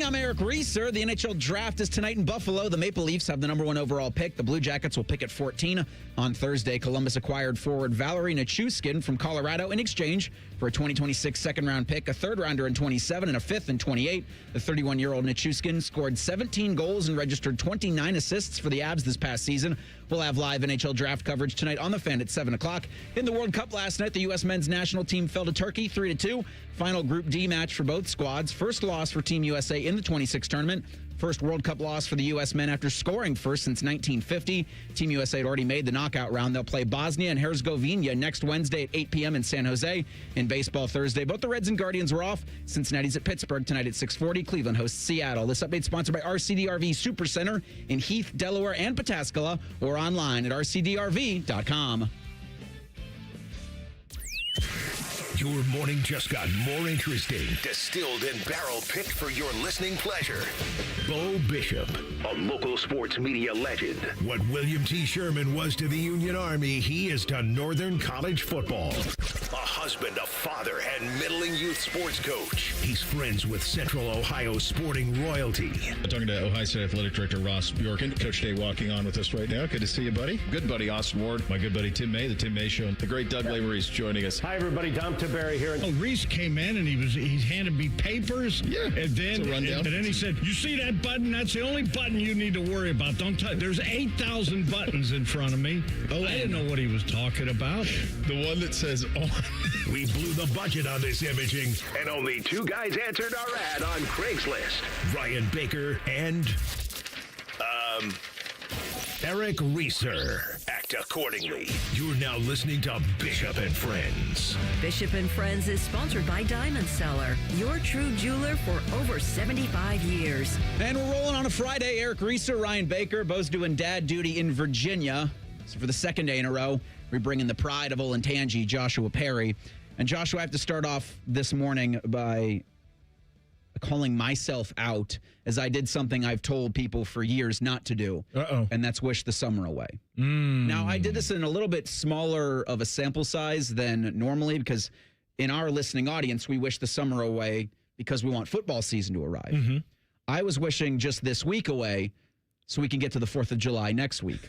I'm Eric Reeser. The NHL Draft is tonight in Buffalo. The Maple Leafs have the number 1 overall pick. The Blue Jackets will pick at 14. On Thursday, Columbus acquired forward Valerie Nichushkin from Colorado in exchange for a 2026 second-round pick, a third-rounder in 27, and a fifth in 28. The 31-year-old Nichushkin scored 17 goals and registered 29 assists for the Avs this past season. We'll have live NHL Draft coverage tonight on The Fan at 7 o'clock. In the World Cup last night, the U.S. men's national team fell to Turkey 3-2. Final Group D match for both squads. First loss for Team USA in the 26 tournament. First World Cup loss for the U.S. men after scoring first since 1950. Team USA had already made the knockout round. They'll play Bosnia and Herzegovina next Wednesday at 8 p.m. in San Jose. In baseball Thursday, both the Reds and Guardians were off. Cincinnati's at Pittsburgh tonight at 6:40. Cleveland hosts Seattle. This update sponsored by RCD RV Supercenter in Heath, Delaware, and Pataskala, or online at rcdrv.com. Your morning just got more interesting. Distilled and barrel-picked for your listening pleasure. Bo Bishop, a local sports media legend. What William T. Sherman was to the Union Army, he is to Northern College football. A husband, a father, and middling youth sports coach. He's friends with Central Ohio sporting royalty. I'm talking to Ohio State Athletic Director Ross Bjork and Coach Day walking on with us right now. Good to see you, buddy. Good buddy, Austin Ward. My good buddy, Tim May, the Tim May Show. The great Doug Lavery's joining us. Hi, everybody. Dom Tiberi here. Oh, Reese came in and he handed me papers. Yeah, and then and then he said, "You see that button? That's the only button you need to worry about. Don't touch. There's 8,000 buttons in front of me." Oh, I didn't know what he was talking about. The one that says on. We blew the budget on this imaging, and only 2 guys answered our ad on Craigslist. Ryan Baker and Eric Reeser. Act accordingly. You're now listening to Bishop and Friends. Bishop and Friends is sponsored by Diamond Seller, your true jeweler for over 75 years. And we're rolling on a Friday. Eric Reeser, Ryan Baker, both doing dad duty in Virginia. So for the second day in a row, we bring in the pride of Olentangy, Joshua Perry. And Joshua, I have to start off this morning by calling myself out as I did something I've told people for years not to do. And that's wish the summer away. Now, I did this in a little bit smaller of a sample size than normally because in our listening audience, we wish the summer away because we want football season to arrive. I was wishing just this week away so we can get to the 4th of July next week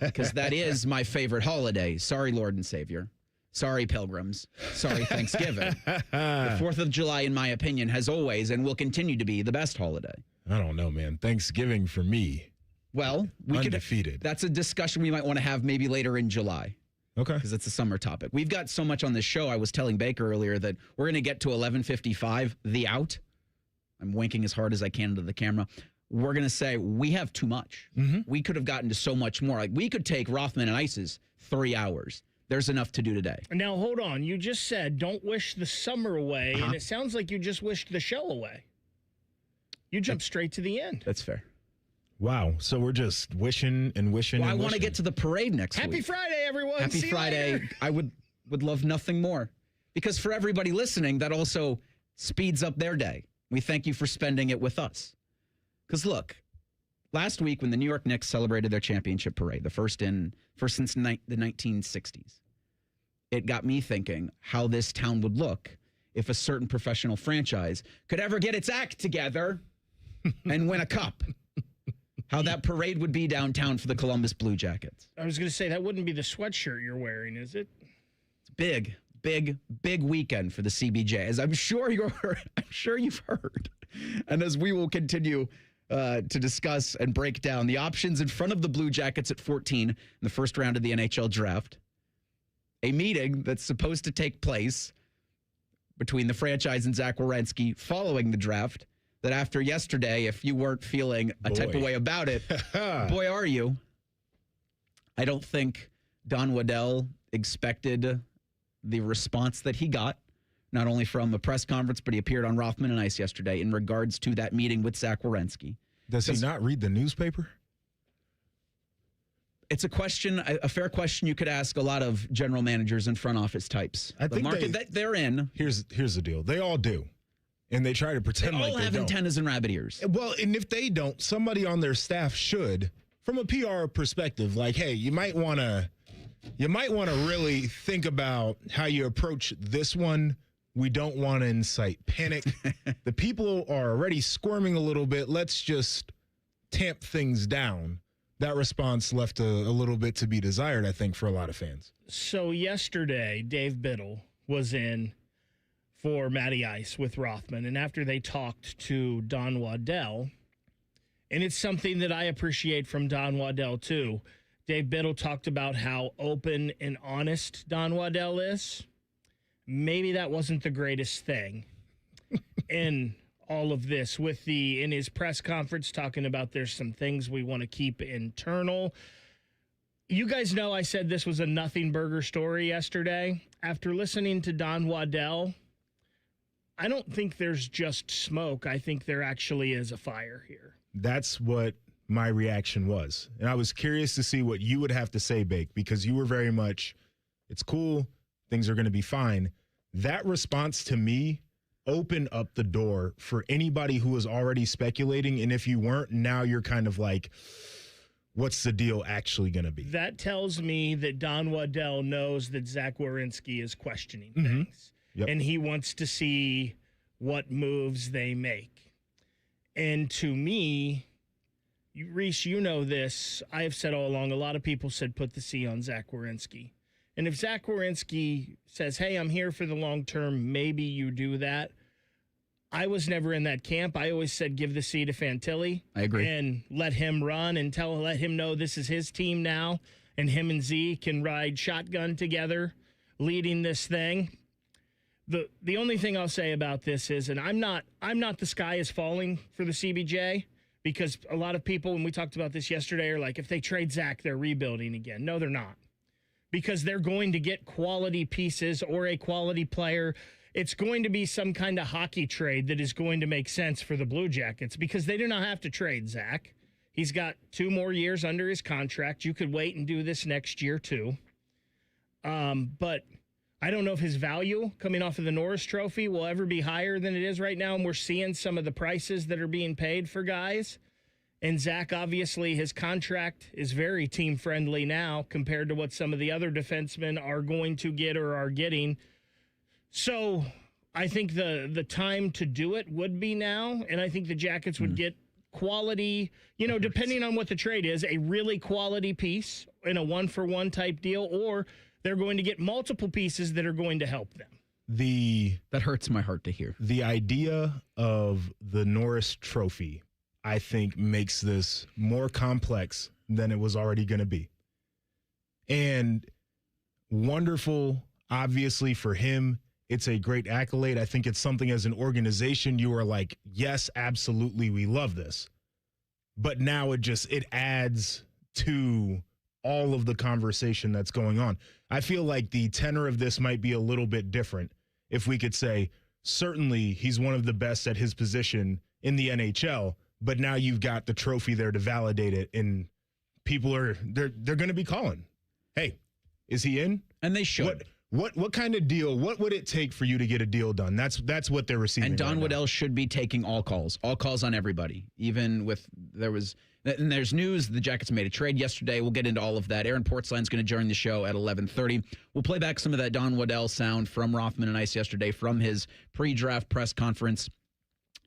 because that is my favorite holiday. Sorry, Lord and Savior. Sorry, Pilgrims. Sorry, Thanksgiving. The 4th of July, in my opinion, has always and will continue to be the best holiday. I don't know, man. Thanksgiving for me. Well, we undefeated. That's a discussion we might want to have maybe later in July. Okay. Because it's a summer topic. We've got so much on this show. I was telling Baker earlier that we're going to get to 11:55, the out. I'm winking as hard as I can into the camera. We're going to say we have too much. We could have gotten to so much more. Like we could take Rothman and Ice's 3 hours. There's enough to do today. Now, hold on. You just said don't wish the summer away, and it sounds like you just wished the show away. You jumped straight to the end. That's fair. Wow. So we're just wishing and wishing Well, and I want to wishing. get to the parade next week. Happy Friday, everyone. Happy See you Friday. later. I would love nothing more. Because for everybody listening, that also speeds up their day. We thank you for spending it with us. Because look, last week when the New York Knicks celebrated their championship parade, the first since the 1960s, it got me thinking how this town would look if a certain professional franchise could ever get its act together and win a cup. How that parade would be downtown for the Columbus Blue Jackets. I was going to say, that wouldn't be the sweatshirt you're wearing, is it? It's big weekend for the CBJ, as I'm sure you've heard. And as we will continue to discuss and break down the options in front of the Blue Jackets at 14 in the first round of the NHL draft. A meeting that's supposed to take place between the franchise and Zach Werenski following the draft, that after yesterday, if you weren't feeling a type of way about it, boy, are you. I don't think Don Waddell expected the response that he got, not only from a press conference, but he appeared on Rothman and Ice yesterday in regards to that meeting with Zach Werenski. Does he not read the newspaper? It's a fair question you could ask a lot of general managers and front office types. I the think market that they're in. Here's the deal. They all do. And they try to pretend They like all they have don't. antennas and rabbit ears. Well, and if they don't, somebody on their staff should, from a PR perspective, like, hey, you might want to really think about how you approach this one We don't want to incite panic. The people are already squirming a little bit. Let's just tamp things down. That response left a little bit to be desired, I think, for a lot of fans. So yesterday, Dave Biddle was in for Matty Ice with Rothman, and after they talked to Don Waddell, and it's something that I appreciate from Don Waddell too, Dave Biddle talked about how open and honest Don Waddell is. Maybe that wasn't the greatest thing in all of this in his press conference talking about there's some things we want to keep internal. You guys know I said this was a nothing burger story yesterday. After listening to Don Waddell, I don't think there's just smoke. I think there actually is a fire here. That's what my reaction was. And I was curious to see what you would have to say, Bake, because you were very much, it's cool, things are going to be fine. That response to me opened up the door for anybody who was already speculating. And if you weren't, now you're kind of like, what's the deal actually going to be? That tells me that Don Waddell knows that Zach Werenski is questioning things. Yep. And he wants to see what moves they make. And to me, Reese, you know this. I have said all along, a lot of people said put the C on Zach Werenski. And if Zach Werenski says, hey, I'm here for the long term, maybe you do that. I was never in that camp. I always said give the C to Fantilli. I agree. And let him run and let him know this is his team now. And him and Z can ride shotgun together, leading this thing. The only thing I'll say about this is, and I'm not the sky is falling for the CBJ, because a lot of people, when we talked about this yesterday, are like, if they trade Zach, they're rebuilding again. No, they're not. Because they're going to get quality pieces or a quality player. It's going to be some kind of hockey trade that is going to make sense for the Blue Jackets, because they do not have to trade Zach. He's got 2 more years under his contract. You could wait and do this next year too. But I don't know if his value coming off of the Norris Trophy will ever be higher than it is right now. And we're seeing some of the prices that are being paid for guys. And Zach, obviously, his contract is very team-friendly now compared to what some of the other defensemen are going to get or are getting. So I think the time to do it would be now, and I think the Jackets would get quality, depending on what the trade is, a really quality piece in a one-for-one type deal, or they're going to get multiple pieces that are going to help them. That hurts my heart to hear. The idea of the Norris Trophy, I think, makes this more complex than it was already going to be. And wonderful, obviously, for him. It's a great accolade. I think it's something as an organization you are like, yes, absolutely, we love this. But now it adds to all of the conversation that's going on. I feel like the tenor of this might be a little bit different if we could say, certainly he's one of the best at his position in the NHL, but now you've got the trophy there to validate it, and people they're going to be calling, hey, is he in? And they should. What kind of deal? What would it take for you to get a deal done? That's what they're receiving. And Don Waddell should be taking all calls on everybody. Even with there's news the Jackets made a trade yesterday. We'll get into all of that. Aaron Portzline's going to join the show at 11:30. We'll play back some of that Don Waddell sound from Rothman and Ice yesterday from his pre-draft press conference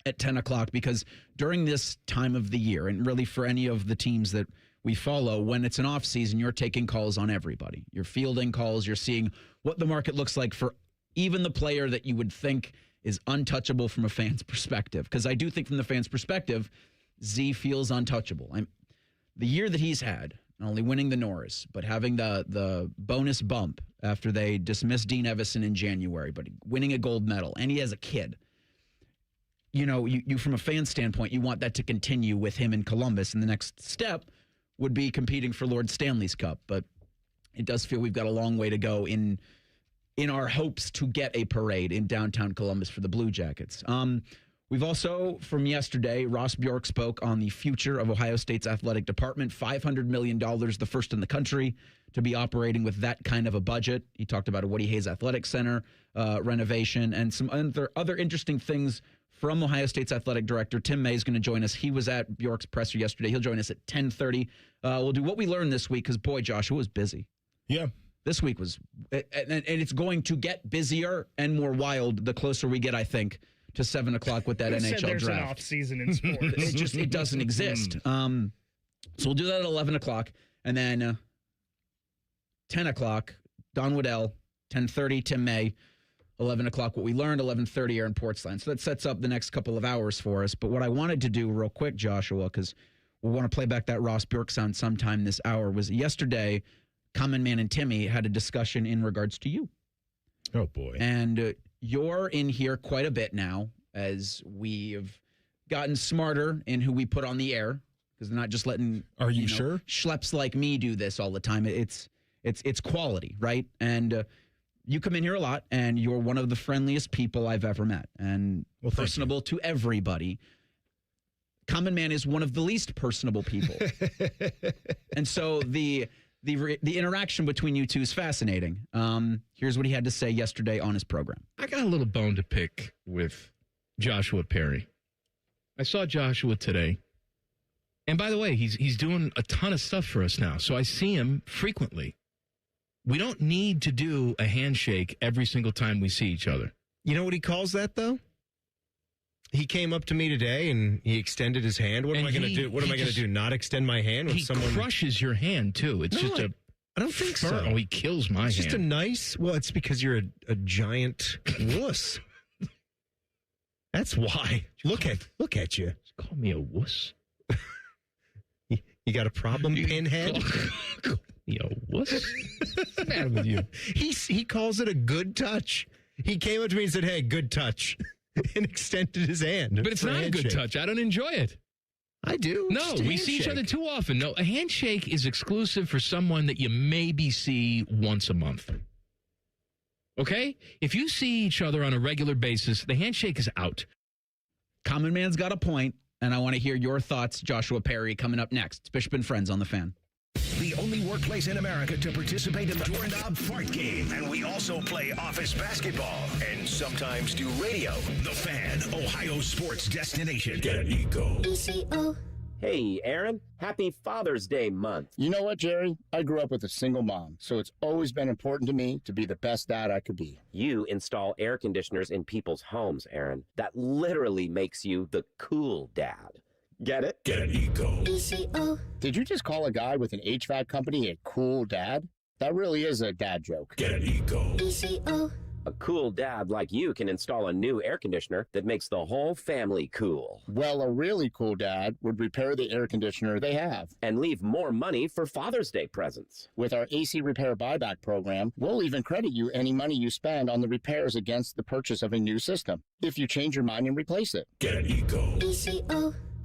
at 10 o'clock, because during this time of the year, and really for any of the teams that we follow, when it's an off season, you're taking calls on everybody. You're fielding calls. You're seeing what the market looks like for even the player that you would think is untouchable from a fan's perspective. Because I do think from the fan's perspective, Z feels untouchable. The year that he's had, not only winning the Norris, but having the bonus bump after they dismissed Dean Evison in January, but winning a gold medal, and he has a kid. You from a fan standpoint, you want that to continue with him in Columbus, and the next step would be competing for Lord Stanley's Cup. But it does feel we've got a long way to go in our hopes to get a parade in downtown Columbus for the Blue Jackets. We've also, from yesterday, Ross Bjork spoke on the future of Ohio State's athletic department. $500 million, the first in the country to be operating with that kind of a budget. He talked about a Woody Hayes Athletic Center renovation and some other interesting things from Ohio State's athletic director. Tim May is going to join us. He was at Bjork's presser yesterday. He'll join us at 10:30. We'll do what we learned this week because, boy, Josh, it was busy. Yeah. This week was, and it's going to get busier and more wild the closer we get, I think, to 7 o'clock with that NHL there's draft. An off season in sports. It doesn't exist. So we'll do that at 11 o'clock, and then 10 o'clock, Don Waddell, 10:30, Tim May, 11 o'clock, what we learned, 11:30 Aaron Portzline. So that sets up the next couple of hours for us. But what I wanted to do real quick, Joshua, because we want to play back that Ross Bjork sound sometime this hour, was yesterday, Common Man and Timmy had a discussion in regards to you. Oh, boy. And you're in here quite a bit now, as we have gotten smarter in who we put on the air, because they're not just letting you sure? schleps like me do this all the time. It's quality, right? And you come in here a lot, and you're one of the friendliest people I've ever met, and personable to everybody. Common Man is one of the least personable people. And so the interaction between you two is fascinating. Here's what he had to say yesterday on his program. I got a little bone to pick with Joshua Perry. I saw Joshua today. And by the way, he's doing a ton of stuff for us now. So I see him frequently. We don't need to do a handshake every single time we see each other. You know what he calls that, though? He came up to me today and he extended his hand. What am I going to do? What am I going to do? Not extend my hand with someone? He crushes your hand, too. It's just a... I don't think so. Oh, he kills my hand. It's just a nice... Well, it's because you're a giant wuss. That's why. Look at you. Call me a wuss. You got a problem, Pinhead? Call me a wuss? What's the matter with you? He calls it a good touch. He came up to me and said, "Hey, good touch." And extended his hand. But it's not a good touch. I don't enjoy it. I do. No, we see each other too often. No, a handshake is exclusive for someone that you maybe see once a month. Okay? If you see each other on a regular basis, the handshake is out. Common Man's got a point, and I want to hear your thoughts, Joshua Perry, coming up next. It's Bishop and Friends on The Fan. The only workplace in America to participate in the Doorknob Fart Game. And we also play office basketball and sometimes do radio. The Fan, Ohio sports destination. Get an Eco. Hey, Aaron. Happy Father's Day month. You know what, Jerry? I grew up with a single mom, so it's always been important to me to be the best dad I could be. You install air conditioners in people's homes, Aaron. That literally makes you the cool dad. Get it? Get an Eco. Did you just call a guy with an HVAC company a cool dad? That really is a dad joke. Get an Eco. A cool dad like you can install a new air conditioner that makes the whole family cool. Well, a really cool dad would repair the air conditioner they have. And leave more money for Father's Day presents. With our AC Repair Buyback program, we'll even credit you any money you spend on the repairs against the purchase of a new system, if you change your mind and replace it. Get an Eco.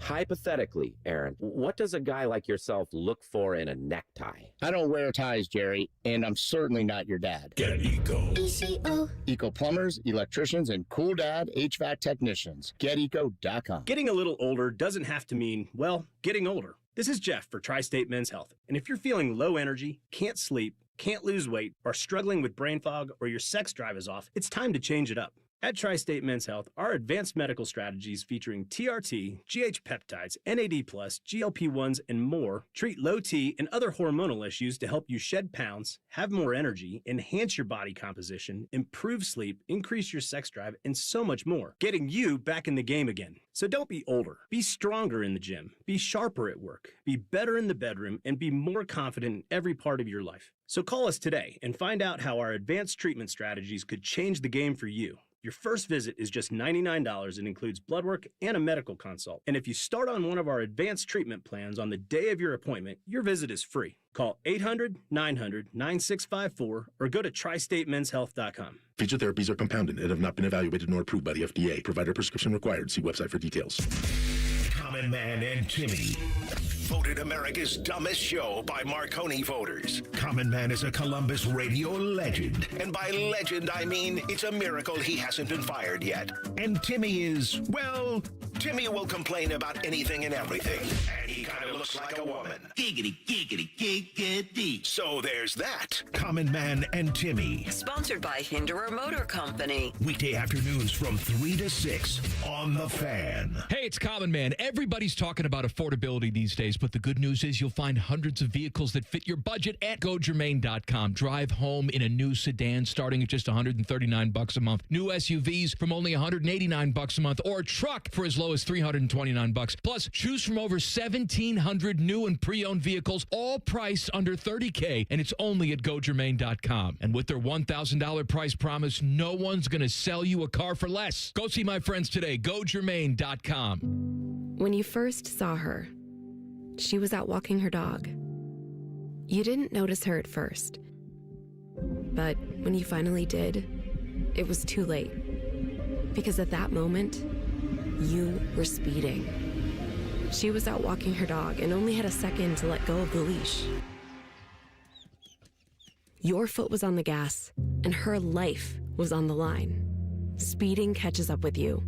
Hypothetically, Aaron, what does a guy like yourself look for in a necktie? I don't wear ties, Jerry, and I'm certainly not your dad. Get an Eco. Eco plumbers, electricians, and cool dad HVAC technicians. GetEco.com. Getting a little older doesn't have to mean, well, getting older. This is Jeff for Tri-State Men's Health. And if you're feeling low energy, can't sleep, can't lose weight, are struggling with brain fog, or your sex drive is off, it's time to change it up. At Tri-State Men's Health, our advanced medical strategies featuring TRT, GH peptides, NAD+, GLP-1s, and more treat low T and other hormonal issues to help you shed pounds, have more energy, enhance your body composition, improve sleep, increase your sex drive, and so much more, getting you back in the game again. So don't be older. Be stronger in the gym. Be sharper at work. Be better in the bedroom, and be more confident in every part of your life. So call us today and find out how our advanced treatment strategies could change the game for you. Your first visit is just $99 and includes blood work and a medical consult. And if you start on one of our advanced treatment plans on the day of your appointment, your visit is free. Call 800-900-9654 or go to tristatemenshealth.com. Feature therapies are compounded and have not been evaluated nor approved by the FDA. Provider prescription required. See website for details. Common Man and Timmy. Voted America's dumbest show by Marconi voters. Common Man is a Columbus radio legend. And by legend, I mean it's a miracle he hasn't been fired yet. And Timmy is, well, Timmy will complain about anything and everything, and he kind of looks like a woman. Giggity, giggity, giggity. So there's that. Common Man and Timmy. Sponsored by Hinderer Motor Company. Weekday afternoons from 3 to 6 on The Fan. Hey, it's Common Man. Everybody's talking about affordability these days, but the good news is you'll find hundreds of vehicles that fit your budget at GoGermain.com. Drive home in a new sedan starting at just $139 a month. New SUVs from only $189 a month, or a truck for as low as $329. Plus, choose from over 1,700 new and pre-owned vehicles, all priced under $30K, and it's only at GoGermain.com. And with their $1,000 price promise, no one's going to sell you a car for less. Go see my friends today. GoGermain.com. When you first saw her, she was out walking her dog. You didn't notice her at first. But when you finally did, it was too late. Because at that moment, you were speeding. She was out walking her dog and only had a second to let go of the leash. Your foot was on the gas, and her life was on the line. Speeding catches up with you.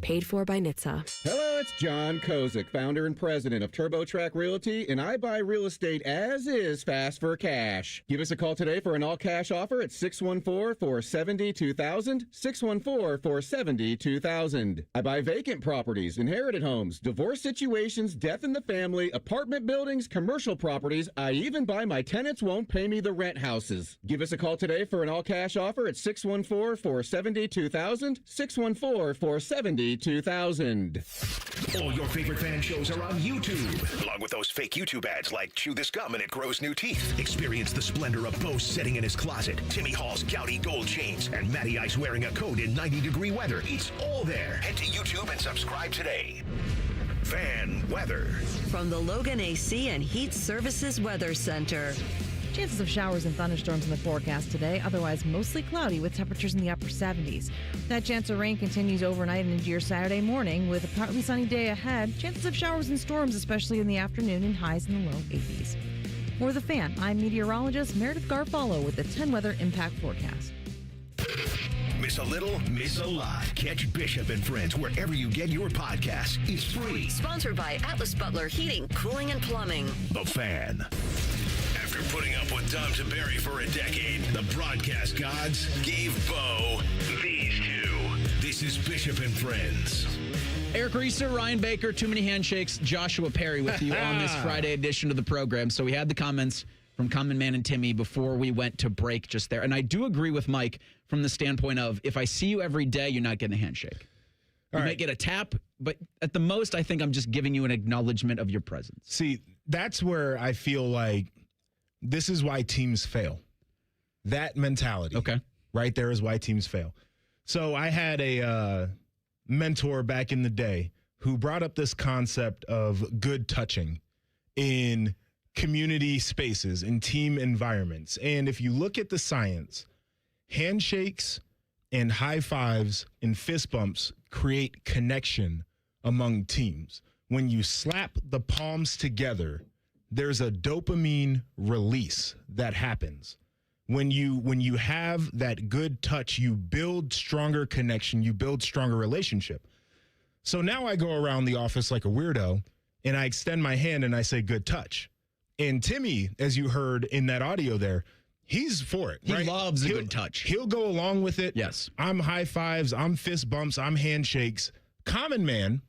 Paid for by NHTSA. Hello, it's John Kozik, founder and president of TurboTrack Realty, and I buy real estate as is, fast for cash. Give us a call today for an all-cash offer at 614-470-2000, 614-470-2000. I buy vacant properties, inherited homes, divorce situations, death in the family, apartment buildings, commercial properties. I even buy my tenants won't pay me the rent houses. Give us a call today for an all-cash offer at 614-470-2000, 614-470-2000. All your favorite fan shows are on YouTube, along with those fake YouTube ads like Chew This Gum and It Grows New Teeth. Experience the splendor of Bo sitting in his closet, Timmy Hall's gouty gold chains, and Matty Ice wearing a coat in 90-degree weather. It's all there. Head to YouTube and subscribe today. Fan weather. From the Logan AC and Heat Services Weather Center. Chances of showers and thunderstorms in the forecast today, otherwise mostly cloudy with temperatures in the upper 70s. That chance of rain continues overnight and into your Saturday morning with a partly sunny day ahead. Chances of showers and storms, especially in the afternoon, and highs in the low 80s. For The Fan, I'm meteorologist Meredith Garfalo with the 10 Weather Impact Forecast. Miss a little, miss a lot. Catch Bishop and Friends wherever you get your podcasts. It's free. Sponsored by Atlas Butler Heating, Cooling, and Plumbing. The Fan. After putting up with Dom Tiberi for a decade, the broadcast gods gave Bo these two. This is Bishop and Friends. Eric Reeser, Ryan Baker, Too Many Handshakes, Joshua Perry with you on this Friday edition of the program. So we had the comments from Common Man and Timmy before we went to break just there. And I do agree with Mike from the standpoint of if I see you every day, you're not getting a handshake. You might get a tap, but at the most, I think I'm just giving you an acknowledgement of your presence. See, that's where I feel like this is why teams fail. That mentality. Okay. Right there is why teams fail. So I had a mentor back in the day who brought up this concept of good touching in community spaces, in team environments. And if you look at the science, handshakes and high fives and fist bumps create connection among teams. When you slap the palms together, there's a dopamine release that happens. When you have that good touch, you build stronger connection, you build stronger relationship. So now I go around the office like a weirdo and I extend my hand and I say good touch. And Timmy, as you heard in that audio there, he's for it. He loves a good touch. He'll go along with it. Yes. I'm high fives, I'm fist bumps, I'm handshakes. Common Man,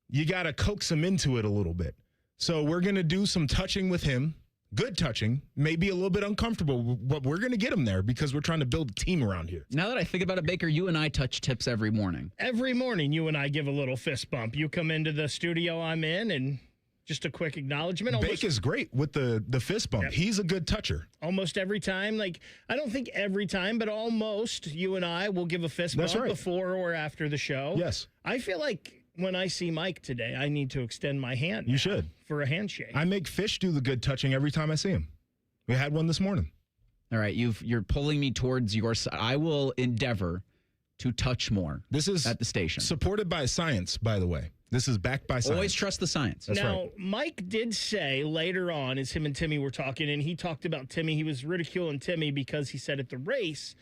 you got to coax him into it a little bit. So we're going to do some touching with him. Good touching, maybe a little bit uncomfortable, but we're going to get him there because we're trying to build a team around here. Now that I think about it, Baker, you and I touch tips every morning. Every morning, you and I give a little fist bump. You come into the studio I'm in, and just a quick acknowledgement. Bake is great with the fist bump. Yep. He's a good toucher. Almost every time. Like, I don't think every time, but almost you and I will give a fist bump before or after the show. Yes. I feel like when I see Mike today, I need to extend my hand. You should. For a handshake. I make Fish do the good touching every time I see him. We had one this morning. All right, you're pulling me towards your side. I will endeavor to touch more. This is at the station. Supported by science, by the way. This is backed by science. Always trust the science. That's now, right. Mike did say later on, as him and Timmy were talking, and he talked about Timmy. He was ridiculing Timmy because he said at the race,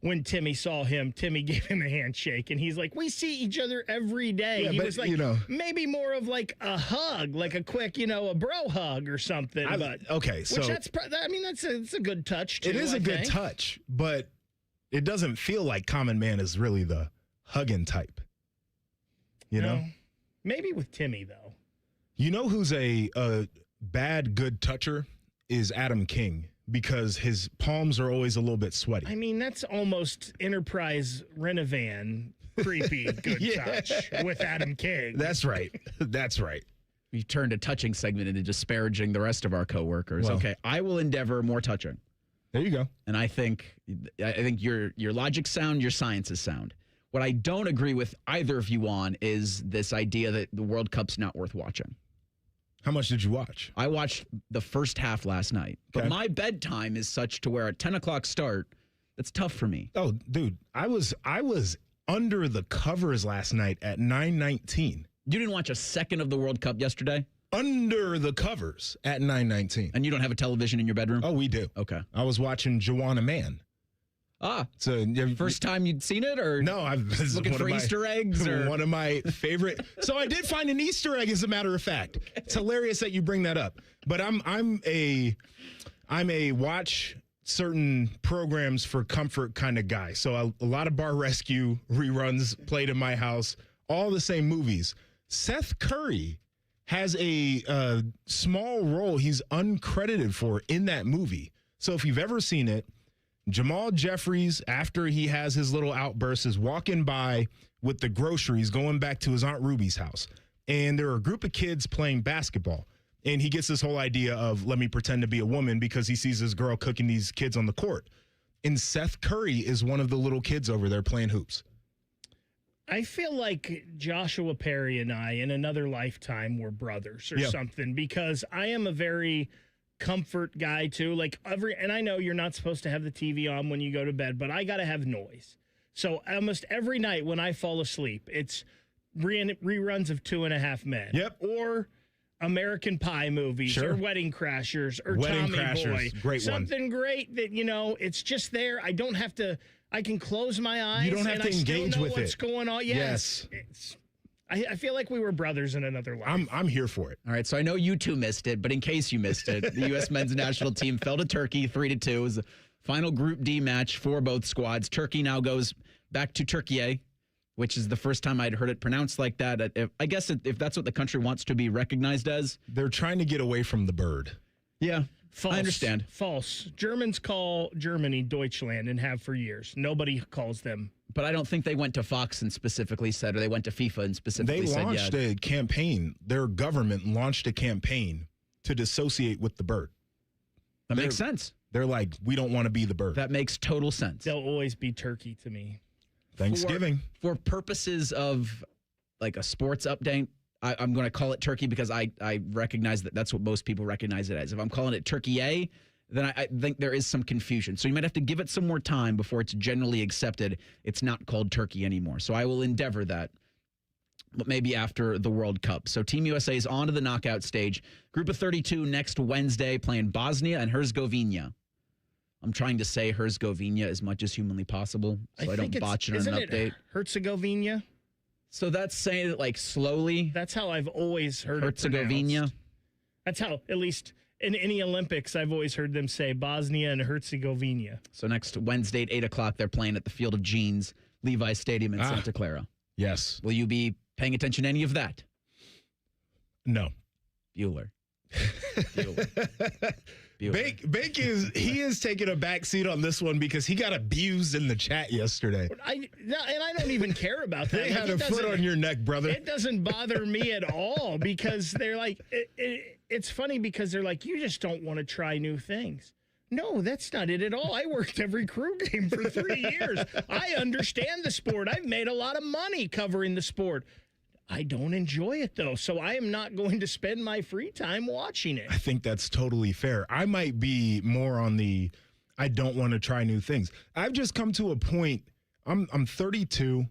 when Timmy saw him, Timmy gave him a handshake, and he's like, we see each other every day. Yeah, he but, was like, maybe more of like a hug, like a quick, a bro hug or something. Okay, so which that's a good touch, too. It is a good touch, but it doesn't feel like Common Man is really the hugging type. You know? Maybe with Timmy, though. You know who's a bad, good toucher is Adam King, because his palms are always a little bit sweaty. I mean, that's almost Enterprise Renovan creepy good touch with Adam King. That's right. That's right. We turned a touching segment into disparaging the rest of our coworkers. Well, okay, I will endeavor more touching. There you go. And I think your logic's sound, your science is sound. What I don't agree with either of you on is this idea that the World Cup's not worth watching. How much did you watch? I watched the first half last night, but Okay. my bedtime is such to where a 10 o'clock start, that's tough for me. Oh, dude, I was under the covers last night at 9:19. You didn't watch a second of the World Cup yesterday? Under the covers at 9:19. And you don't have a television in your bedroom? Oh, we do. Okay. I was watching Joanna Man. So First time you'd seen it, or no? I was looking for Easter eggs. Or? One of my favorite. So I did find an Easter egg, as a matter of fact. Okay. It's hilarious that you bring that up. But I'm a watch certain programs for comfort kind of guy. So a lot of Bar Rescue reruns played in my house. All the same movies. Seth Curry has a small role he's uncredited for in that movie. So if you've ever seen it, Jamal Jeffries, after he has his little outburst, is walking by with the groceries going back to his Aunt Ruby's house. And there are a group of kids playing basketball. And he gets this whole idea of, let me pretend to be a woman, because he sees this girl cooking these kids on the court. And Seth Curry is one of the little kids over there playing hoops. I feel like Joshua Perry and I, in another lifetime, were brothers or something, because I am a very comfort guy too. Like and I know you're not supposed to have the TV on when you go to bed, but I got to have noise. So almost every night when I fall asleep, it's reruns of 2.5 Men. Yep. Or American Pie movies, or Wedding Crashers, or Wedding Tommy Crashers. Boy. Great Something great that, it's just there. I don't have to. I can close my eyes. You don't have and to I still engage know with what's it. going on. Yes. I feel like we were brothers in another life. I'm here for it. All right, so I know you two missed it, but in case you missed it, the U.S. men's national team fell to Turkey 3-2. It was the final Group D match for both squads. Turkey now goes back to Turkey, which is the first time I'd heard it pronounced like that. I guess if that's what the country wants to be recognized as. They're trying to get away from the bird. Yeah. False. I understand. False. Germans call Germany Deutschland and have for years. Nobody calls them. But I don't think they went to Fox and specifically said, or they went to FIFA and specifically said, They launched a campaign. Their government launched a campaign to dissociate with the bird. That makes sense. They're like, we don't want to be the bird. That makes total sense. They'll always be Turkey to me. Thanksgiving. For purposes of like a sports update, I'm going to call it Turkey because I recognize that that's what most people recognize it as. If I'm calling it Turkey A, then I think there is some confusion. So you might have to give it some more time before it's generally accepted. It's not called Turkey anymore. So I will endeavor that, but maybe after the World Cup. So Team USA is on to the knockout stage. Group of 32 next Wednesday, playing Bosnia and Herzegovina. I'm trying to say Herzegovina as much as humanly possible so I don't botch it on an update. Herzegovina? So that's saying it like slowly? That's how I've always heard Herzegovina? it pronounced. That's how, at least in any Olympics, I've always heard them say Bosnia and Herzegovina. So next Wednesday at 8 o'clock, they're playing at the Field of Jeans, Levi Stadium in Santa Clara. Yes. Will you be paying attention to any of that? No. Bueller. Bake is taking a back seat on this one because he got abused in the chat yesterday. And I don't even care about that. They had a foot on your neck, brother. It doesn't bother me at all because they're like, it's funny because they're like, you just don't want to try new things. No, that's not it at all. I worked every crew game for 3 years. I understand the sport. I've made a lot of money covering the sport. I don't enjoy it, though, so I am not going to spend my free time watching it. I think that's totally fair. I might be more on the I don't want to try new things. I've just come to a point. I'm 32.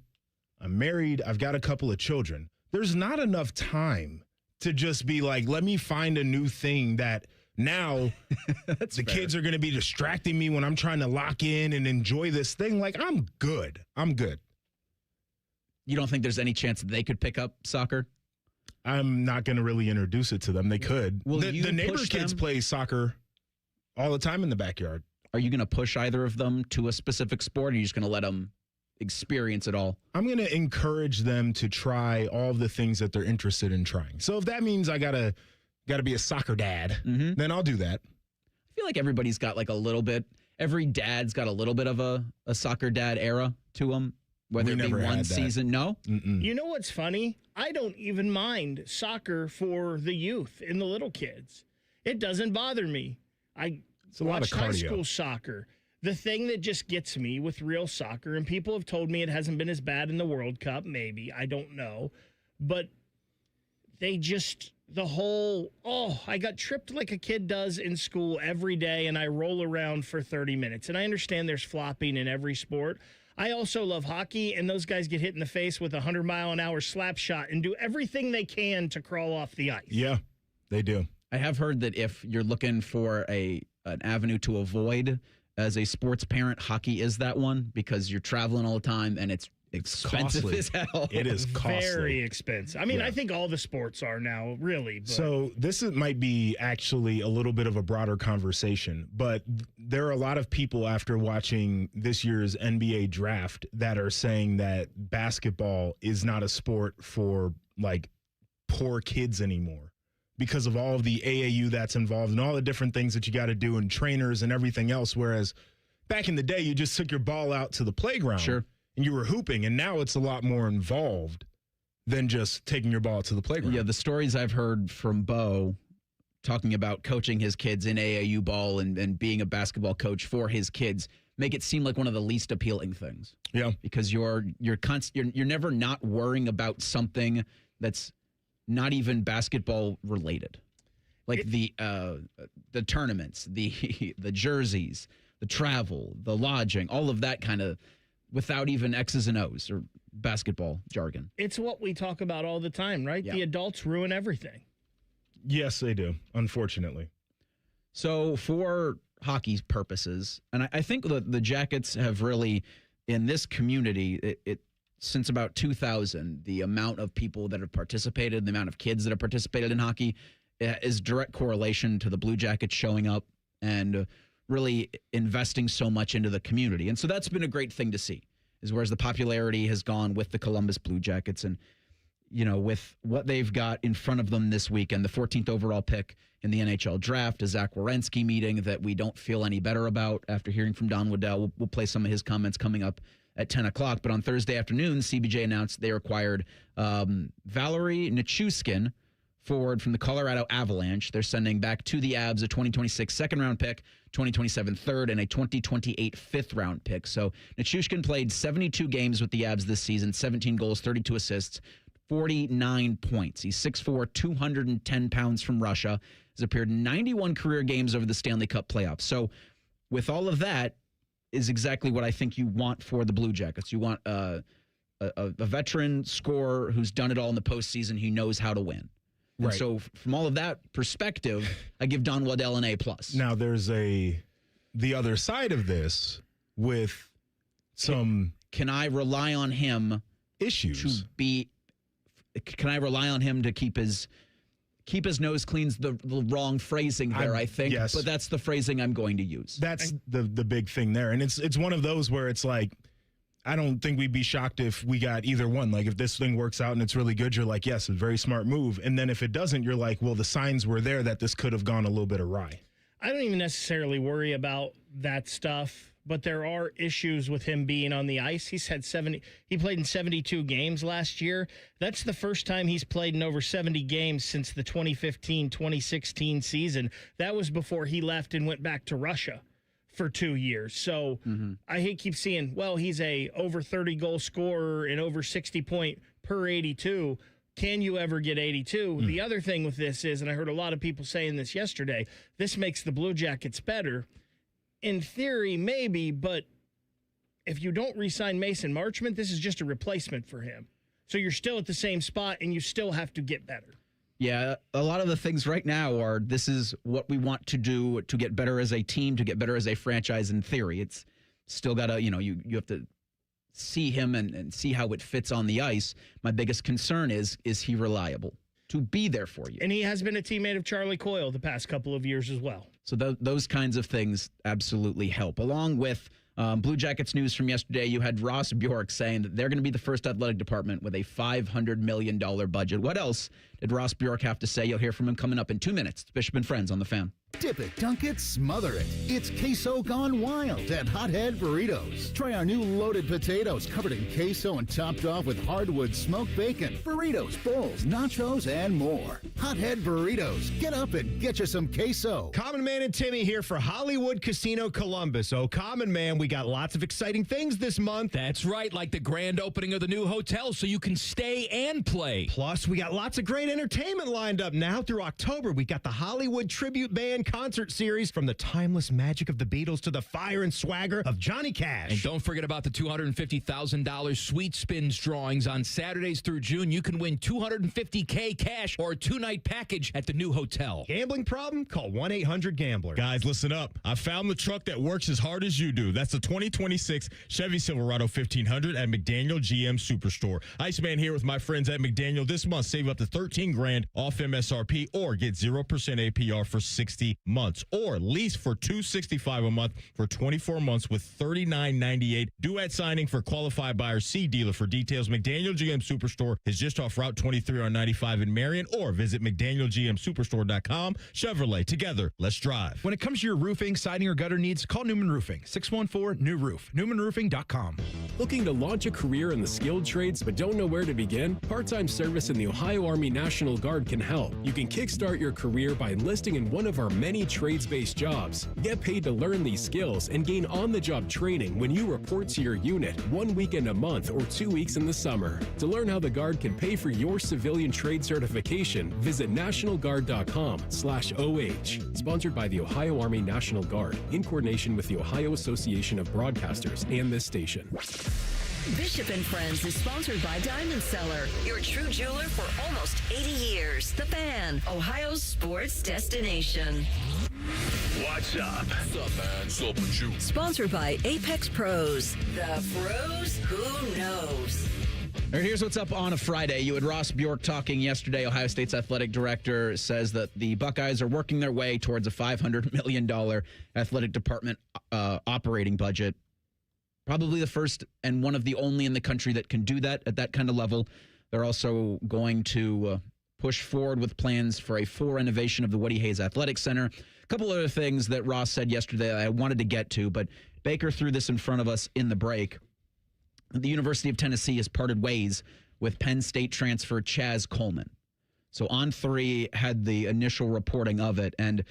I'm married. I've got a couple of children. There's not enough time to just be like, let me find a new thing that Now, the kids are going to be distracting me when I'm trying to lock in and enjoy this thing. Like, I'm good. You don't think there's any chance that they could pick up soccer? I'm not going to really introduce it to them. They could. Will you the neighbor push kids them? play soccer all the time in the backyard. Are you going to push either of them to a specific sport, or are you just going to let them experience it all? I'm going to encourage them to try all the things that they're interested in trying. So if that means I got to be a soccer dad, then I'll do that. I feel like everybody's got like a little bit. Every dad's got a little bit of a soccer dad era to them, whether it be one season. No? You know what's funny? I don't even mind soccer for the youth and the little kids. It doesn't bother me. It's a lot of watched high cardio. school soccer. The thing that just gets me with real soccer, and people have told me it hasn't been as bad in the World Cup, maybe, I don't know, but they just, I got tripped like a kid does in school every day, and I roll around for 30 minutes. And I understand there's flopping in every sport. I also love hockey, and those guys get hit in the face with a 100-mile-an-hour slap shot and do everything they can to crawl off the ice. Yeah, they do. I have heard that if you're looking for an avenue to avoid as a sports parent, hockey is that one, because you're traveling all the time and it's expensive costly. as hell. It is costly. Very expensive. I mean, I think all the sports are now, really. But. So might be actually a little bit of a broader conversation, but there are a lot of people after watching this year's NBA draft that are saying that basketball is not a sport for like poor kids anymore because of all of the AAU that's involved and all the different things that you got to do and trainers and everything else. Whereas back in the day, you just took your ball out to the playground. Sure. And you were hooping, and now it's a lot more involved than just taking your ball to the playground. Yeah, the stories I've heard from Bo talking about coaching his kids in AAU ball and being a basketball coach for his kids make it seem like one of the least appealing things. Yeah. Because you're never not worrying about something that's not even basketball related. Like the tournaments, the jerseys, the travel, the lodging, all of that kind of, without even X's and O's or basketball jargon. It's what we talk about all the time, right? Yeah. The adults ruin everything. Yes, they do, unfortunately. So for hockey purposes, and I think the Jackets have really, in this community, it since about 2000, the amount of people that have participated, the amount of kids that have participated in hockey is direct correlation to the Blue Jackets showing up and really investing so much into the community. And so that's been a great thing to see, is whereas the popularity has gone with the Columbus Blue Jackets and, you know, with what they've got in front of them this weekend, the 14th overall pick in the NHL draft, a Zach Werenski meeting that we don't feel any better about after hearing from Don Waddell. We'll play some of his comments coming up at 10 o'clock. But on Thursday afternoon, CBJ announced they acquired Valerie Nichushkin, forward from the Colorado Avalanche. They're sending back to the Avs a 2026 second-round pick, 2027 third, and a 2028 fifth-round pick. So Nichushkin played 72 games with the Avs this season, 17 goals, 32 assists, 49 points. He's 6'4", 210 pounds from Russia. Has appeared in 91 career games over the Stanley Cup playoffs. So with all of that is exactly what I think you want for the Blue Jackets. You want a veteran scorer who's done it all in the postseason. He knows how to win. And Right. so from all of that perspective, I give Don Waddell an A+. Now there's the other side of this with some. Can I rely on him issues to be? Can I rely on him to keep his nose clean's the wrong phrasing there, I think. Yes. But that's the phrasing I'm going to use. That's the big thing there. And it's one of those where it's like, I don't think we'd be shocked if we got either one. Like, if this thing works out and it's really good, you're like, yes, a very smart move. And then if it doesn't, you're like, well, the signs were there that this could have gone a little bit awry. I don't even necessarily worry about that stuff, but there are issues with him being on the ice. He played in 72 games last year. That's the first time he's played in over 70 games since the 2015-2016 season. That was before he left and went back to Russia for 2 years. So I keep seeing, well, he's a over 30 goal scorer and over 60 point per 82. Can you ever get 82? The other thing with this is, and I heard a lot of people saying this yesterday, this makes the Blue Jackets better. In theory, maybe, but if you don't re-sign Mason Marchment, this is just a replacement for him. So you're still at the same spot, and you still have to get better. Yeah, a lot of the things right now are this is what we want to do to get better as a team, to get better as a franchise in theory. It's still got to, you have to see him and see how it fits on the ice. My biggest concern is he reliable to be there for you? And he has been a teammate of Charlie Coyle the past couple of years as well. So those kinds of things absolutely help. Along with Blue Jackets news from yesterday, you had Ross Bjork saying that they're going to be the first athletic department with a $500 million budget. What else did Ross Bjork have to say? You'll hear from him coming up in 2 minutes. It's Bishop and Friends on the Fan. Dip it, dunk it, smother it. It's queso gone wild at Hothead Burritos. Try our new loaded potatoes covered in queso and topped off with hardwood smoked bacon, burritos, bowls, nachos, and more. Hothead Burritos. Get up and get you some queso. Common Man and Timmy here for Hollywood Casino Columbus. Oh, Common Man, we got lots of exciting things this month. That's right, like the grand opening of the new hotel so you can stay and play. Plus, we got lots of great entertainment lined up now through October. We got the Hollywood Tribute Band concert series, from the timeless magic of the Beatles to the fire and swagger of Johnny Cash. And don't forget about the $250,000 Sweet Spins drawings on Saturdays through June. You can win $250K cash or a 2-night package at the new hotel. Gambling problem? Call 1-800-GAMBLER. Guys, listen up. I found the truck that works as hard as you do. That's the 2026 Chevy Silverado 1500 at McDaniel GM Superstore. Iceman here with my friends at McDaniel this month. Save up to $13,000 off MSRP or get 0% APR for 60 months, or lease for $265 a month for 24 months with $39.98. Due at signing for qualified buyers. See dealer for details. McDaniel GM Superstore is just off Route 23 on 95 in Marion, or visit McDanielGMSuperstore.com. Chevrolet, together, let's drive. When it comes to your roofing, siding, or gutter needs, call Newman Roofing. 614-NEW-ROOF. NewmanRoofing.com. Looking to launch a career in the skilled trades but don't know where to begin? Part-time service in the Ohio Army National Guard can help. You can kickstart your career by enlisting in one of our many trades-based jobs. Get paid to learn these skills and gain on-the-job training when you report to your unit 1 weekend a month or 2 weeks in the summer. To learn how the Guard can pay for your civilian trade certification, visit nationalguard.com/OH. Sponsored by the Ohio Army National Guard in coordination with the Ohio Association of Broadcasters and this station. Bishop and Friends is sponsored by Diamond Seller, your true jeweler for almost 80 years. The Fan, Ohio's sports destination. What's up? What's up, man? What's up with you? Sponsored by Apex Pros, the pros who knows. All right, here's what's up on a Friday. You had Ross Bjork talking yesterday. Ohio State's athletic director says that the Buckeyes are working their way towards a $500 million athletic department operating budget. Probably the first and one of the only in the country that can do that at that kind of level. They're also going to push forward with plans for a full renovation of the Woody Hayes Athletic Center. A couple other things that Ross said yesterday I wanted to get to, but Baker threw this in front of us in the break. The University of Tennessee has parted ways with Penn State transfer Chaz Coleman. So On3 had the initial reporting of it. And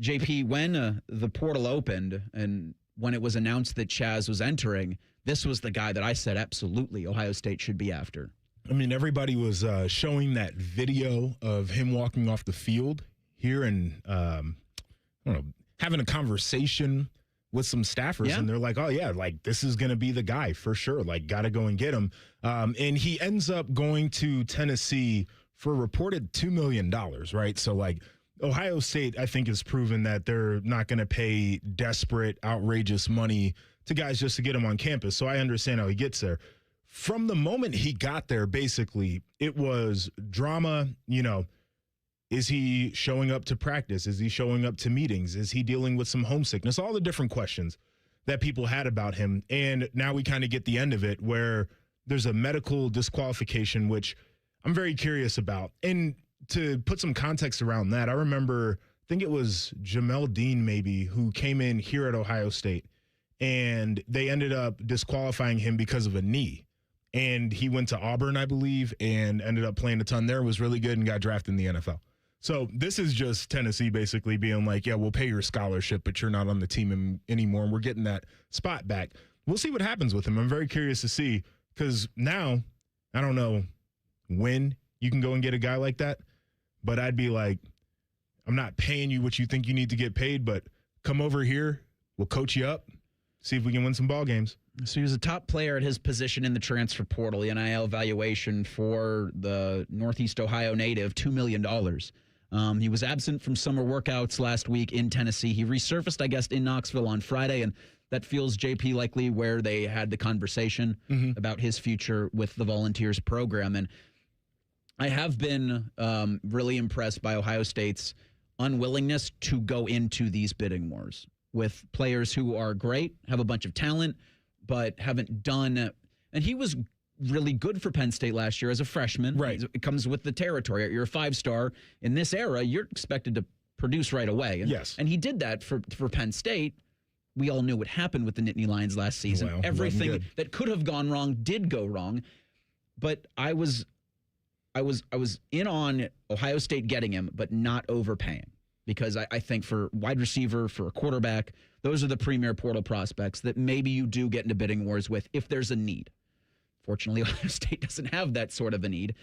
JP, when the portal opened and when it was announced that Chaz was entering, this was the guy that I said absolutely Ohio State should be after. I mean, everybody was showing that video of him walking off the field here and, I don't know, having a conversation with some staffers. Yeah. And they're like, oh, yeah, like this is going to be the guy for sure. Like, got to go and get him. And he ends up going to Tennessee for a reported $2 million, right? So, like, Ohio State, I think, has proven that they're not going to pay desperate, outrageous money to guys just to get them on campus. So I understand how he gets there. From the moment he got there, basically, it was drama. You know, is he showing up to practice? Is he showing up to meetings? Is he dealing with some homesickness? All the different questions that people had about him. And now we kind of get the end of it where there's a medical disqualification, which I'm very curious about. And to put some context around that, I remember, I think it was Jamel Dean maybe, who came in here at Ohio State, and they ended up disqualifying him because of a knee. And he went to Auburn, I believe, and ended up playing a ton there, was really good, and got drafted in the NFL. So this is just Tennessee basically being like, yeah, we'll pay your scholarship, but you're not on the team anymore, and we're getting that spot back. We'll see what happens with him. I'm very curious to see, because now I don't know when you can go and get a guy like that. But I'd be like, I'm not paying you what you think you need to get paid, but come over here, we'll coach you up, See if we can win some ball games. So he was a top player at his position in the transfer portal. The NIL valuation for the Northeast Ohio native, $2 million. He was absent from summer workouts last week in Tennessee. He resurfaced, I guess, in Knoxville on Friday, and that feels, JP, likely where they had the conversation about his future with the Volunteers program. And I have been really impressed by Ohio State's unwillingness to go into these bidding wars with players who are great, have a bunch of talent, but haven't done. And he was really good for Penn State last year as a freshman. Right. It comes with the territory. You're a 5-star. In this era, you're expected to produce right away. And, yes. And he did that for Penn State. We all knew what happened with the Nittany Lions last season. Well, everything that could have gone wrong did go wrong. But I was in on Ohio State getting him, but not overpaying. Because I think for wide receiver, for a quarterback, those are the premier portal prospects that maybe you do get into bidding wars with if there's a need. Fortunately, Ohio State doesn't have that sort of a need.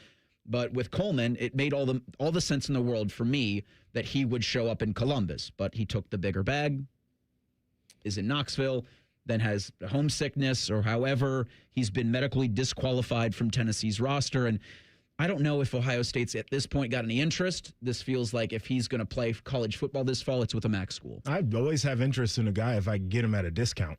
But with Coleman, it made all the sense in the world for me that he would show up in Columbus. But he took the bigger bag, is in Knoxville, then has homesickness or however. He's been medically disqualified from Tennessee's roster. And I don't know if Ohio State's at this point got any interest. This feels like if he's going to play college football this fall, it's with a MAC school. I always have interest in a guy if I can get him at a discount.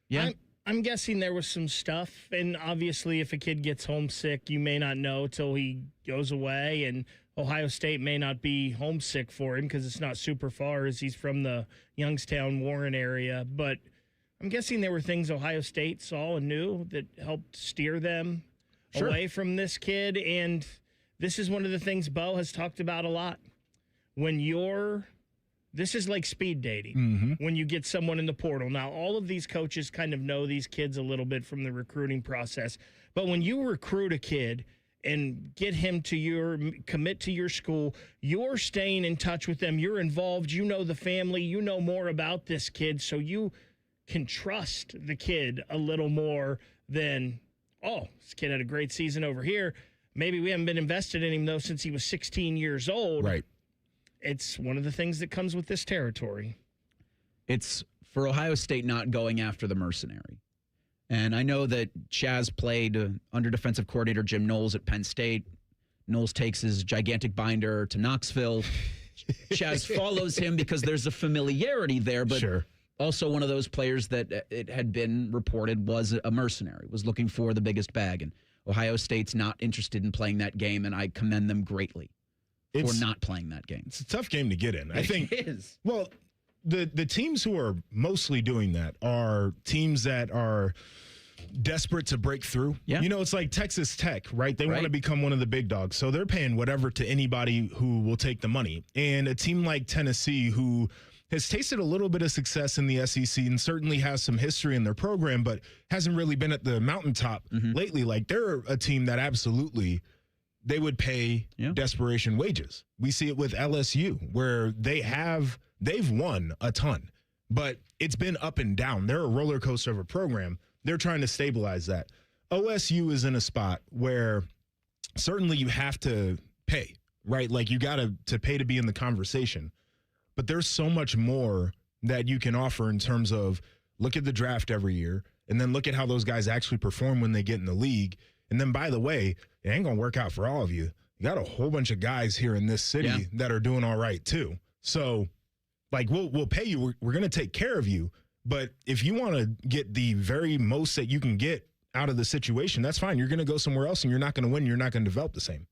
Yeah. I'm guessing there was some stuff, and obviously if a kid gets homesick, you may not know till he goes away, and Ohio State may not be homesick for him because it's not super far as he's from the Youngstown, Warren area. But I'm guessing there were things Ohio State saw and knew that helped steer them away from this kid, and this is one of the things Bo has talked about a lot. This is like speed dating when you get someone in the portal. Now, all of these coaches kind of know these kids a little bit from the recruiting process, but when you recruit a kid and get him to commit to your school, you're staying in touch with them, you're involved, you know the family, you know more about this kid, so you can trust the kid a little more than, oh, this kid had a great season over here. Maybe we haven't been invested in him, though, since he was 16 years old. Right. It's one of the things that comes with this territory. It's for Ohio State not going after the mercenary. And I know that Chaz played under defensive coordinator Jim Knowles at Penn State. Knowles takes his gigantic binder to Knoxville. Chaz follows him because there's a familiarity there, but also one of those players that it had been reported was a mercenary, was looking for the biggest bag. And Ohio State's not interested in playing that game, and I commend them greatly for not playing that game. It's a tough game to get in. I think it is. Well, the teams who are mostly doing that are teams that are desperate to break through. Yeah. You know, it's like Texas Tech, right? They want to become one of the big dogs. So they're paying whatever to anybody who will take the money. And a team like Tennessee, who has tasted a little bit of success in the SEC and certainly has some history in their program, but hasn't really been at the mountaintop lately. Like, they're a team that absolutely they would pay desperation wages. We see it with LSU, where they've won a ton, but it's been up and down. They're a roller coaster of a program. They're trying to stabilize that. OSU is in a spot where certainly you have to pay, right? Like, you got to pay to be in the conversation. But there's so much more that you can offer in terms of look at the draft every year and then look at how those guys actually perform when they get in the league. And then, by the way, it ain't going to work out for all of you. You got a whole bunch of guys here in this city that are doing all right, too. So, like, we'll pay you. We're going to take care of you. But if you want to get the very most that you can get out of the situation, that's fine. You're going to go somewhere else, and you're not going to win. You're not going to develop the same.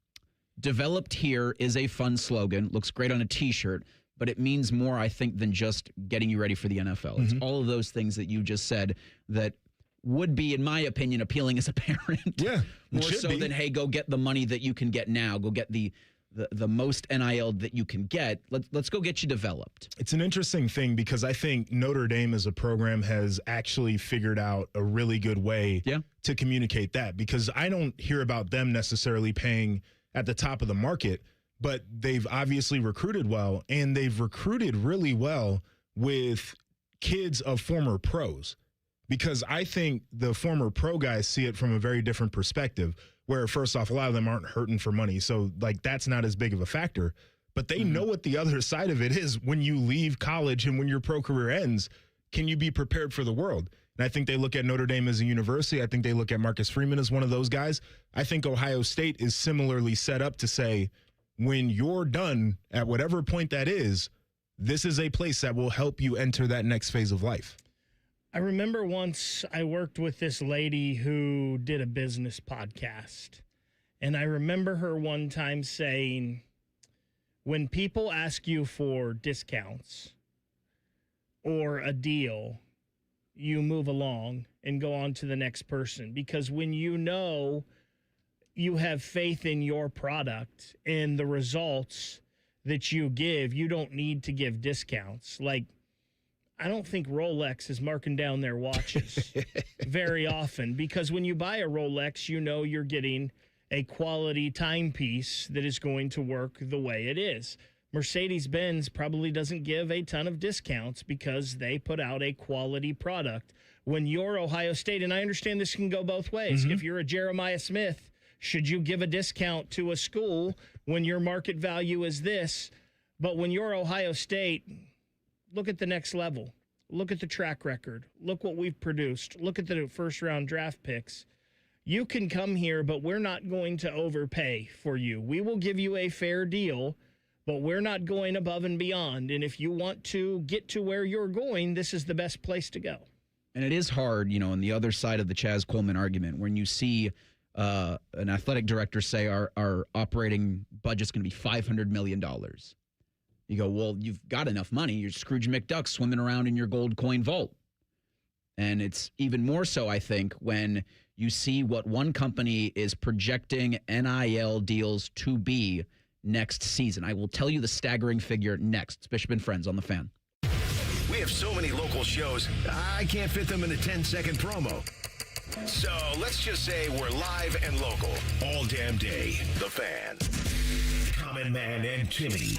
Developed here is a fun slogan. Looks great on a T-shirt. But it means more, I think, than just getting you ready for the NFL. It's all of those things that you just said that would be, in my opinion, appealing as a parent. Yeah. More so than, hey, go get the money that you can get now. Go get the most NIL that you can get. Let's go get you developed. It's an interesting thing because I think Notre Dame as a program has actually figured out a really good way to communicate that, because I don't hear about them necessarily paying at the top of the market, but they've obviously recruited well, and they've recruited really well with kids of former pros, because I think the former pro guys see it from a very different perspective, where first off, a lot of them aren't hurting for money. So, like, that's not as big of a factor, but they know what the other side of it is when you leave college and when your pro career ends. can you be prepared for the world? And I think they look at Notre Dame as a university. I think they look at Marcus Freeman as one of those guys. I think Ohio State is similarly set up to say, when you're done at whatever point that is, this is a place that will help you enter that next phase of life. I remember once I worked with this lady who did a business podcast. And I remember her one time saying, when people ask you for discounts or a deal, you move along and go on to the next person. Because when you know you have faith in your product and the results that you give, you don't need to give discounts. Like, I don't think Rolex is marking down their watches very often, because when you buy a Rolex, you know you're getting a quality timepiece that is going to work the way it is. Mercedes-Benz probably doesn't give a ton of discounts because they put out a quality product. When you're Ohio State, and I understand this can go both ways. If you're a Jeremiah Smith, should you give a discount to a school when your market value is this? But when you're Ohio State, look at the next level. Look at the track record. Look what we've produced. Look at the first-round draft picks. You can come here, but we're not going to overpay for you. We will give you a fair deal, but we're not going above and beyond. And if you want to get to where you're going, this is the best place to go. And it is hard, on the other side of the Chaz Coleman argument, when you see an athletic director say our operating budget's going to be $500 million. You go, well, you've got enough money. You're Scrooge McDuck swimming around in your gold coin vault. And it's even more so, I think, when you see what one company is projecting NIL deals to be next season. I will tell you the staggering figure next. It's Bishop and Friends on The Fan. We have so many local shows, I can't fit them in a 10-second promo. So let's just say we're live and local all damn day. The Fan. Common Man and Timmy.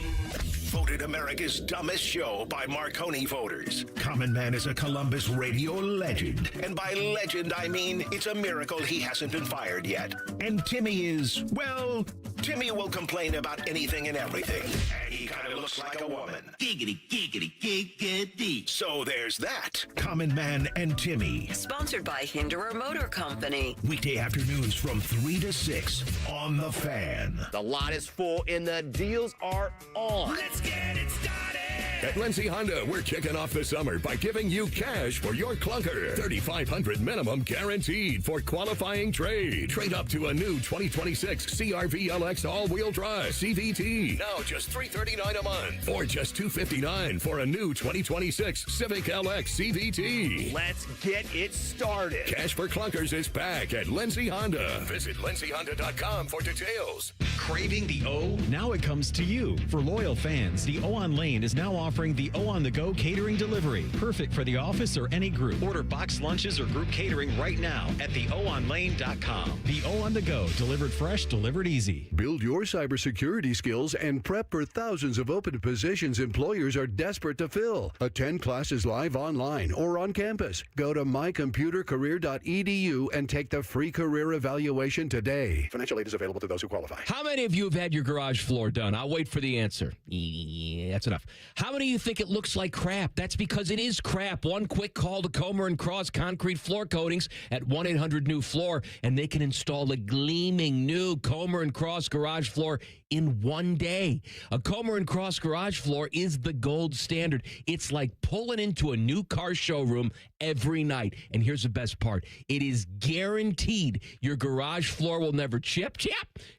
Voted America's dumbest show by Marconi voters. Common Man is a Columbus radio legend. And by legend, I mean it's a miracle he hasn't been fired yet. And Timmy is, well, Timmy will complain about anything and everything. And he kind of looks like a woman. Giggity, giggity, giggity. So there's that. Common Man and Timmy. Sponsored by Hinderer Motor Company. Weekday afternoons from 3 to 6 on The Fan. The lot is full and the deals are on. Let's get it started. At Lindsay Honda, we're kicking off the summer by giving you cash for your clunker. $3,500 minimum guaranteed for qualifying trade. Trade up to a new 2026 CR-V LX all-wheel drive CVT. Now just $339 a month. Or just $259 for a new 2026 Civic LX CVT. Let's get it started. Cash for clunkers is back at Lindsay Honda. Visit lindsayhonda.com for details. Craving the O? Now it comes to you. For loyal fans, the O on Lane is now offering the O on the Go catering delivery. Perfect for the office or any group. Order box lunches or group catering right now at theoonlane.com. The O on the Go, delivered fresh, delivered easy. Build your cybersecurity skills and prep for thousands of open positions employers are desperate to fill. Attend classes live online or on campus. Go to mycomputercareer.edu and take the free career evaluation today. Financial aid is available to those who qualify. How many of you have had your garage floor done? I'll wait for the answer. Yeah, that's enough. How many of you think it looks like crap? That's because it is crap. One quick call to Comer & Cross Concrete Floor Coatings at 1-800-NEW-FLOOR, and they can install a gleaming new Comer & Cross garage floor in one day. A Comer & Cross garage floor is the gold standard. It's like pulling into a new car showroom every night. And here's the best part. It is guaranteed your garage floor will never chip,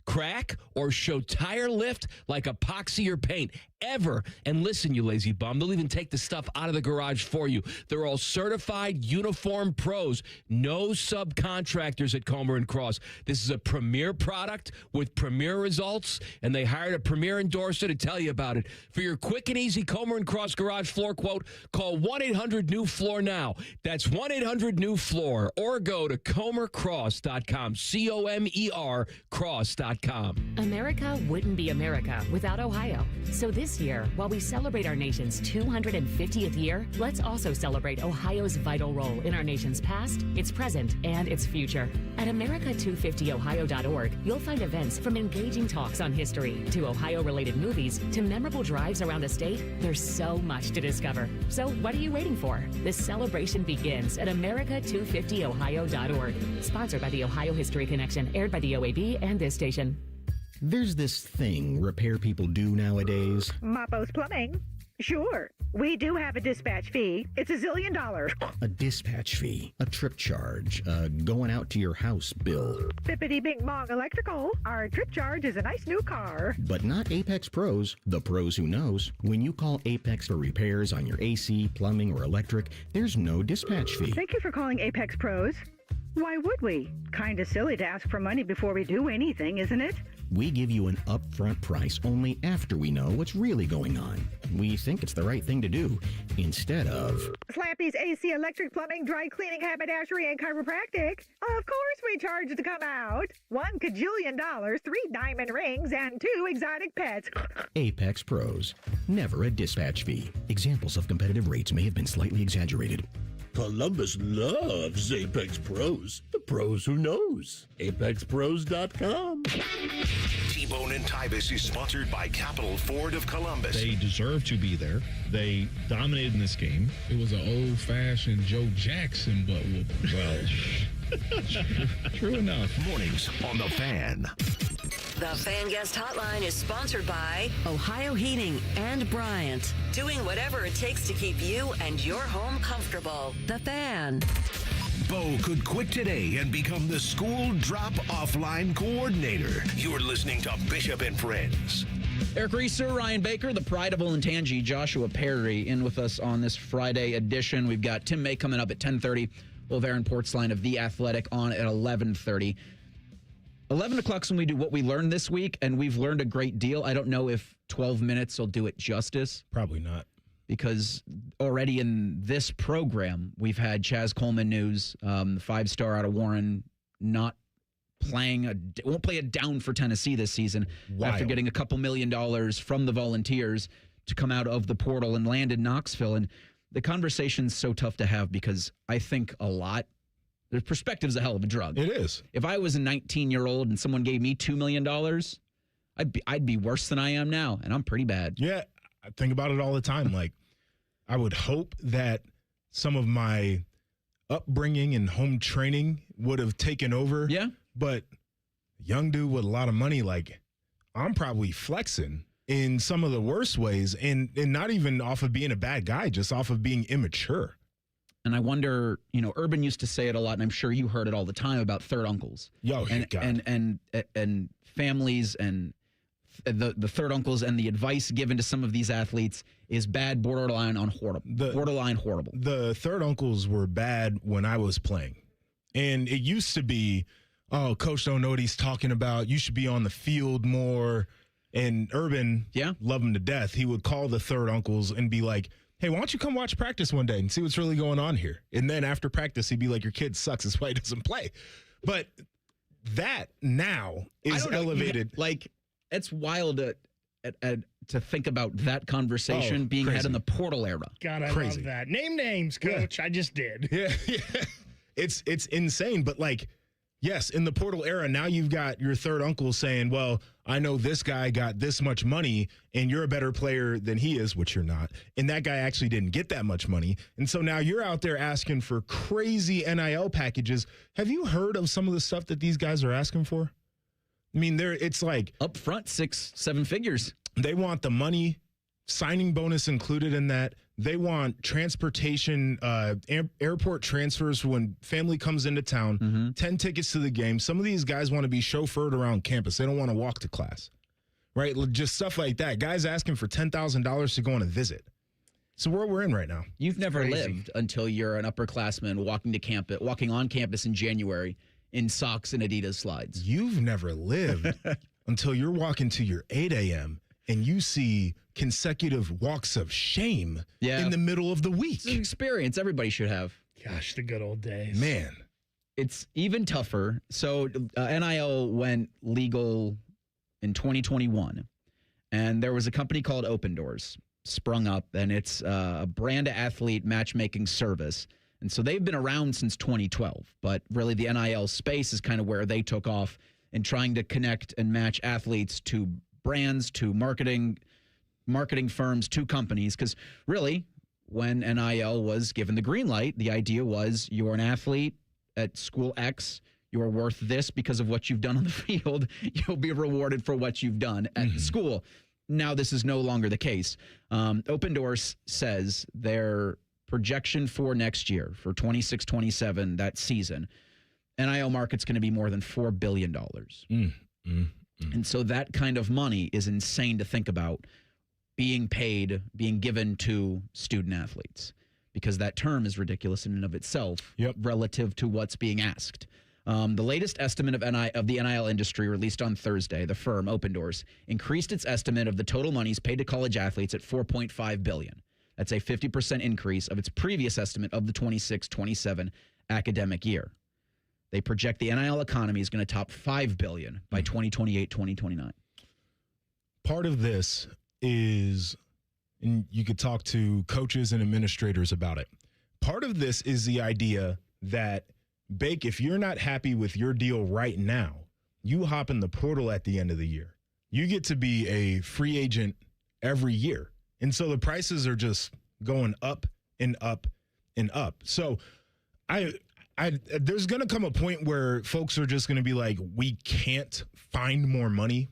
crack, or show tire lift like epoxy or paint ever. And listen, you lazy bum, they'll even take the stuff out of the garage for you. They're all certified uniform pros, no subcontractors at Comer & Cross. This is a premier product with premier results, and they hired a premier endorser to tell you about it. For your quick and easy Comer & Cross garage floor quote, call 1-800-NEW-FLOOR now. That's 1-800-NEW-FLOOR, or go to comercross.com, C-O-M-E-R cross.com. America wouldn't be America without Ohio. So this year, while we celebrate our nation's 250th year, let's also celebrate Ohio's vital role in our nation's past, its present, and its future. At America250ohio.org, you'll find events from engaging talks on history history to Ohio-related movies to memorable drives around the state, there's so much to discover. So what are you waiting for? This celebration begins at America250ohio.org. Sponsored by the Ohio History Connection, aired by the OAB and this station. There's this thing repair people do nowadays. Mappo's Plumbing. Sure, we do have a dispatch fee. It's $1 zillion. A dispatch fee, a trip charge, going out to your house bill. Bippity Bing Bong Electrical. Our trip charge is a nice new car. But not Apex Pros, the pros who knows. When you call Apex for repairs on your AC, plumbing, or electric, there's no dispatch fee. Thank you for calling Apex Pros. Why would we? Kinda silly to ask for money before we do anything, isn't it? We give you an upfront price only after we know what's really going on. We think it's the right thing to do, instead of... Slappy's AC, electric, plumbing, dry cleaning, haberdashery, and chiropractic. Of course we charge to come out. $1 kajillion, 3 diamond rings, and 2 exotic pets. Apex Pros. Never a dispatch fee. Examples of competitive rates may have been slightly exaggerated. Columbus loves Apex Pros. The pros who knows. ApexPros.com. T-Bone and Tybus is sponsored by Capital Ford of Columbus. They deserve to be there. They dominated in this game. It was an old-fashioned Joe Jackson butt whooping. Well, true enough. Mornings on The Fan. The Fan Guest Hotline is sponsored by Ohio Heating and Bryant. Doing whatever it takes to keep you and your home comfortable. The Fan. Bo could quit today and become the school drop-off line coordinator. You're listening to Bishop and Friends. Eric Reeser, Ryan Baker, the pride of Olentangy, Joshua Perry in with us on this Friday edition. We've got Tim May coming up at 10:30. We'll have Aaron Portzline of The Athletic on at 11:30. 11 o'clock's when we do what we learned this week, and we've learned a great deal. I don't know if 12 minutes will do it justice. Probably not. Because already in this program, we've had Chaz Coleman news, the 5-star out of Warren, not won't play it down for Tennessee this season after getting a couple $1 million from the Volunteers to come out of the portal and land in Knoxville. And the conversation's so tough to have because I think a lot. The perspective's a hell of a drug. It is. If I was a 19-year-old and someone gave me $2 million, I'd be worse than I am now, and I'm pretty bad. Yeah, I think about it all the time. Like, I would hope that some of my upbringing and home training would have taken over. Yeah. But young dude with a lot of money, like, I'm probably flexing in some of the worst ways, and not even off of being a bad guy, just off of being immature. And I wonder, Urban used to say it a lot, and I'm sure you heard it all the time about third uncles. And families and the third uncles and the advice given to some of these athletes is bad, borderline horrible. The third uncles were bad when I was playing. And it used to be, oh, coach don't know what he's talking about. You should be on the field more. And Urban, love him to death. He would call the third uncles and be like, hey, why don't you come watch practice one day and see what's really going on here? And then after practice, he'd be like, your kid sucks. That's why he doesn't play. But that now is elevated. It's wild to think about that conversation being had in the portal era. God, I love that. Name names, coach. I just did. Yeah. It's insane. But yes, in the portal era, now you've got your third uncle saying, well, I know this guy got this much money and you're a better player than he is, which you're not. And that guy actually didn't get that much money. And so now you're out there asking for crazy NIL packages. Have you heard of some of the stuff that these guys are asking for? I mean, it's like up front, 6-7 figures. They want the money, signing bonus included in that. They want transportation, airport transfers for when family comes into town, 10 tickets to the game. Some of these guys want to be chauffeured around campus. They don't want to walk to class, right? Just stuff like that. Guys asking for $10,000 to go on a visit. So where we're in right now. You've never lived until you're an upperclassman walking on campus in January in socks and Adidas slides. You've never lived until you're walking to your 8 a.m. and you see consecutive walks of shame in the middle of the week. It's an experience everybody should have. Gosh, the good old days. Man. It's even tougher. So NIL went legal in 2021, and there was a company called Open Doors sprung up, and it's a brand athlete matchmaking service. And so they've been around since 2012, but really the NIL space is kind of where they took off in trying to connect and match athletes to brands to marketing firms to companies. Because really, when NIL was given the green light, the idea was you're an athlete at school X, you're worth this because of what you've done on the field. You'll be rewarded for what you've done at the school. Now, this is no longer the case. Open Doors says their projection for next year, for 26-27, that season, NIL market's going to be more than $4 billion. And so that kind of money is insane to think about being paid, being given to student athletes, because that term is ridiculous in and of itself relative to what's being asked. The latest estimate of the NIL industry released on Thursday, the firm Open Doors increased its estimate of the total monies paid to college athletes at $4.5 billion. That's a 50% increase of its previous estimate of the 26-27 academic year. They project the NIL economy is going to top $5 billion by 2028-2029. Part of this is, and you could talk to coaches and administrators about it. Part of this is the idea that, Bake, if you're not happy with your deal right now, you hop in the portal at the end of the year. You get to be a free agent every year. And so the prices are just going up and up and up. So there's going to come a point where folks are just going to be like, we can't find more money.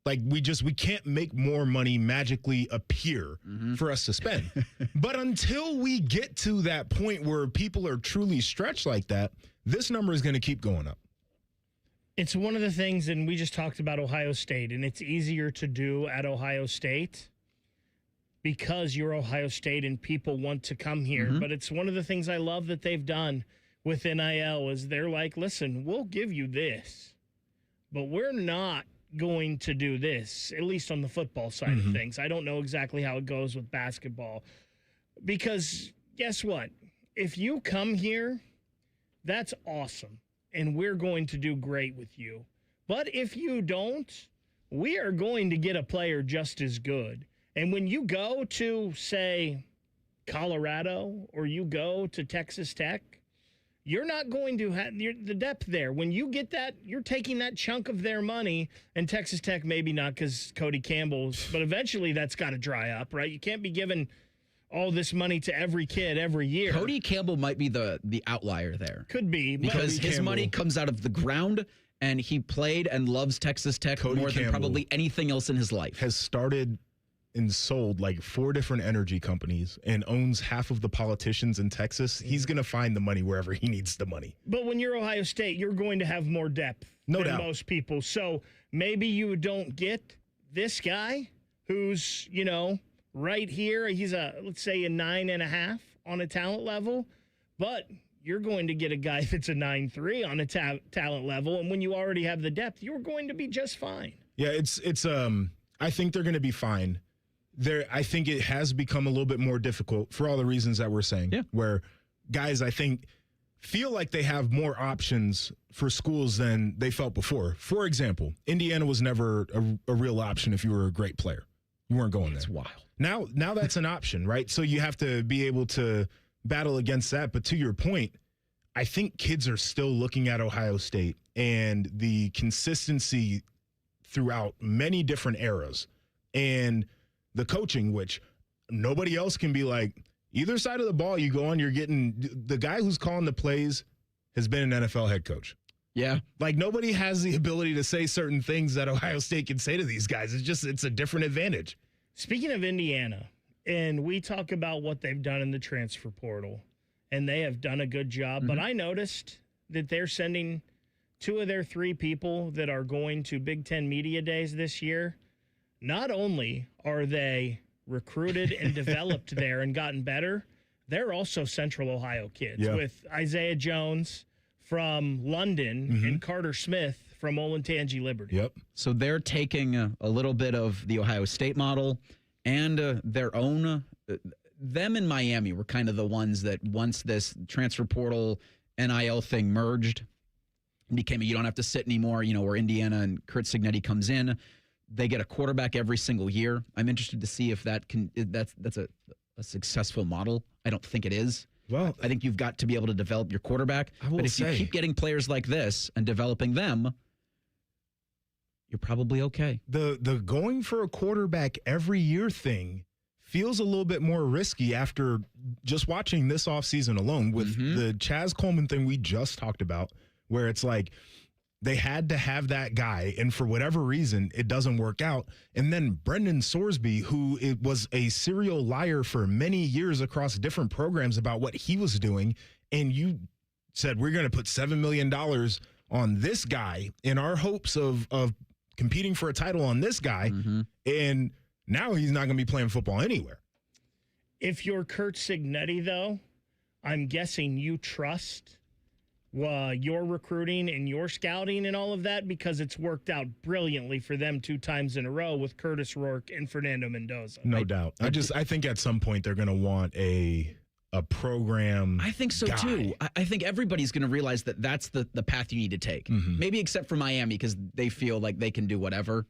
Like, we can't make more money magically appear for us to spend. But until we get to that point where people are truly stretched like that, this number is going to keep going up. It's one of the things, and we just talked about Ohio State, and it's easier to do at Ohio State because you're Ohio State and people want to come here. But it's one of the things I love that they've done with NIL is they're like, listen, we'll give you this, but we're not going to do this, at least on the football side of things. I don't know exactly how it goes with basketball, because guess what? If you come here, that's awesome, and we're going to do great with you. But if you don't, we are going to get a player just as good. And when you go to, say, Colorado, or you go to Texas Tech, you're not going to have the depth there. When you get that, you're taking that chunk of their money, and Texas Tech maybe not because Cody Campbell's, but eventually that's got to dry up, right? You can't be giving all this money to every kid every year. Cody Campbell might be the outlier there. Could be. Because his money comes out of the ground, and he played and loves Texas Tech more than probably anything else in his life. Has started and sold like 4 different energy companies and owns half of the politicians in Texas. He's going to find the money wherever he needs the money. But when you're Ohio State, you're going to have more depth than most people. So maybe you don't get this guy who's, right here. He's let's say a 9.5 on a talent level, but you're going to get a guy that's a 9.3 on a talent level. And when you already have the depth, you're going to be just fine. Yeah, it's I think they're going to be fine. I think it has become a little bit more difficult for all the reasons that we're saying, where guys, I think, feel like they have more options for schools than they felt before. For example, Indiana was never a real option if you were a great player. You weren't going there. That's wild. Now that's an option, right? So you have to be able to battle against that. But to your point, I think kids are still looking at Ohio State and the consistency throughout many different eras and the coaching, which nobody else can be like, either side of the ball you go on, you're getting the guy who's calling the plays has been an NFL head coach. Yeah. Like, nobody has the ability to say certain things that Ohio State can say to these guys. It's a different advantage. Speaking of Indiana, and we talk about what they've done in the transfer portal, and they have done a good job, but I noticed that they're sending 2 of their 3 people that are going to Big Ten Media Days this year. Not only are they recruited and developed there and gotten better, they're also Central Ohio kids with Isaiah Jones from London and Carter Smith from Olentangy Liberty. Yep. So they're taking a little bit of the Ohio State model and their own. Them and Miami were kind of the ones that once this transfer portal NIL thing merged, became you don't have to sit anymore, where Indiana and Kurt Cignetti comes in. They get a quarterback every single year. I'm interested to see if that's a successful model. I don't think it is. Well, I think you've got to be able to develop your quarterback. But if you keep getting players like this and developing them, you're probably okay. The going for a quarterback every year thing feels a little bit more risky after just watching this offseason alone with the Chaz Coleman thing we just talked about, where it's like they had to have that guy, and for whatever reason, it doesn't work out. And then Brendan Sorsby, who was a serial liar for many years across different programs about what he was doing, and you said, we're going to put $7 million on this guy in our hopes of competing for a title on this guy, and now he's not going to be playing football anywhere. If you're Kurt Cignetti, though, I'm guessing you trust your recruiting and your scouting and all of that, because it's worked out brilliantly for them 2 times in a row with Curtis Rourke and Fernando Mendoza. No doubt. I think at some point they're going to want a program. I think so guy. too. I think everybody's going to realize that that's the path you need to take. Maybe except for Miami, because they feel like they can do whatever.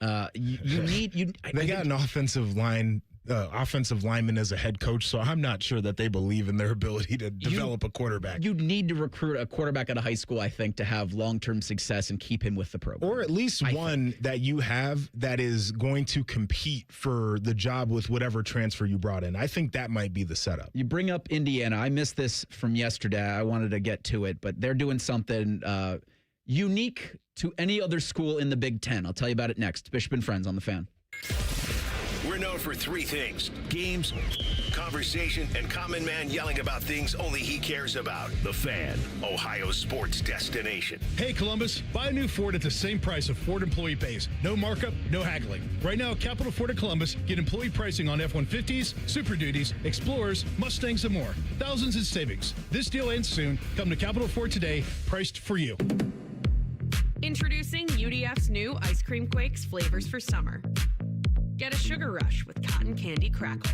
They got an offensive lineman as a head coach, so I'm not sure that they believe in their ability to develop a quarterback. You need to recruit a quarterback out of high school, I think, to have long-term success and keep him with the program. Or at least one that you have that is going to compete for the job with whatever transfer you brought in. I think that might be the setup. You bring up Indiana. I missed this from yesterday. I wanted to get to it, but they're doing something unique to any other school in the Big Ten. I'll tell you about it next. Bishop and Friends on the Fan. We're known for 3 things: games, conversation, and Common Man yelling about things only he cares about. The Fan, Ohio's sports destination. Hey, Columbus, buy a new Ford at the same price of Ford employee pays. No markup, no haggling. Right now, Capital Ford of Columbus, get employee pricing on F-150s, Super Duties, Explorers, Mustangs, and more. Thousands in savings. This deal ends soon. Come to Capital Ford today, priced for you. Introducing UDF's new Ice Cream Quakes flavors for summer. Get a sugar rush with cotton candy crackle.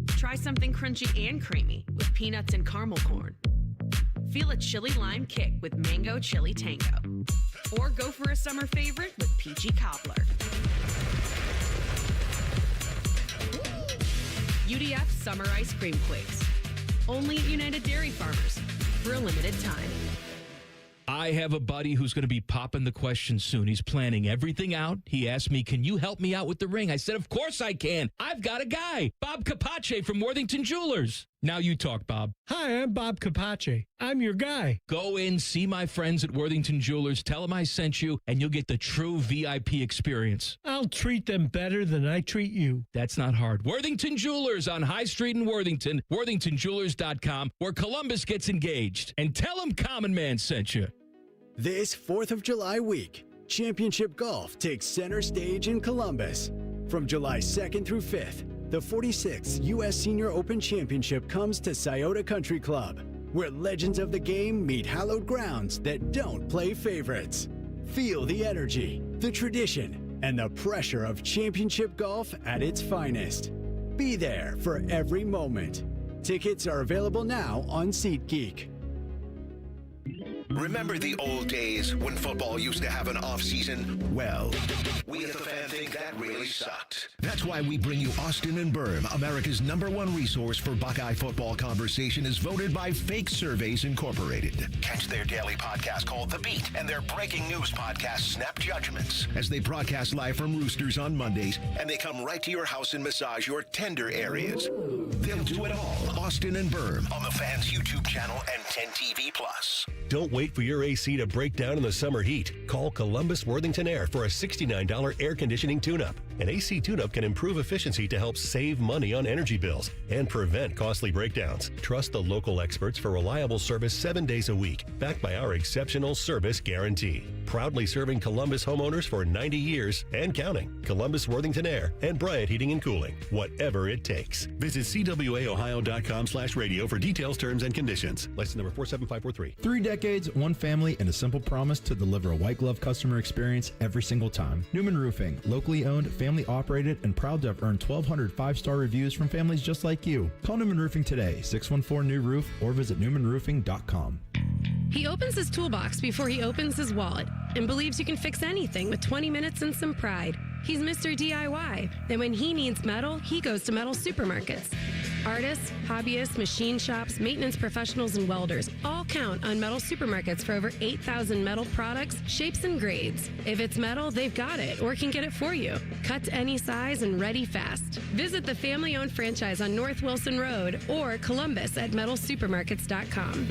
Try something crunchy and creamy with peanuts and caramel corn. Feel a chili lime kick with mango chili tango. Or go for a summer favorite with peachy cobbler. UDF Summer Ice Cream Quakes. Only at United Dairy Farmers for a limited time. I have a buddy who's going to be popping the question soon. He's planning everything out. He asked me, can you help me out with the ring? I said, of course I can. I've got a guy, Bob Capace from Worthington Jewelers. Now you talk, Bob. Hi, I'm Bob Capace. I'm your guy. Go in, see my friends at Worthington Jewelers. Tell them I sent you, and you'll get the true VIP experience. I'll treat them better than I treat you. That's not hard. Worthington Jewelers on High Street in Worthington, worthingtonjewelers.com, where Columbus gets engaged. And tell them Common Man sent you. This 4th of July week, Championship Golf takes center stage in Columbus. From July 2nd through 5th, the 46th U.S. Senior Open Championship comes to Scioto Country Club, where legends of the game meet hallowed grounds that don't play favorites. Feel the energy, the tradition, and the pressure of championship golf at its finest. Be there for every moment. Tickets are available now on SeatGeek. Remember the old days when football used to have an off-season? Well, we at the Fan think that really sucked. That's why we bring you Austin and Berm, America's #1 resource for Buckeye football conversation, is voted by Fake Surveys Incorporated. Catch their daily podcast called The Beat and their breaking news podcast, Snap Judgments, as they broadcast live from Roosters on Mondays, and they come right to your house and massage your tender areas. They'll do it all. Austin and Berm on the Fan's YouTube channel and 10TV+. Don't wait for your AC to break down in the summer heat. Call Columbus Worthington Air for a $69 air conditioning tune-up. An AC tune-up can improve efficiency to help save money on energy bills and prevent costly breakdowns. Trust the local experts for reliable service 7 days a week, backed by our exceptional service guarantee. Proudly serving Columbus homeowners for 90 years and counting. Columbus Worthington Air and Bryant Heating and Cooling. Whatever it takes. Visit cwaohio.com/radio for details, terms, and conditions. License number 47543. 3 decades, one family, and a simple promise to deliver a white glove customer experience every single time. Newman Roofing, locally owned, family operated, and proud to have earned 1,200 5-star reviews from families just like you. Call Newman Roofing today, 614-NEW-ROOF, or visit newmanroofing.com. He opens his toolbox before he opens his wallet and believes you can fix anything with 20 minutes and some pride. He's Mr. DIY, and when he needs metal, he goes to Metal Supermarkets. Artists, hobbyists, machine shops, maintenance professionals, and welders all count on Metal Supermarkets for over 8,000 metal products, shapes, and grades. If it's metal, they've got it or can get it for you. Cut to any size and ready fast. Visit the family-owned franchise on North Wilson Road or Columbus at metalsupermarkets.com.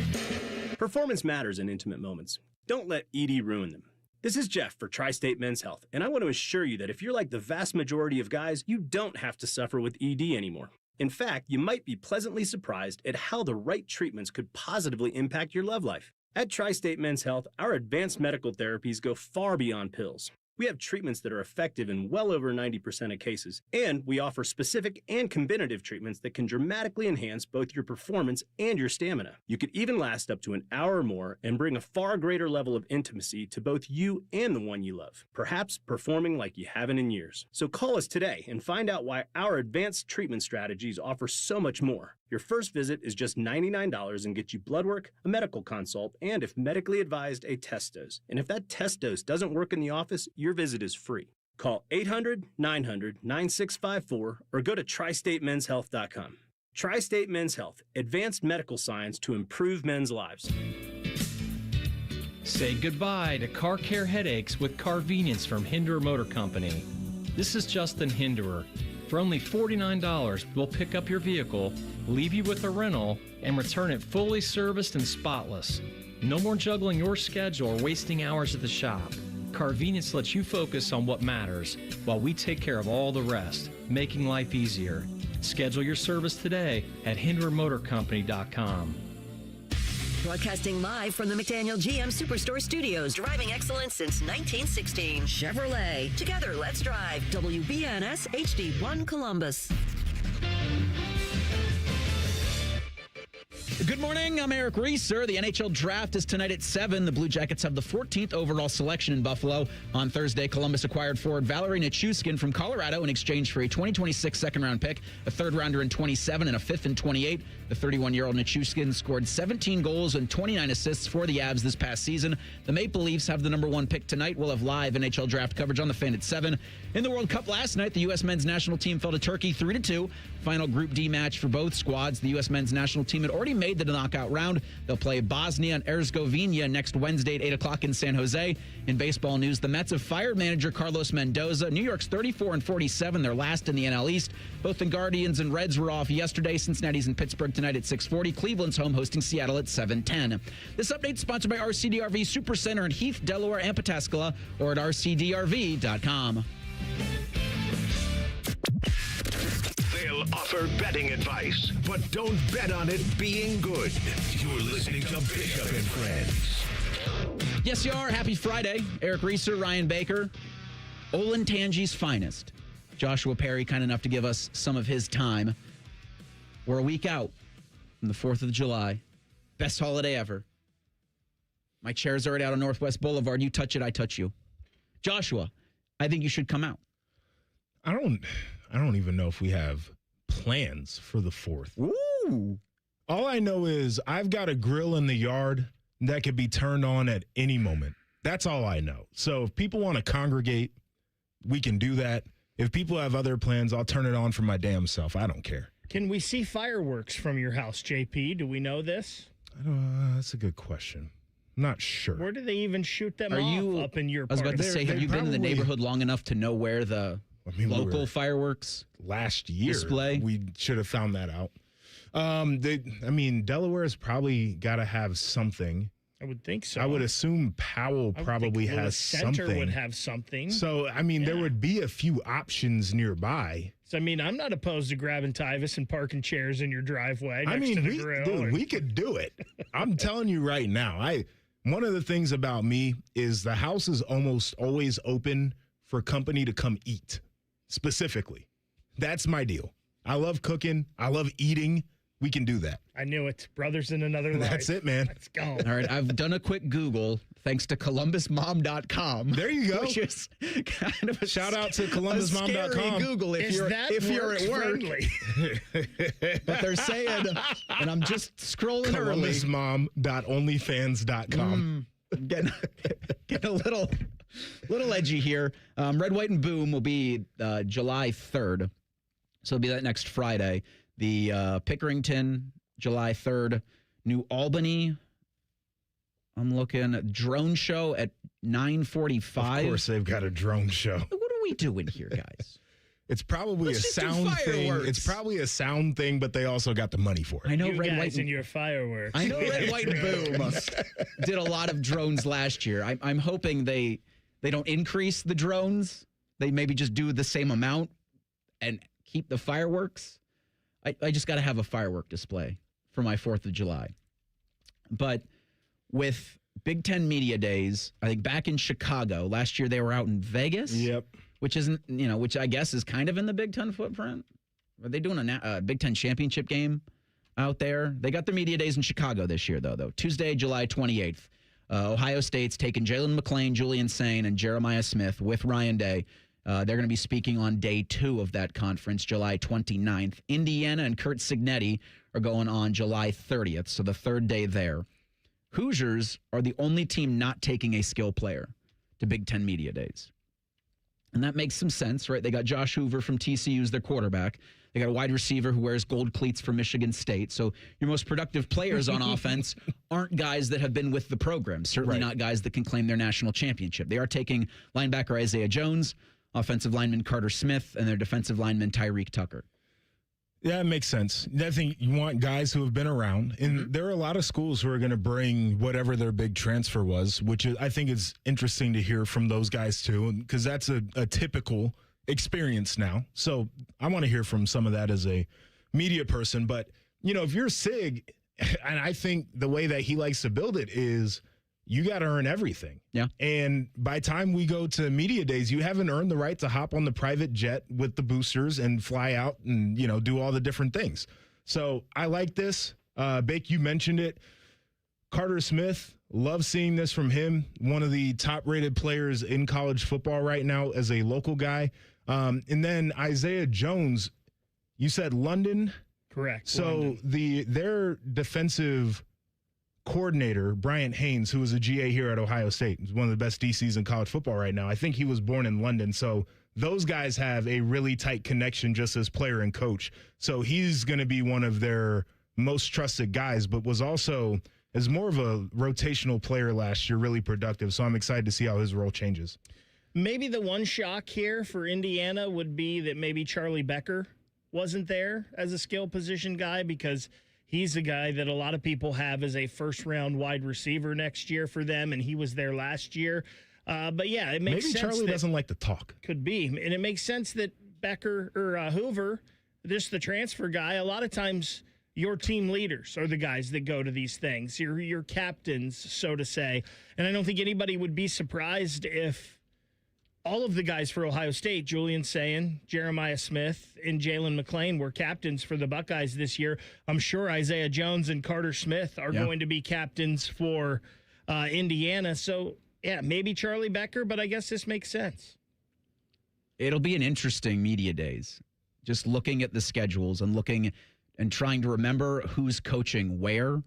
Performance matters in intimate moments. Don't let ED ruin them. This is Jeff for Tri-State Men's Health, and I want to assure you that if you're like the vast majority of guys, you don't have to suffer with ED anymore. In fact, you might be pleasantly surprised at how the right treatments could positively impact your love life. At Tri-State Men's Health, our advanced medical therapies go far beyond pills. We have treatments that are effective in well over 90% of cases, and we offer specific and combinative treatments that can dramatically enhance both your performance and your stamina. You could even last up to an hour or more and bring a far greater level of intimacy to both you and the one you love, perhaps performing like you haven't in years. So call us today and find out why our advanced treatment strategies offer so much more. Your first visit is just $99 and gets you blood work, a medical consult, and if medically advised, a test dose. And if that test dose doesn't work in the office, your visit is free. Call 800-900-9654 or go to tristatemenshealth.com. Tri-State Men's Health, advanced medical science to improve men's lives. Say goodbye to car care headaches with Carvenience from Hinderer Motor Company. This is Justin Hinderer. For only $49, we'll pick up your vehicle, leave you with a rental, and return it fully serviced and spotless. No more juggling your schedule or wasting hours at the shop. Carvenience lets you focus on what matters while we take care of all the rest, making life easier. Schedule your service today at HindererMotorCompany.com. Broadcasting live from the McDaniel GM Superstore Studios. Driving excellence since 1916. Chevrolet. Together, let's drive. WBNS HD1 Columbus. Good morning. I'm Eric Reeser. The NHL Draft is tonight at 7. The Blue Jackets have the 14th overall selection in Buffalo. On Thursday, Columbus acquired forward Valerie Nichushkin from Colorado in exchange for a 2026 second-round pick, a third-rounder in 27, and a fifth in 28. The 31-year-old Nichushkin scored 17 goals and 29 assists for the Avs this past season. The Maple Leafs have the number 1 pick tonight. We'll have live NHL Draft coverage on the Fan at 7. In the World Cup last night, the U.S. men's national team fell to Turkey 3-2. Final Group D match for both squads. The U.S. men's national team had already made the knockout round. They'll play Bosnia and Herzegovina next Wednesday at 8 o'clock in San Jose. In baseball news, the Mets have fired manager Carlos Mendoza. New York's 34-47. They're last in the NL East. Both the Guardians and Reds were off yesterday. Cincinnati's in Pittsburgh tonight at 6:40. Cleveland's home hosting Seattle at 7:10. This update is sponsored by RCDRV Supercenter in Heath, Delaware, and Pataskala, or at rcdrv.com. They'll offer betting advice, but don't bet on it being good. You're listening to Bishop and Friends. Yes, you are. Happy Friday. Eric Reeser, Ryan Baker, Olentangy's finest. Joshua Perry, kind enough to give us some of his time. We're a week out from the 4th of July. Best holiday ever. My chair's already out on Northwest Boulevard. You touch it, I touch you. Joshua, I think you should come out. I don't even know if we have plans for the 4th. Ooh. All I know is I've got a grill in the yard that could be turned on at any moment. That's all I know. So if people want to congregate, we can do that. If people have other plans, I'll turn it on for my damn self. I don't care. Can we see fireworks from your house, JP? Do we know this? That's a good question. I'm not sure. Where do they even shoot them off up in your I was part? about to say, have you been in the neighborhood long enough to know where the local fireworks last year display? We should have found that out. Delaware's probably got to have something. I would think so. I would assume Powell probably has Center something. would have something. So, there would be a few options nearby. So, I'm not opposed to grabbing Tyvis and parking chairs in your driveway next to the grill. We could do it. I'm telling you right now. One of the things about me is the house is almost always open for company to come eat, specifically. That's my deal. I love cooking. I love eating. We can do that. I knew it. Brothers in another life. That's it, man. Let's go. All right, I've done a quick Google thanks to ColumbusMom.com. There you go. Which is kind of a shout out to ColumbusMom.com. Google if you're at work. But they're saying, and I'm just scrolling early. ColumbusMom.onlyfans.com. Getting a little edgy here. Red, White, and Boom will be July 3rd. So it'll be that next Friday. The Pickerington, July 3rd. New Albany, I'm looking at drone show at 9:45. Of course they've got a drone show. What are we doing here, guys? It's probably Let's a just do sound thing. fireworks. It's probably a sound thing, but they also got the money for it. I know You Red, guys White, and your fireworks. I know Red, White, and Boom did a lot of drones last year. I'm hoping they don't increase the drones. They maybe just do the same amount and keep the fireworks. I just got to have a firework display for my 4th of July. But with Big Ten Media Days, I think back in Chicago, last year they were out in Vegas. Yep. Which isn't, which I guess is kind of in the Big Ten footprint. Are they doing a Big Ten championship game out there? They got their Media Days in Chicago this year, though. Tuesday, July 28th. Ohio State's taking Jalen McClain, Julian Sain, and Jeremiah Smith with Ryan Day. They're going to be speaking on day 2 of that conference, July 29th. Indiana and Kurt Signetti are going on July 30th, so the 3rd day there. Hoosiers are the only team not taking a skill player to Big Ten Media Days. And that makes some sense, right? They got Josh Hoover from TCU as their quarterback. They got a wide receiver who wears gold cleats for Michigan State. So your most productive players on offense aren't guys that have been with the program, certainly not guys that can claim their national championship. They are taking linebacker Isaiah Jones, offensive lineman Carter Smith, and their defensive lineman Tyreek Tucker. Yeah, it makes sense. I think you want guys who have been around. And there are a lot of schools who are going to bring whatever their big transfer was, which is, I think is interesting to hear from those guys too, because that's a typical experience now. So I want to hear from some of that as a media person. But, if you're Sig, and I think the way that he likes to build it is you got to earn everything. Yeah. And by time we go to media days, you haven't earned the right to hop on the private jet with the boosters and fly out and, do all the different things. So I like this. Bake, you mentioned it. Carter Smith, love seeing this from him. One of the top rated players in college football right now as a local guy. And then Isaiah Jones, you said London. Correct. So their defensive coordinator, Bryant Haynes, who was a GA here at Ohio State, is one of the best DCs in college football right now. I think he was born in London. So those guys have a really tight connection just as player and coach. So he's going to be one of their most trusted guys, but was also, as more of a rotational player last year, really productive. So I'm excited to see how his role changes. Maybe the one shock here for Indiana would be that maybe Charlie Becker wasn't there as a skill position guy, because he's a guy that a lot of people have as a first-round wide receiver next year for them, and he was there last year. But, yeah, it makes sense. Maybe Charlie doesn't like to talk. Could be. And it makes sense that Becker or Hoover, just the transfer guy, a lot of times your team leaders are the guys that go to these things, your captains, so to say. And I don't think anybody would be surprised if all of the guys for Ohio State, Julian Sain, Jeremiah Smith, and Jalen McClain, were captains for the Buckeyes this year. I'm sure Isaiah Jones and Carter Smith are going to be captains for Indiana. So, yeah, maybe Charlie Becker, but I guess this makes sense. It'll be an interesting media days, just looking at the schedules and looking and trying to remember who's coaching where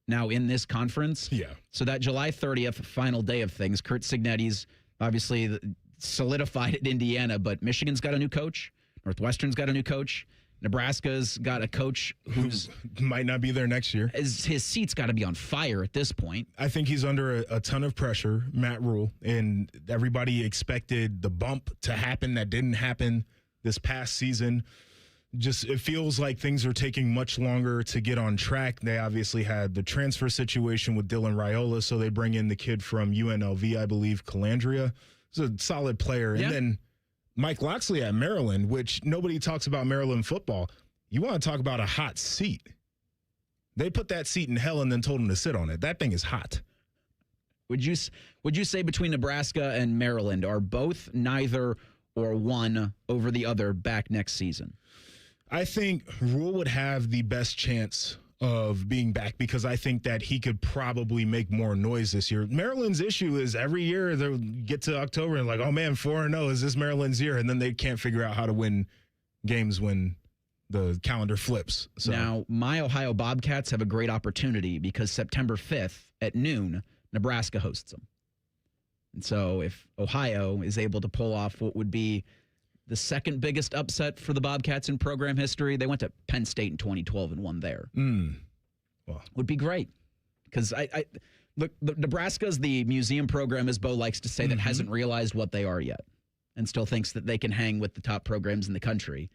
now in this conference. Yeah. So that July 30th final day of things, Kurt Signetti's obviously solidified at Indiana, but Michigan's got a new coach. Northwestern's got a new coach. Nebraska's got a coach who might not be there next year. His seat's got to be on fire at this point. I think he's under a ton of pressure, Matt Rule, and everybody expected the bump to happen that didn't happen this past season. Just it feels like things are taking much longer to get on track. They obviously had the transfer situation with Dylan Raiola, so they bring in the kid from UNLV, I believe, Calandria. He's a solid player. Yeah. And then Mike Loxley at Maryland, which nobody talks about Maryland football. You want to talk about a hot seat. They put that seat in hell and then told him to sit on it. That thing is hot. Would you say between Nebraska and Maryland are both neither or one over the other back next season? I think Rule would have the best chance of being back because I think that he could probably make more noise this year. Maryland's issue is every year they'll get to October and like, oh man, 4-0, is this Maryland's year? And then they can't figure out how to win games when the calendar flips. So. Now, my Ohio Bobcats have a great opportunity because September 5th at noon, Nebraska hosts them. And so if Ohio is able to pull off what would be the second biggest upset for the Bobcats in program history. They went to Penn State in 2012 and won there. Well, would be great because look, Nebraska's the museum program, as Bo likes to say, that hasn't realized what they are yet, and still thinks that they can hang with the top programs in the country.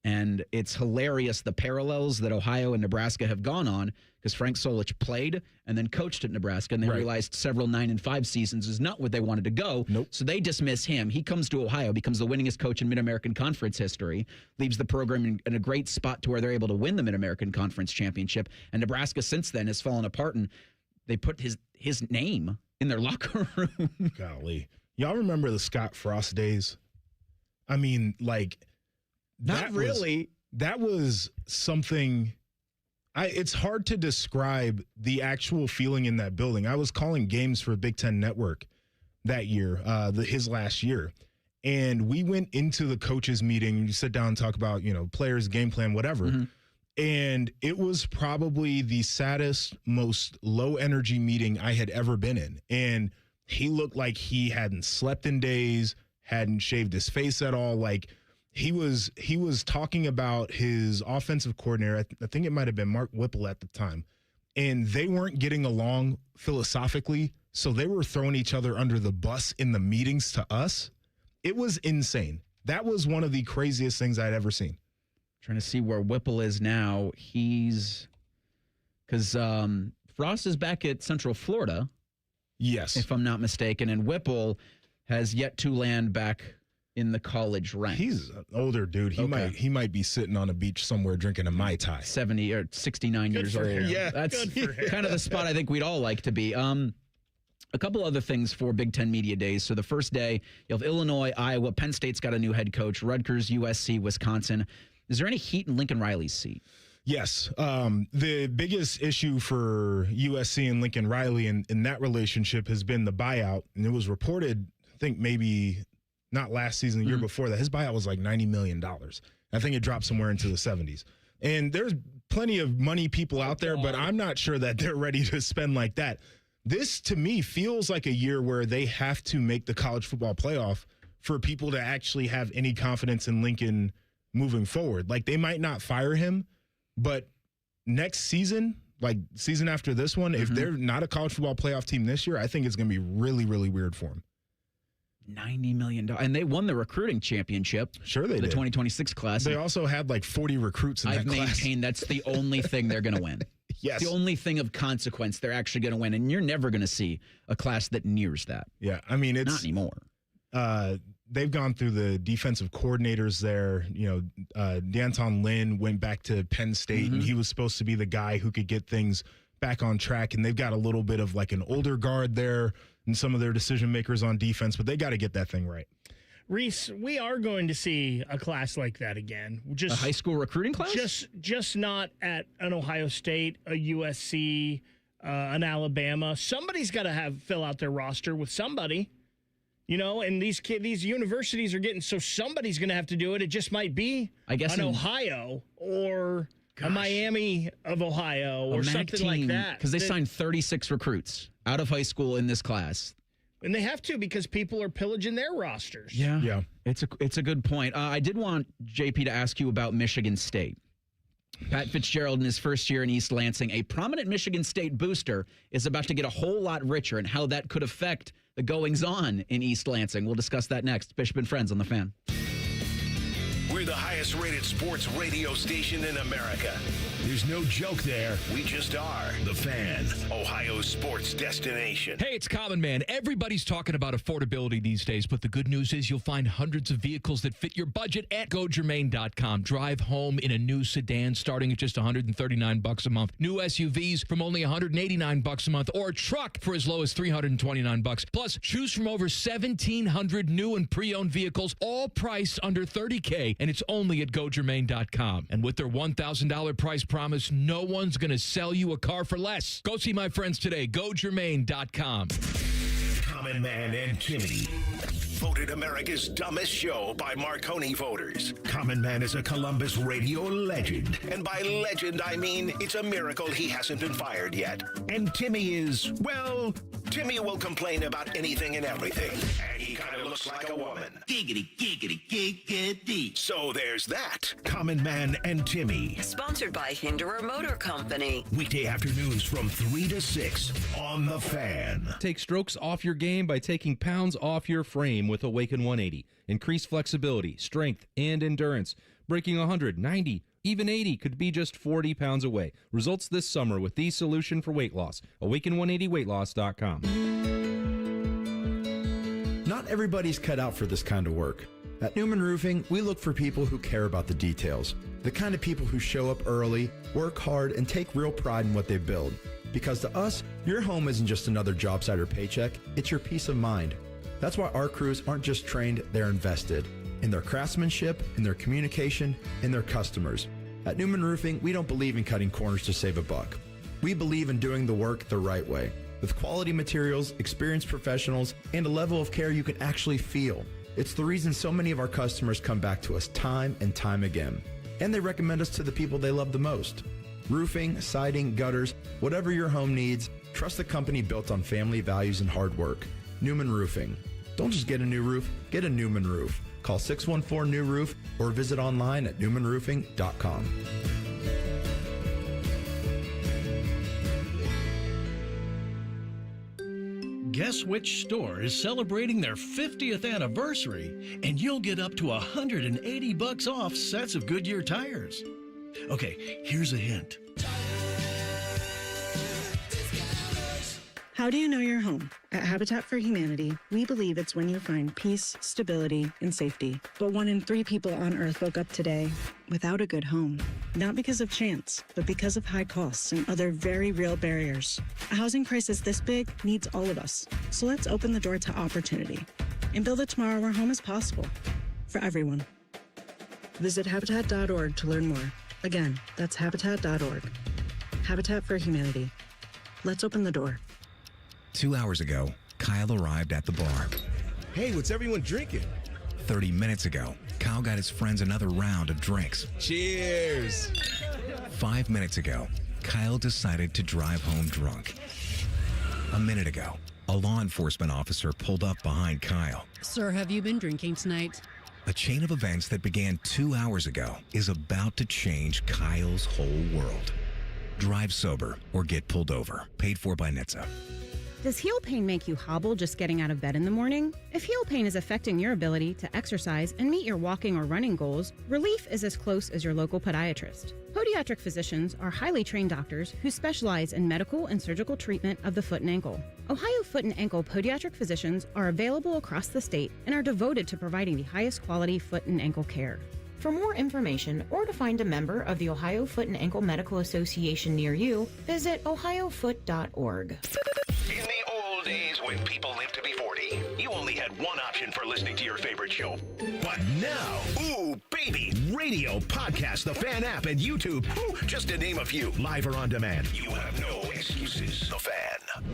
And it's hilarious the parallels that Ohio and Nebraska have gone on, because Frank Solich played and then coached at Nebraska, and they realized several 9-5 seasons is not what they wanted to go. So they dismiss him. He comes to Ohio, becomes the winningest coach in Mid-American Conference history, leaves the program in a great spot to where they're able to win the Mid-American Conference championship. And Nebraska since then has fallen apart, and they put his name in their locker room. Golly. Y'all remember the Scott Frost days? I mean, like... Not really. That was something. It's hard to describe the actual feeling in that building. I was calling games for Big Ten Network that year, his last year, and we went into the coaches' meeting. You sit down and talk about players, game plan, whatever. And it was probably the saddest, most low energy meeting I had ever been in. And he looked like he hadn't slept in days, hadn't shaved his face at all, like. He was talking about his offensive coordinator. I think it might have been Mark Whipple at the time, and they weren't getting along philosophically, so they were throwing each other under the bus in the meetings to us. It was insane. That was one of the craziest things I'd ever seen. Trying to see where Whipple is now. Because Frost is back at Central Florida. Yes. If I'm not mistaken, and Whipple has yet to land back in the college ranks. He's an older dude. He might be sitting on a beach somewhere drinking a Mai Tai. 70 or 69 years old. Yeah, that's kind of the spot I think we'd all like to be. A couple other things for Big Ten Media Days. So the first day, you have Illinois, Iowa, Penn State's got a new head coach, Rutgers, USC, Wisconsin. Is there any heat in Lincoln Riley's seat? Yes. The biggest issue for USC and Lincoln Riley in that relationship has been the buyout. And it was reported, I think maybe not last season, the year before that, his buyout was like $90 million. I think it dropped somewhere into the 70s. And there's plenty of money people out there, but I'm not sure that they're ready to spend like that. This, to me, feels like a year where they have to make the college football playoff for people to actually have any confidence in Lincoln moving forward. Like, they might not fire him, but next season, like season after this one, if they're not a college football playoff team this year, I think it's going to be really, really weird for them. $90 million. And they won the recruiting championship. Sure they did. The 2026 class. They also had like 40 recruits in that class. I've maintained that's the only thing they're going to win. Yes. The only thing of consequence they're actually going to win. And you're never going to see a class that nears that. Yeah, I mean, it's... Not anymore. They've gone through the defensive coordinators there. D'Anton Lynn went back to Penn State, and he was supposed to be the guy who could get things back on track. And they've got a little bit of like an older guard there and some of their decision makers on defense, but they got to get that thing right. Reese, we are going to see a class like that again. A high school recruiting class? Just not at an Ohio State, a USC, an Alabama. Somebody's got to fill out their roster with somebody. And these universities are getting, so somebody's going to have to do it. It just might be an Ohio or a Miami of Ohio or something like that. Because they signed 36 recruits out of high school in this class. And they have to, because people are pillaging their rosters. Yeah. It's a good point. I did want JP to ask you about Michigan State. Pat Fitzgerald in his first year in East Lansing, a prominent Michigan State booster, is about to get a whole lot richer, and how that could affect the goings-on in East Lansing. We'll discuss that next. Bishop and Friends on The Fan. We're the highest-rated sports radio station in America. There's no joke there. We just are. The Fan, Ohio's sports destination. Hey, it's Common Man. Everybody's talking about affordability these days, but the good news is you'll find hundreds of vehicles that fit your budget at GoGermain.com. Drive home in a new sedan starting at just $139 a month. New SUVs from only $189 a month, or a truck for as low as $329. Plus, choose from over 1,700 new and pre-owned vehicles, all priced under $30K, and it's only at GoGermain.com. And with their $1,000 price promise, no one's going to sell you a car for less. Go see my friends today. GoGermain.com. Common Man and Kimmy. Voted America's dumbest show by Marconi voters. Common Man is a Columbus radio legend. And by legend, I mean it's a miracle he hasn't been fired yet. And Timmy is, well, Timmy will complain about anything and everything. And he kind of looks like a woman. Giggity, giggity, giggity. So there's that. Common Man and Timmy. Sponsored by Hinderer Motor Company. Weekday afternoons from 3 to 6 on The Fan. Take strokes off your game by taking pounds off your frame with Awaken 180. Increase flexibility, strength, and endurance. Breaking 100, 90, even 80 could be just 40 pounds away. Results this summer with the solution for weight loss. Awaken180weightloss.com. Not everybody's cut out for this kind of work. At Newman Roofing, we look for people who care about the details. The kind of people who show up early, work hard, and take real pride in what they build. Because to us, your home isn't just another job site or paycheck, it's your peace of mind. That's why our crews aren't just trained, they're invested. In their craftsmanship, in their communication, in their customers. At Newman Roofing, we don't believe in cutting corners to save a buck. We believe in doing the work the right way, with quality materials, experienced professionals, and a level of care you can actually feel. It's the reason so many of our customers come back to us time and time again. And they recommend us to the people they love the most. Roofing, siding, gutters, whatever your home needs, trust the company built on family values and hard work. Newman Roofing. Don't just get a new roof, get a Newman roof. Call 614-NEW-ROOF or visit online at newmanroofing.com. Guess which store is celebrating their 50th anniversary, and you'll get up to $180 off sets of Goodyear tires. Okay, here's a hint. How do you know your home? At Habitat for Humanity, we believe it's when you find peace, stability, and safety. But 1 in 3 people on Earth woke up today without a good home. Not because of chance, but because of high costs and other very real barriers. A housing crisis this big needs all of us. So let's open the door to opportunity and build a tomorrow where home is possible for everyone. Visit Habitat.org to learn more. Again, that's Habitat.org. Habitat for Humanity. Let's open the door. 2 hours ago, Kyle arrived at the bar. Hey, what's everyone drinking? 30 minutes ago, Kyle got his friends another round of drinks. Cheers! 5 minutes ago, Kyle decided to drive home drunk. A minute ago, a law enforcement officer pulled up behind Kyle. Sir, have you been drinking tonight? A chain of events that began 2 hours ago is about to change Kyle's whole world. Drive sober or get pulled over. Paid for by NHTSA. Does heel pain make you hobble just getting out of bed in the morning? If heel pain is affecting your ability to exercise and meet your walking or running goals, relief is as close as your local podiatrist. Podiatric physicians are highly trained doctors who specialize in medical and surgical treatment of the foot and ankle. Ohio Foot and Ankle podiatric physicians are available across the state and are devoted to providing the highest quality foot and ankle care. For more information or to find a member of the Ohio Foot and Ankle Medical Association near you, visit ohiofoot.org. In the old days when people lived to be 40, you only had one option for listening to your favorite show. But now, ooh, baby, radio, podcast, the Fan app, and YouTube, ooh, just to name a few, live or on demand. You have no excuses. The Fan.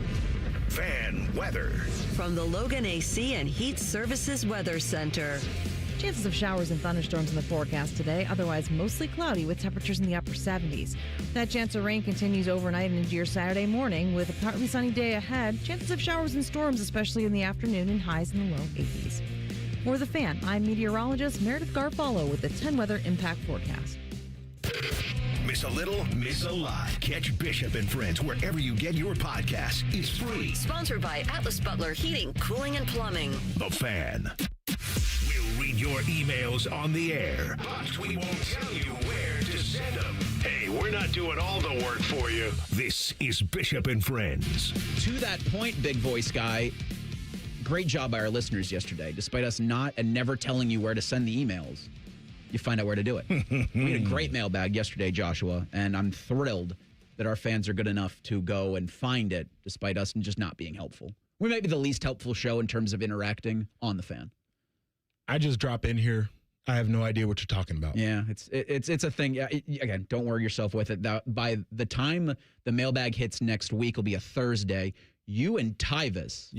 Fan weather. From the Logan AC and Heat Services Weather Center. Chances of showers and thunderstorms in the forecast today, otherwise mostly cloudy with temperatures in the upper 70s. That chance of rain continues overnight and into your Saturday morning with a partly sunny day ahead. Chances of showers and storms, especially in the afternoon, and highs in the low 80s. For The Fan, I'm meteorologist Meredith Garfalo with the 10 Weather Impact Forecast. Miss a little, miss a lot. Catch Bishop and Friends wherever you get your podcasts. It's free. Sponsored by Atlas Butler Heating, Cooling, and Plumbing. The Fan. We'll read your emails on the air, but we won't tell you where to send them. Hey, we're not doing all the work for you. This is Bishop and Friends. To that point, big voice guy, great job by our listeners yesterday. Despite us not and never telling you where to send the emails, you find out where to do it. We had a great mailbag yesterday, Joshua, and I'm thrilled that our fans are good enough to go and find it, despite us just not being helpful. We might be the least helpful show in terms of interacting on The Fan. I just drop in here. I have no idea what you're talking about. Yeah, it's a thing. Yeah, again, don't worry yourself with it. By the time the mailbag hits next week, will be a Thursday. You and Tyvis,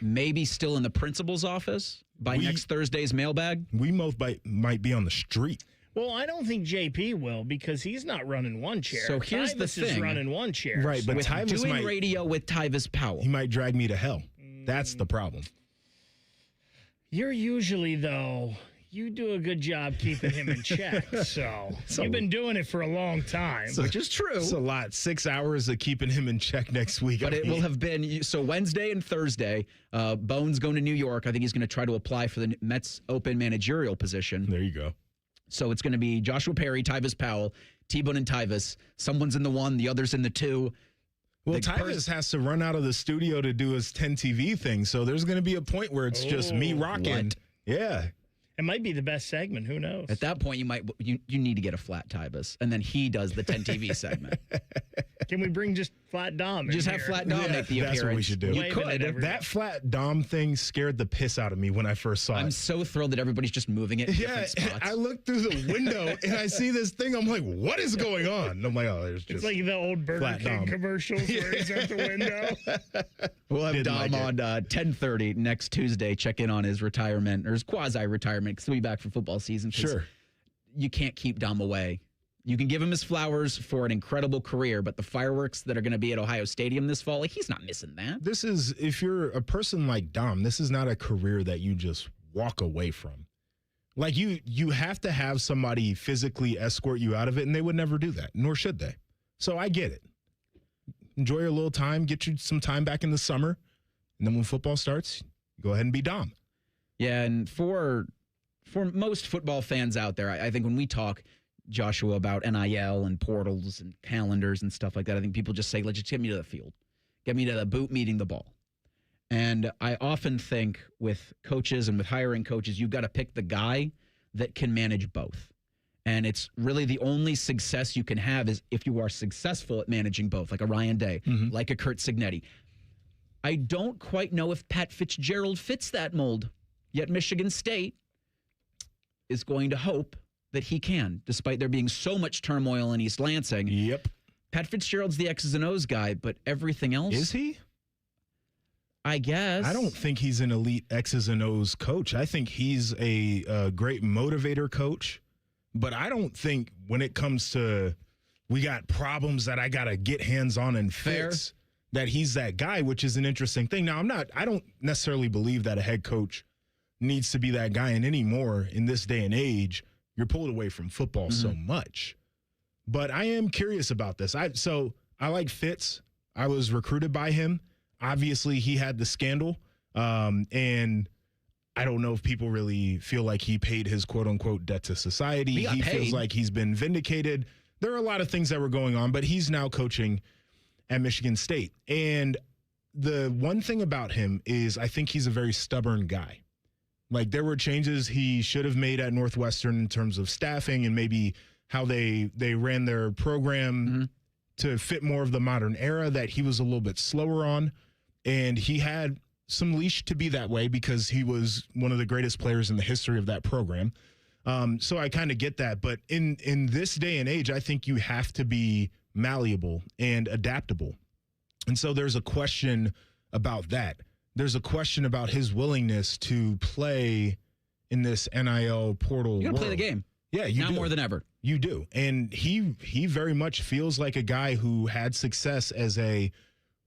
maybe still in the principal's office by next Thursday's mailbag. We both might be on the street. Well, I don't think JP will because he's not running one chair. So here's the Tyvis thing. is running one chair. Right, but with Tyvis doing radio with Tyvis Powell. He might drag me to hell. That's the problem. You're usually, though, you do a good job keeping him in check. So you've been doing it for a long time. Which is true. It's a lot. 6 hours of keeping him in check next week. But it will have been, so Wednesday and Thursday, Bones going to New York. I think he's going to try to apply for the Mets open managerial position. There you go. So it's going to be Joshua Perry, Tyvis Powell, T-Bone and Tyvis. Someone's in the 1, the other's in the 2. Well, Tyvis has to run out of the studio to do his 10 TV thing. So there's going to be a point where it's just me rocking. What? Yeah. It might be the best segment. Who knows? At that point, you need to get a flat Tyvis, and then he does the 10 TV segment. Can we bring just Flat Dom in Just have here? Flat Dom make the appearance. That's what we should do. You could. That flat Dom thing scared the piss out of me when I first saw it. I'm so thrilled that everybody's just moving it to different spots. I looked through the window and I see this thing. I'm like, what is going on? And I'm like, oh, there's just It's like the old Burger King Dom commercials where he's at the window. We'll have Dom on 10:30 next Tuesday. Check in on his retirement or his quasi-retirement because he'll be back for football season. Sure. You can't keep Dom away. You can give him his flowers for an incredible career, but the fireworks that are going to be at Ohio Stadium this fall, he's not missing that. This is, if you're a person like Dom, this is not a career that you just walk away from. Like you have to have somebody physically escort you out of it, and they would never do that, nor should they. So I get it. Enjoy your little time, get you some time back in the summer, and then when football starts, go ahead and be Dom. Yeah, and for most football fans out there, I think when we talk, Joshua, about NIL and portals and calendars and stuff like that, I think people just say, let's just get me to the field. Get me to the boot meeting the ball. And I often think with coaches and with hiring coaches, you've got to pick the guy that can manage both. And it's really the only success you can have is if you are successful at managing both, like a Ryan Day, like a Kurt Cignetti. I don't quite know if Pat Fitzgerald fits that mold, yet Michigan State is going to hope that he can, despite there being so much turmoil in East Lansing. Yep. Pat Fitzgerald's the X's and O's guy, but everything else... Is he? I guess. I don't think he's an elite X's and O's coach. I think he's a great motivator coach, but I don't think when it comes to we got problems that I got to get hands-on and fix, that he's that guy, which is an interesting thing. Now, I don't necessarily believe that a head coach needs to be that guy, and anymore in this day and age, you're pulled away from football so much. But I am curious about this. I like Fitz. I was recruited by him. Obviously, he had the scandal. And I don't know if people really feel like he paid his quote-unquote debt to society. He feels like he's been vindicated. There are a lot of things that were going on, but he's now coaching at Michigan State. And the one thing about him is I think he's a very stubborn guy. Like, there were changes he should have made at Northwestern in terms of staffing and maybe how they ran their program to fit more of the modern era that he was a little bit slower on. And he had some leash to be that way because he was one of the greatest players in the history of that program. So I kind of get that. But in this day and age, I think you have to be malleable and adaptable. And so there's a question about that. There's a question about his willingness to play in this NIL portal world. You got to play the game. Yeah, you do. Now more than ever. You do. And he very much feels like a guy who had success as a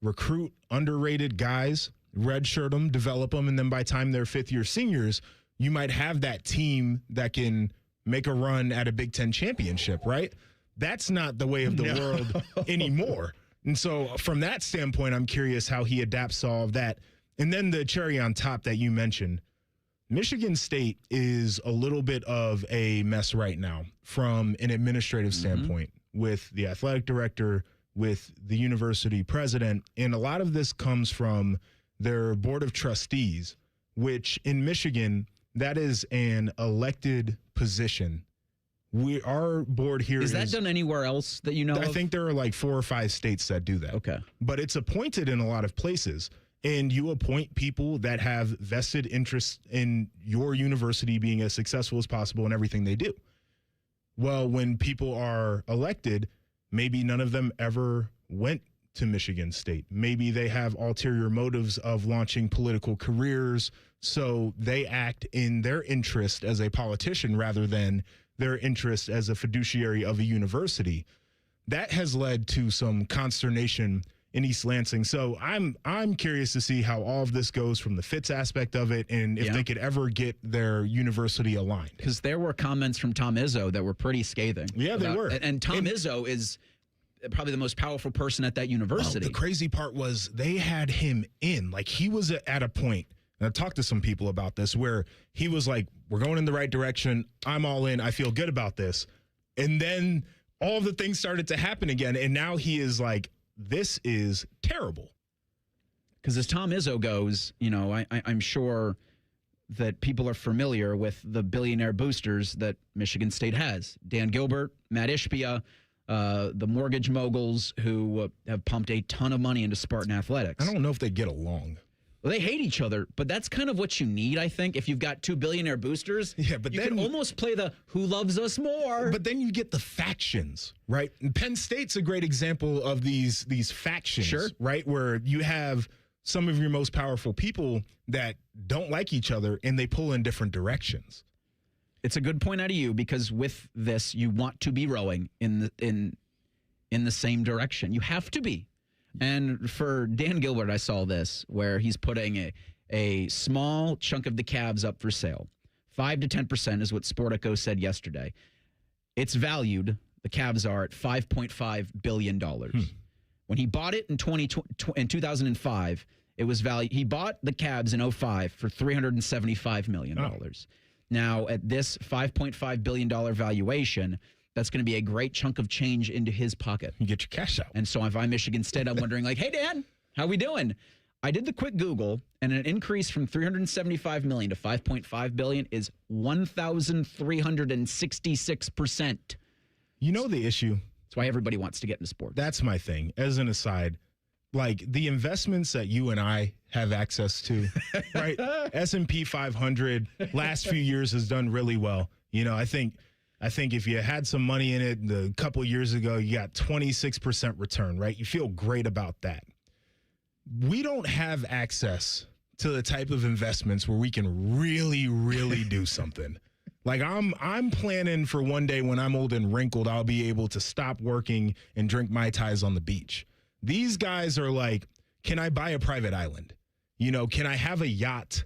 recruit underrated guys, redshirt them, develop them, and then by the time they're fifth-year seniors, you might have that team that can make a run at a Big Ten championship, right? That's not the way of the world anymore. And so from that standpoint, I'm curious how he adapts to all of that. And then the cherry on top that you mentioned, Michigan State is a little bit of a mess right now from an administrative standpoint with the athletic director, with the university president. And a lot of this comes from their board of trustees, which in Michigan, that is an elected position. Our board here is that done anywhere else that you know I think there are like 4 or 5 states that do that. Okay. But it's appointed in a lot of places. And you appoint people that have vested interest in your university being as successful as possible in everything they do. Well, when people are elected, maybe none of them ever went to Michigan State. Maybe they have ulterior motives of launching political careers, so they act in their interest as a politician rather than their interest as a fiduciary of a university. That has led to some consternation in East Lansing. So I'm curious to see how all of this goes from the Fitz aspect of it, and if they could ever get their university aligned. Because there were comments from Tom Izzo that were pretty scathing. Yeah, they were. And Tom Izzo is probably the most powerful person at that university. The crazy part was they had him in. Like, he was at a point, and I've talked to some people about this, where he was like, we're going in the right direction. I'm all in. I feel good about this. And then all of the things started to happen again, and now he is like, this is terrible. Because as Tom Izzo goes, you know, I'm sure that people are familiar with the billionaire boosters that Michigan State has. Dan Gilbert, Matt Ishbia, the mortgage moguls who have pumped a ton of money into Spartan athletics. I don't know if they get along. Well, they hate each other, but that's kind of what you need, I think. If you've got two billionaire boosters, but you then can almost play the who loves us more. But then you get the factions, right? And Penn State's a great example of these factions, right? Where you have some of your most powerful people that don't like each other, and they pull in different directions. It's a good point out of you, because with this, you want to be rowing in the same direction. You have to be. And for Dan Gilbert, I saw this where he's putting a small chunk of the Cavs up for sale. 5 to 10% is what Sportico said yesterday. It's valued, the Cavs are at $5.5 billion. When he bought it in 2005, it was valued. He bought the Cavs in 2005 for $375 million. Now, at this $5.5 billion valuation, that's going to be a great chunk of change into his pocket. You get your cash out. And so if I'm Michigan State, I'm wondering, like, hey, Dan, how we doing? I did the quick Google, and an increase from $375 million to $5.5 billion is 1,366%. You know the issue? That's why everybody wants to get into sports. That's my thing. As an aside, like the investments that you and I have access to, right? S&P 500 last few years has done really well. You know, I think if you had some money in it a couple years ago, you got 26% return, right? You feel great about that. We don't have access to the type of investments where we can really, really do something. Like I'm planning for one day when I'm old and wrinkled, I'll be able to stop working and drink Mai Tais on the beach. These guys are like, can I buy a private island? You know, can I have a yacht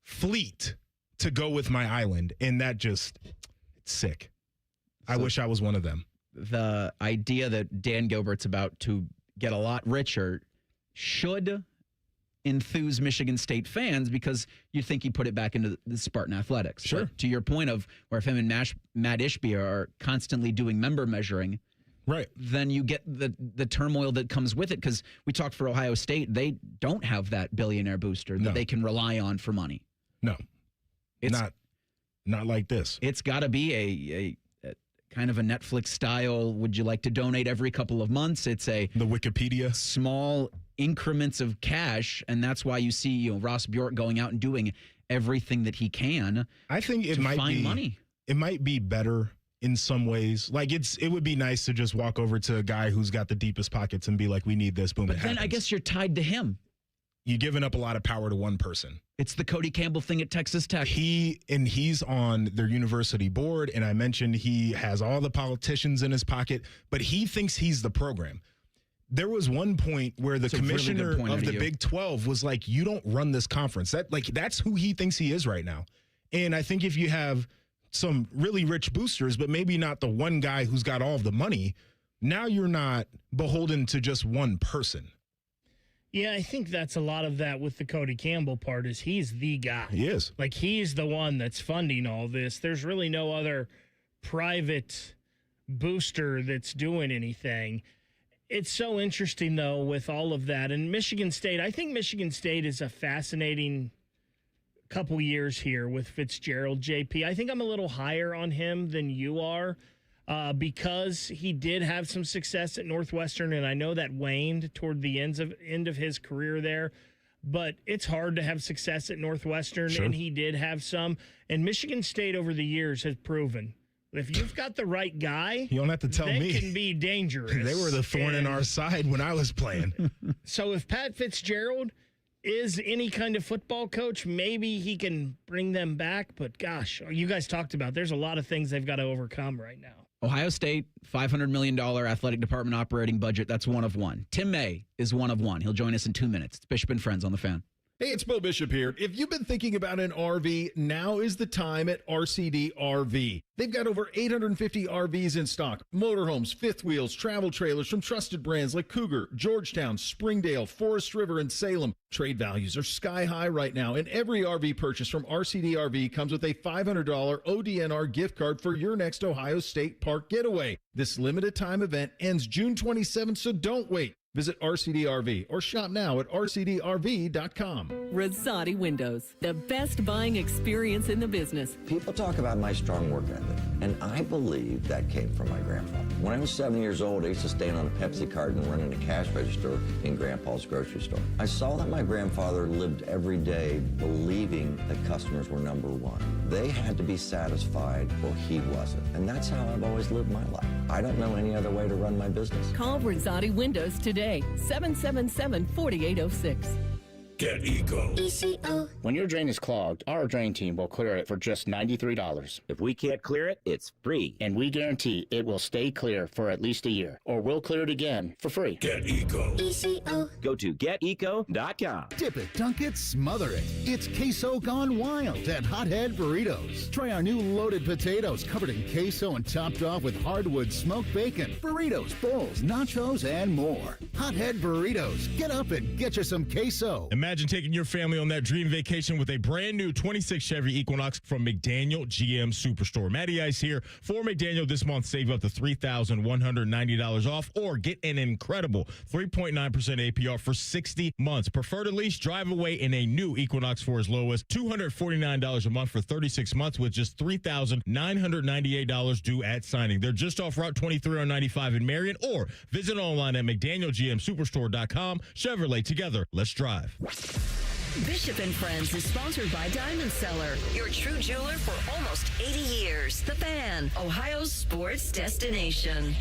fleet to go with my island? And that just, it's sick. I wish I was one of them. The idea that Dan Gilbert's about to get a lot richer should enthuse Michigan State fans, because you think he put it back into the Spartan athletics. Sure. But to your point of where if him and Matt Ishbia are constantly doing member measuring, right, then you get the turmoil that comes with it, because we talked for Ohio State, they don't have that billionaire booster that they can rely on for money. No, it's not like this. It's got to be a kind of a Netflix style. Would you like to donate every couple of months? It's the Wikipedia small increments of cash, and that's why you see Ross Bjork going out and doing everything that he can. I think it might find be money. It might be better in some ways. Like it would be nice to just walk over to a guy who's got the deepest pockets and be like, we need this, boom. But then I guess you're tied to him. You're giving up a lot of power to one person. It's the Cody Campbell thing at Texas Tech. He's on their university board, and I mentioned he has all the politicians in his pocket, but he thinks he's the program. There was one point where the commissioner of the Big 12 was like, you don't run this conference. That's who he thinks he is right now. And I think if you have some really rich boosters, but maybe not the one guy who's got all of the money, now you're not beholden to just one person. Yeah, I think that's a lot of that with the Cody Campbell part is he's the guy. He is. Like, he's the one that's funding all this. There's really no other private booster that's doing anything. It's so interesting, though, with all of that. And Michigan State, I think Michigan State is a fascinating couple years here with Fitzgerald, JP. I think I'm a little higher on him than you are. Because he did have some success at Northwestern, and I know that waned toward the end of his career there. But it's hard to have success at Northwestern, and he did have some. And Michigan State over the years has proven if you've got the right guy, you don't have to tell me. They can be dangerous. They were the thorn in our side when I was playing. So if Pat Fitzgerald is any kind of football coach, maybe he can bring them back. But gosh, you guys talked about there's a lot of things they've got to overcome right now. Ohio State, $500 million athletic department operating budget. That's one of one. Tim May is one of one. He'll join us in 2 minutes. It's Bishop and Friends on the Fan. Hey, it's Bo Bishop here. If you've been thinking about an RV, now is the time at RCD RV. They've got over 850 RVs in stock. Motorhomes, fifth wheels, travel trailers from trusted brands like Cougar, Georgetown, Springdale, Forest River, and Salem. Trade values are sky high right now, and every RV purchase from RCD RV comes with a $500 ODNR gift card for your next Ohio State Park getaway. This limited time event ends June 27th, so don't wait. Visit RCD RV or shop now at rcdrv.com. Rosati Windows, the best buying experience in the business. People talk about my strong work ethic, and I believe that came from my grandfather. When I was 7 years old, I used to stand on a Pepsi carton running a cash register in Grandpa's grocery store. I saw that my grandfather lived every day believing that customers were number one. They had to be satisfied, or he wasn't. And that's how I've always lived my life. I don't know any other way to run my business. Call Rosati Windows today, 777-4806. Get Eco. ECO. When your drain is clogged, our drain team will clear it for just $93. If we can't clear it, it's free. And we guarantee it will stay clear for at least a year, or we'll clear it again for free. Get Eco. ECO. Go to geteco.com. Dip it, dunk it, smother it. It's queso gone wild at Hothead Burritos. Try our new loaded potatoes covered in queso and topped off with hardwood smoked bacon, burritos, bowls, nachos, and more. Hothead Burritos. Get up and get you some queso. Imagine taking your family on that dream vacation with a brand new 26 Chevy Equinox from McDaniel GM Superstore. Matty Ice here for McDaniel this month. Save up to $3,190 off or get an incredible 3.9% APR for 60 months. Prefer to lease, drive away in a new Equinox for as low as $249 a month for 36 months with just $3,998 due at signing. They're just off Route 23 on 95 in Marion, or visit online at McDanielGMSuperstore.com. Chevrolet, together, let's drive. Bishop and Friends is sponsored by Diamond Seller, your true jeweler for almost 80 years. The Fan, Ohio's sports destination.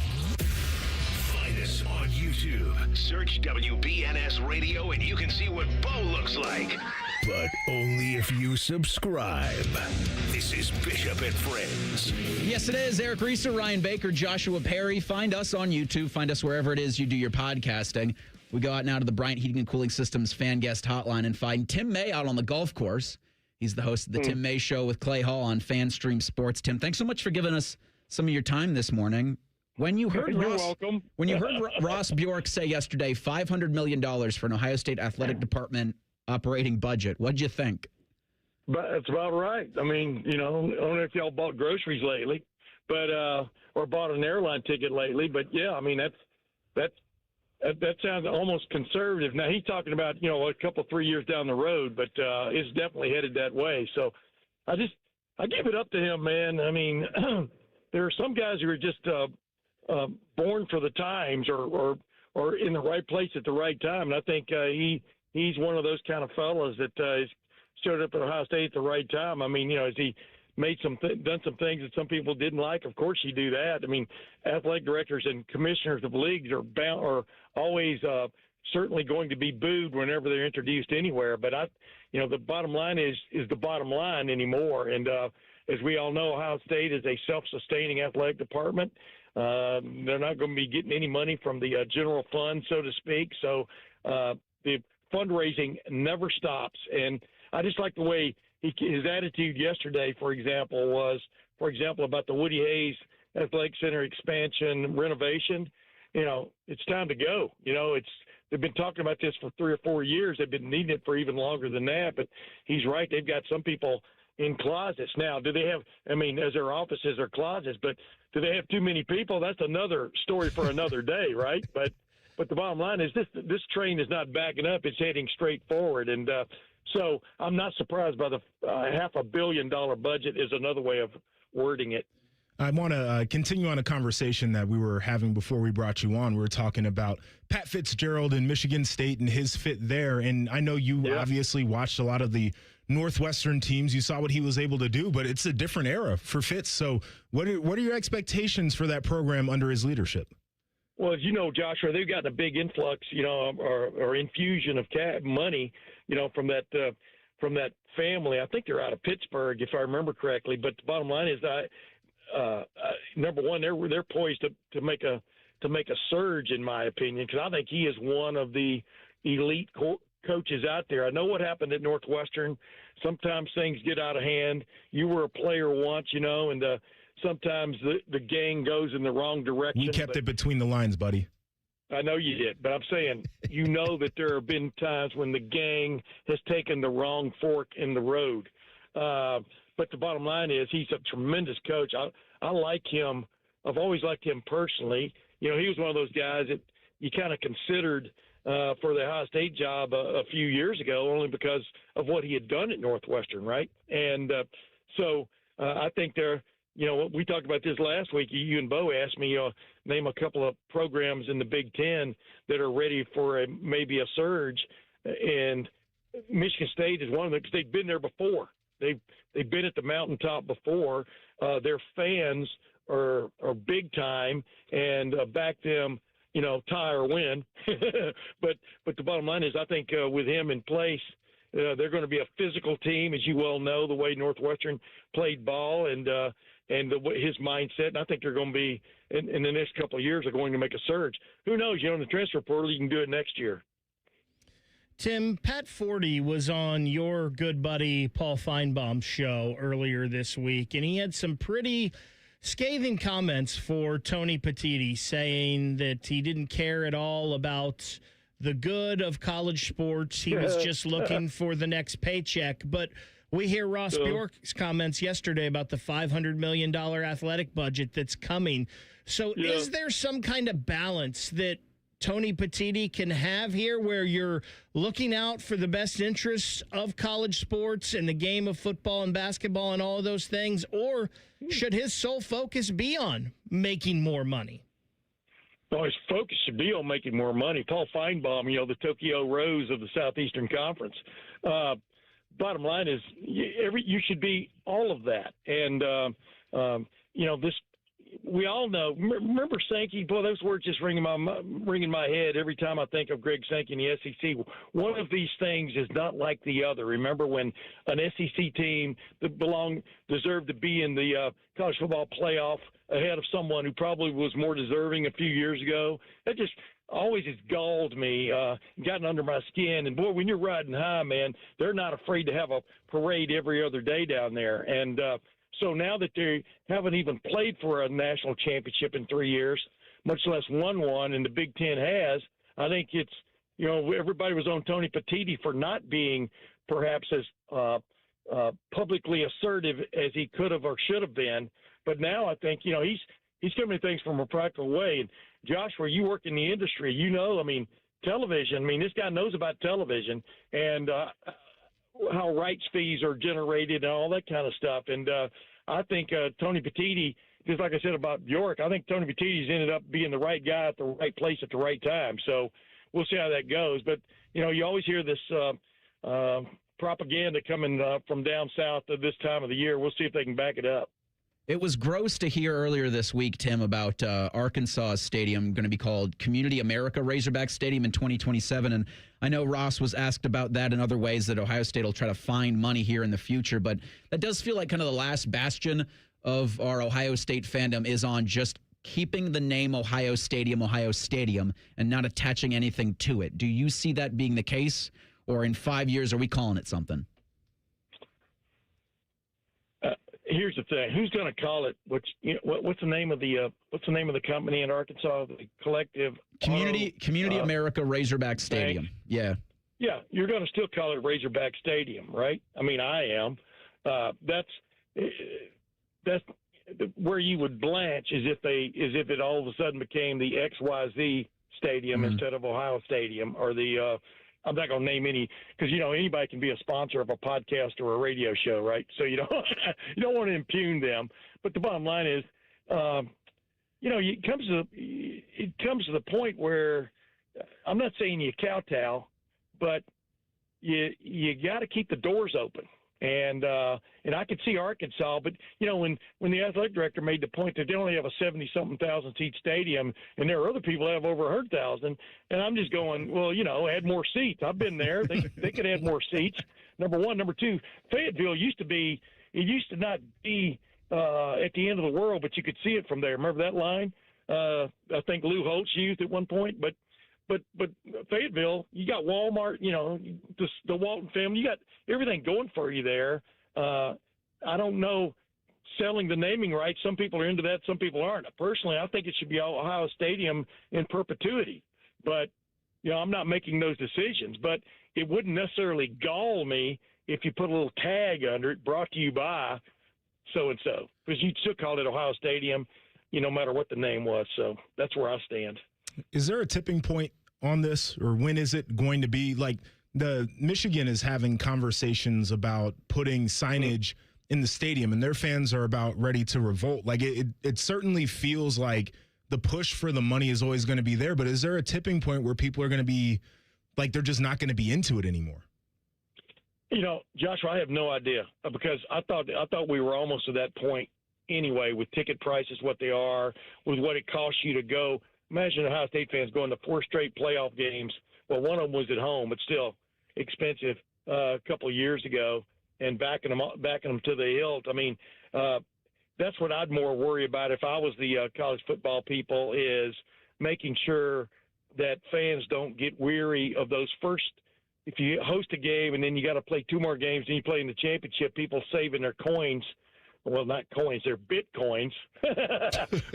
Find us on YouTube. Search WBNS Radio and you can see what Bo looks like. But only if you subscribe. This is Bishop and Friends. Yes, it is. Eric Reeser, Ryan Baker, Joshua Perry. Find us on YouTube. Find us wherever it is you do your podcasting. We go out now to the Bryant Heating and Cooling Systems fan guest hotline and find Tim May out on the golf course. He's the host of the Tim May Show with Clay Hall on FanStream Sports. Tim, thanks so much for giving us some of your time this morning. When you heard Ross Bjork say yesterday $500 million for an Ohio State athletic department operating budget, what'd you think? But that's about right. I mean, I don't know if y'all bought groceries lately, but or bought an airline ticket lately. But yeah, I mean that sounds almost conservative. Now he's talking about a couple 3 years down the road, but it's definitely headed that way. So I give it up to him, man. I mean, there are some guys who are just born for the times or in the right place at the right time, and I think he's one of those kind of fellas that showed up at Ohio State at the right time. I mean, has he made done some things that some people didn't like? Of course you do that. I mean, athletic directors and commissioners of leagues are always certainly going to be booed whenever they're introduced anywhere. But the bottom line is the bottom line anymore. And as we all know, Ohio State is a self-sustaining athletic department. They're not going to be getting any money from the general fund, so to speak. So the fundraising never stops. And I just like the way his attitude yesterday, for example, was about the Woody Hayes Athletic Center expansion renovation. It's time to go. They've been talking about this for 3 or 4 years. They've been needing it for even longer than that. But he's right. They've got some people in closets now. Do they have? I mean, as their offices are closets, but do they have too many people? That's another story for another day, right? But the bottom line is this train is not backing up. It's heading straight forward. And so I'm not surprised by the $500 million budget is another way of wording it. I want to continue on a conversation that we were having before we brought you on. We were talking about Pat Fitzgerald in Michigan State and his fit there. And I know you obviously watched a lot of the Northwestern teams. You saw what he was able to do, but it's a different era for Fitz. So what are your expectations for that program under his leadership? Well, as you know, Joshua, they've gotten a big influx, or infusion of money, from that family. I think they're out of Pittsburgh, if I remember correctly. But the bottom line is number one, they're poised to make a surge, in my opinion, because I think he is one of the elite coaches out there. I know what happened at Northwestern. Sometimes things get out of hand. You were a player once, and sometimes the gang goes in the wrong direction. We kept it between the lines, buddy. I know you did, but I'm saying, that there have been times when the gang has taken the wrong fork in the road. But the bottom line is he's a tremendous coach. I like him. I've always liked him personally. He was one of those guys that you kind of considered for the Ohio State job a few years ago, only because of what he had done at Northwestern, right? And so I think we talked about this last week. You and Bo asked me, name a couple of programs in the Big Ten that are ready for maybe a surge, and Michigan State is one of them because they've been there before. They've been at the mountaintop before. Their fans are big time and back them, tie or win. but the bottom line is, I think with him in place, they're going to be a physical team, as you well know, the way Northwestern played ball and his mindset. And I think they're going to be in the next couple of years are going to make a surge. Who knows? In the transfer portal, you can do it next year. Tim, Pat Forty was on your good buddy Paul Feinbaum's show earlier this week, and he had some pretty scathing comments for Tony Petitti, saying that he didn't care at all about the good of college sports. He was just looking for the next paycheck. But we hear Ross Bjork's comments yesterday about the $500 million athletic budget that's coming. So is there some kind of balance that Tony Petitti can have here where you're looking out for the best interests of college sports and the game of football and basketball and all of those things? Or should his sole focus be on making more money? Well, his focus should be on making more money. Paul Feinbaum, the Tokyo Rose of the Southeastern Conference. Bottom line is, you should be all of that. And, this. We all know. Remember Sankey? Boy, those words just ring in my head every time I think of Greg Sankey in the SEC. One of these things is not like the other. Remember when an SEC team that deserved to be in the college football playoff ahead of someone who probably was more deserving a few years ago? That just always has galled me, gotten under my skin. And boy, when you're riding high, man, they're not afraid to have a parade every other day down there. And so now that they haven't even played for a national championship in 3 years, much less won one, and the Big Ten has, I think it's, everybody was on Tony Petitti for not being perhaps as publicly assertive as he could have or should have been. But now I think, he's coming at things from a practical way. And Josh, where you work in the industry, television, this guy knows about television and how rights fees are generated and all that kind of stuff. And I think Tony Petitti, just like I said about Bjork, I think Tony Petitti's ended up being the right guy at the right place at the right time. So we'll see how that goes. But, you always hear this propaganda coming from down south at this time of the year. We'll see if they can back it up. It was gross to hear earlier this week, Tim, about Arkansas Stadium going to be called Community America Razorback Stadium in 2027. And I know Ross was asked about that and other ways that Ohio State will try to find money here in the future. But that does feel like kind of the last bastion of our Ohio State fandom is on just keeping the name Ohio Stadium, and not attaching anything to it. Do you see that being the case? Or in 5 years, are we calling it something? Here's the thing: who's going to call it? What's the name of the company in Arkansas? The Collective Community America Razorback Stadium. Bank. Yeah. You're going to still call it Razorback Stadium, right? I am. That's where you would blanch is if it all of a sudden became the XYZ Stadium instead of Ohio Stadium or the. I'm not going to name any because, anybody can be a sponsor of a podcast or a radio show, right? So you don't want to impugn them. But the bottom line is, it comes to the point where I'm not saying you kowtow, but you got to keep the doors open. And I could see Arkansas, but when the athletic director made the point that they only have a 70-something thousand seat stadium, and there are other people that have over 100,000, and I'm just going, well, add more seats. I've been there. They could add more seats. Number one, number two, Fayetteville used to not be at the end of the world, but you could see it from there. Remember that line? I think Lou Holtz used at one point, but Fayetteville, you got Walmart, the Walton family, you got everything going for you there. I don't know, selling the naming rights, some people are into that, some people aren't. Personally, I think it should be Ohio Stadium in perpetuity, but I'm not making those decisions. But it wouldn't necessarily gall me if you put a little tag under it, brought to you by so-and-so, because you'd still call it Ohio Stadium, no matter what the name was. So that's where I stand. Is there a tipping point on this, or when is it going to be? Like, the Michigan is having conversations about putting signage in the stadium, and their fans are about ready to revolt. Like, it certainly feels like the push for the money is always going to be there, but is there a tipping point where people are going to be like, they're just not going to be into it anymore? Joshua, I have no idea, because I thought we were almost to that point anyway, with ticket prices what they are, with what it costs you to go. Imagine Ohio State fans going to 4 straight playoff games. Well, one of them was at home, but still expensive a couple of years ago, and backing them to the hilt. I mean, that's what I'd more worry about if I was the college football people, is making sure that fans don't get weary of those first. If you host a game and then you got to play 2 more games and you play in the championship, people saving their coins. Well, not coins, they're Bitcoins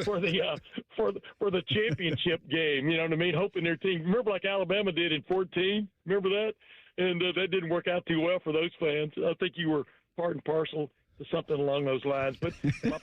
for the championship game. You know what I mean? Hoping their team. Remember, like Alabama did in 2014. Remember that? And that didn't work out too well for those fans. I think you were part and parcel to something along those lines. But my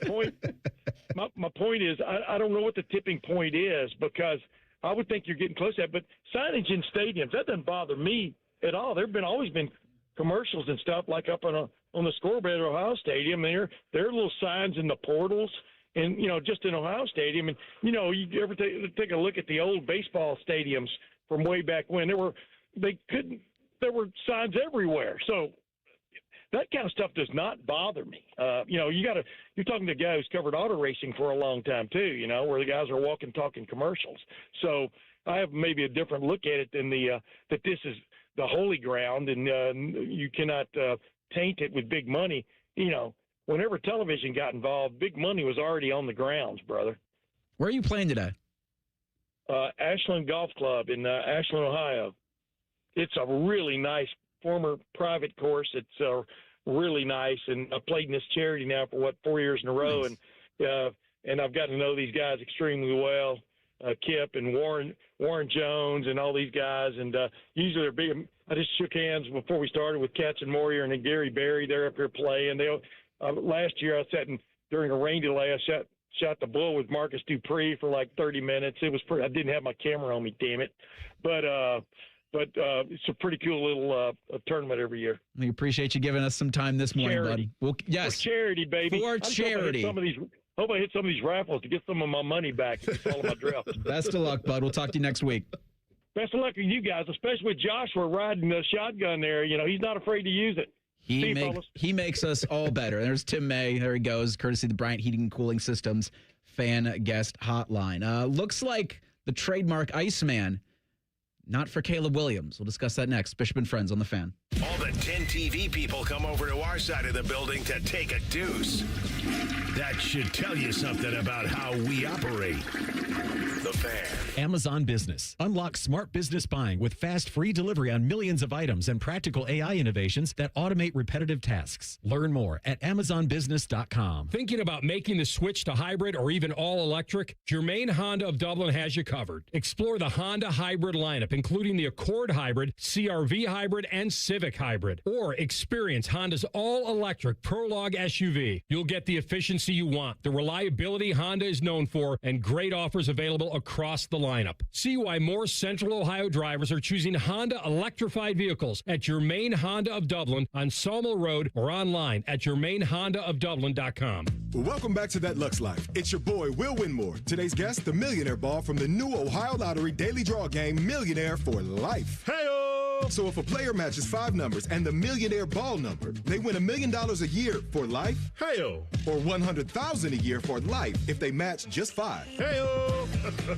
point is, I don't know what the tipping point is, because I would think you're getting close to that. But signage in stadiums, that doesn't bother me at all. There've always been commercials and stuff like up on the scoreboard at Ohio Stadium. There are little signs in the portals, and just in Ohio Stadium. And you ever take a look at the old baseball stadiums from way back when? There were signs everywhere. So that kind of stuff does not bother me. You're talking to a guy who's covered auto racing for a long time too. Where the guys are walking, talking commercials. So I have maybe a different look at it than that this is the holy ground, and you cannot taint it with big money. Whenever television got involved, big money was already on the grounds, brother. Where are you playing today? Ashland Golf Club in Ashland, Ohio. It's a really nice former private course. It's really nice, and I've played in this charity now for 4 years in a row, nice. and I've gotten to know these guys extremely well. Kip and Warren Jones and all these guys, and usually they're big. I just shook hands before we started with Katz and Moyer, and then Gary Berry. They're up here playing. Last year I sat during a rain delay. I shot the bull with Marcus Dupree for like 30 minutes. It was I didn't have my camera on me, damn it. But it's a pretty cool little tournament every year. We appreciate you giving us some time this morning, charity. bud. Yes, for charity, baby. For charity. Hope I hit some of these raffles to get some of my money back if you follow my drill. Best of luck, bud. We'll talk to you next week. Best of luck to you guys, especially with Joshua riding the shotgun there. He's not afraid to use it. He makes us all better. There's Tim May. There he goes, courtesy of the Bryant Heating and Cooling Systems fan guest hotline. Looks like the trademark Iceman, not for Caleb Williams. We'll discuss that next. Bishop and Friends on the Fan. All the 10 TV people come over to our side of the building to take a deuce. That should tell you something about how we operate. The Fan. Amazon Business. Unlock smart business buying with fast, free delivery on millions of items and practical AI innovations that automate repetitive tasks. Learn more at AmazonBusiness.com. Thinking about making the switch to hybrid or even all electric? Germain Honda of Dublin has you covered. Explore the Honda hybrid lineup, including the Accord Hybrid, CR-V Hybrid, and Civic Hybrid. Or experience Honda's all-electric Prologue SUV. You'll get the efficiency you want, the reliability Honda is known for, and great offers available across the lineup. See why more Central Ohio drivers are choosing Honda electrified vehicles at Germain Honda of Dublin on Sawmill Road or online at GermainHondaofDublin.com. Well, welcome back to That Lux Life. It's your boy, Will Winmore. Today's guest, the Millionaire Ball from the new Ohio Lottery Daily Draw game, Millionaire for Life. Hey-o! So if a player matches 5 numbers and the Millionaire Ball number, they win $1 million a year for life. Hey-o! Or $100,000 a year for life if they match just 5. Hey-o!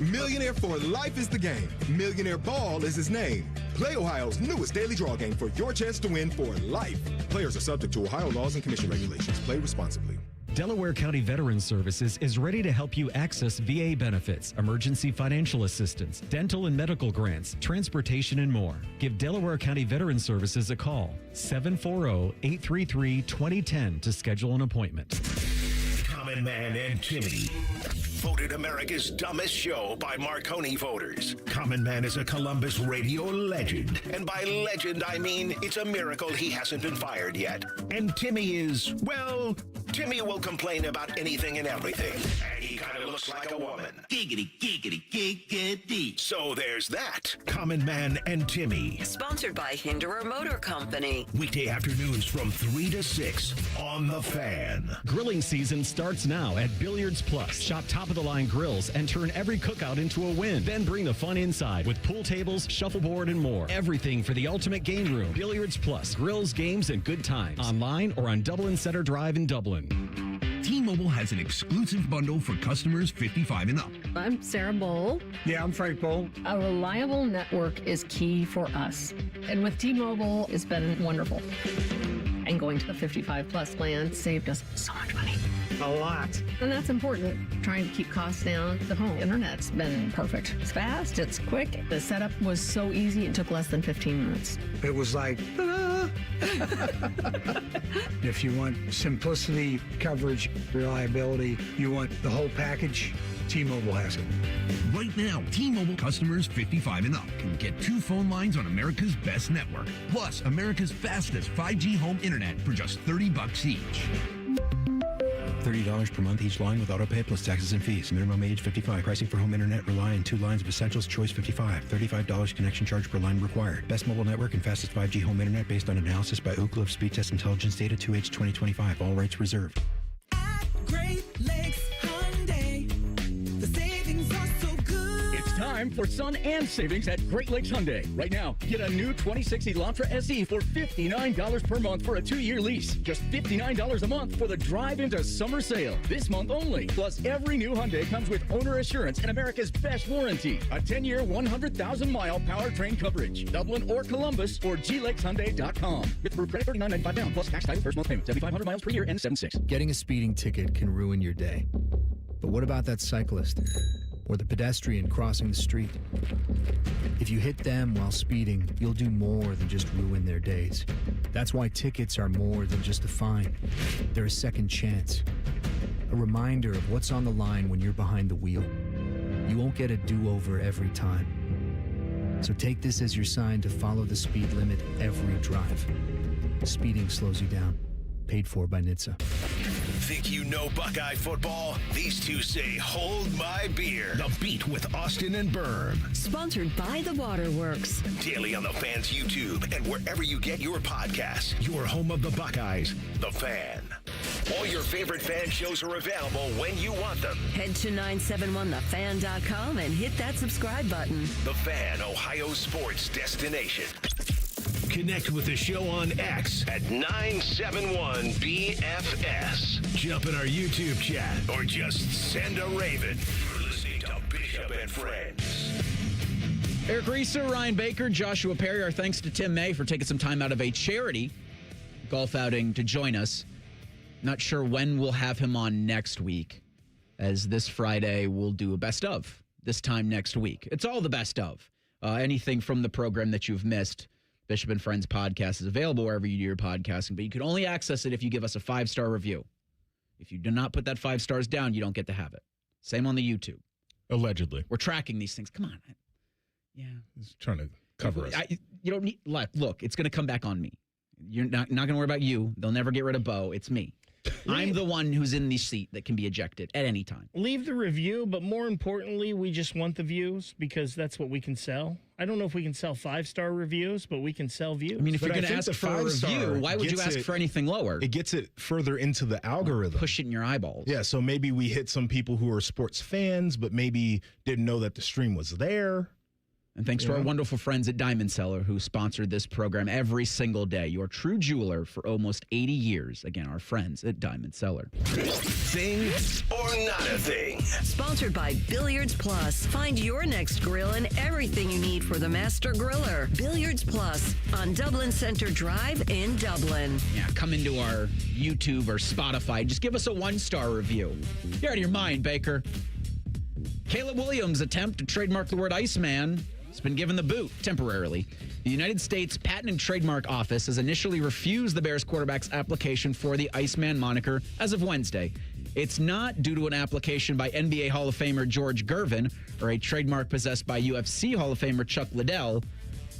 Millionaire for Life is the game. Millionaire Ball is his name. Play Ohio's newest daily draw game for your chance to win for life. Players are subject to Ohio laws and commission regulations. Play responsibly. Delaware County Veterans Services is ready to help you access VA benefits, emergency financial assistance, dental and medical grants, transportation, and more. Give Delaware County Veterans Services a call, 740-833-2010 to schedule an appointment. Common Man and Timmy. Voted America's dumbest show by Marconi voters. Common Man is a Columbus radio legend. And by legend, I mean it's a miracle he hasn't been fired yet. And Timmy is, well, Timmy will complain about anything and everything. And he kind of looks like a woman. Giggity, giggity, giggity. So there's that. Common Man and Timmy. Sponsored by Hinderer Motor Company. Weekday afternoons from 3 to 6 on The Fan. Grilling season starts now at Billiards Plus. Shop top-of-the-line grills and turn every cookout into a win. Then bring the fun inside with pool tables, shuffleboard, and more. Everything for the ultimate game room. Billiards Plus. Grills, games, and good times. Online or on Dublin Center Drive in Dublin. T-Mobile has an exclusive bundle for customers 55 and up. I'm Sarah Bowl. Yeah, I'm Frank Bowl. A reliable network is key for us. And with T-Mobile, it's been wonderful. And going to the 55 plus plan saved us so much money. A lot. And that's important. Trying to keep costs down. The home internet's been perfect. It's fast, it's quick. The setup was so easy, it took less than 15 minutes. It was like, if you want simplicity, coverage, reliability, you want the whole package, T-Mobile has it. Right now, T-Mobile customers 55 and up can get 2 phone lines on America's best network, plus America's fastest 5G home internet for just $30 each. $30 per month each line with autopay plus taxes and fees. Minimum age 55. Pricing for home internet rely on 2 lines of essentials. Choice 55. $35 connection charge per line required. Best mobile network and fastest 5G home internet based on analysis by Ookla of Speed Test Intelligence data 2H 2025. All rights reserved. Great Lakes Hyundai. The savings are so good. It's time for sun and savings at Great Lakes Hyundai. Right now, get a new 2060 Elantra SE for $59 per month for a 2-year lease. Just $59 a month for the drive into summer sale. This month only. Plus, every new Hyundai comes with owner assurance and America's best warranty. A 10-year, 100,000-mile powertrain coverage. Dublin or Columbus or glakeshyundai.com. With approved credit $39.95 down plus tax title first month payment. 7,500 miles per year and 76. Getting a speeding ticket can ruin your day. But what about that cyclist? Or the pedestrian crossing the street? If you hit them while speeding, you'll do more than just ruin their days. That's why tickets are more than just a fine. They're a second chance. A reminder of what's on the line when you're behind the wheel. You won't get a do-over every time. So take this as your sign to follow the speed limit every drive. Speeding slows you down. Paid for by NHTSA. Think you know Buckeye football? These two say, hold my beer. The Beat with Austin and Berm. Sponsored by the Waterworks. Daily on the Fan's YouTube and wherever you get your podcasts. Your home of the Buckeyes, The Fan. All your favorite fan shows are available when you want them. Head to 971thefan.com and hit that subscribe button. The Fan, Ohio sports destination. Connect with the show on X at 971BFS. Jump in our YouTube chat or just send a raven. You're listening to Bishop and Friends. Eric Reeser, Ryan Baker, Joshua Perry. Our thanks to Tim May for taking some time out of a charity golf outing to join us. Not sure when we'll have him on next week, as this Friday we'll do a best of this time next week. It's all the best of. Anything from the program that you've missed. Bishop and Friends podcast is available wherever you do your podcasting, but you can only access it if you give us a 5-star review. If you do not put that 5 stars down, you don't get to have it. Same on the YouTube. Allegedly. We're tracking these things. Come on. Yeah. He's trying to cover us. You don't need, look, it's going to come back on me. You're not going to worry about you. They'll never get rid of Bo. It's me. I'm the one who's in the seat that can be ejected at any time. Leave the review, but more importantly, we just want the views because that's what we can sell. I don't know if we can sell 5-star reviews, but we can sell views. I mean, if you're going to ask for a review, why would you ask for anything lower? It gets it further into the algorithm. Push it in your eyeballs. Yeah, so maybe we hit some people who are sports fans, but maybe didn't know that the stream was there. And thanks to our wonderful friends at Diamond Seller who sponsored this program every single day. Your true jeweler for almost 80 years. Again, our friends at Diamond Seller. Thing or not a thing? Sponsored by Billiards Plus. Find your next grill and everything you need for the master griller. Billiards Plus on Dublin Center Drive in Dublin. Yeah, come into our YouTube or Spotify. Just give us a 1-star review. You're out of your mind, Baker. Caleb Williams' attempt to trademark the word Iceman has been given the boot temporarily. The United States Patent and Trademark Office has initially refused the Bears quarterback's application for the Iceman moniker as of Wednesday. It's not due to an application by NBA Hall of Famer George Gervin or a trademark possessed by UFC Hall of Famer Chuck Liddell.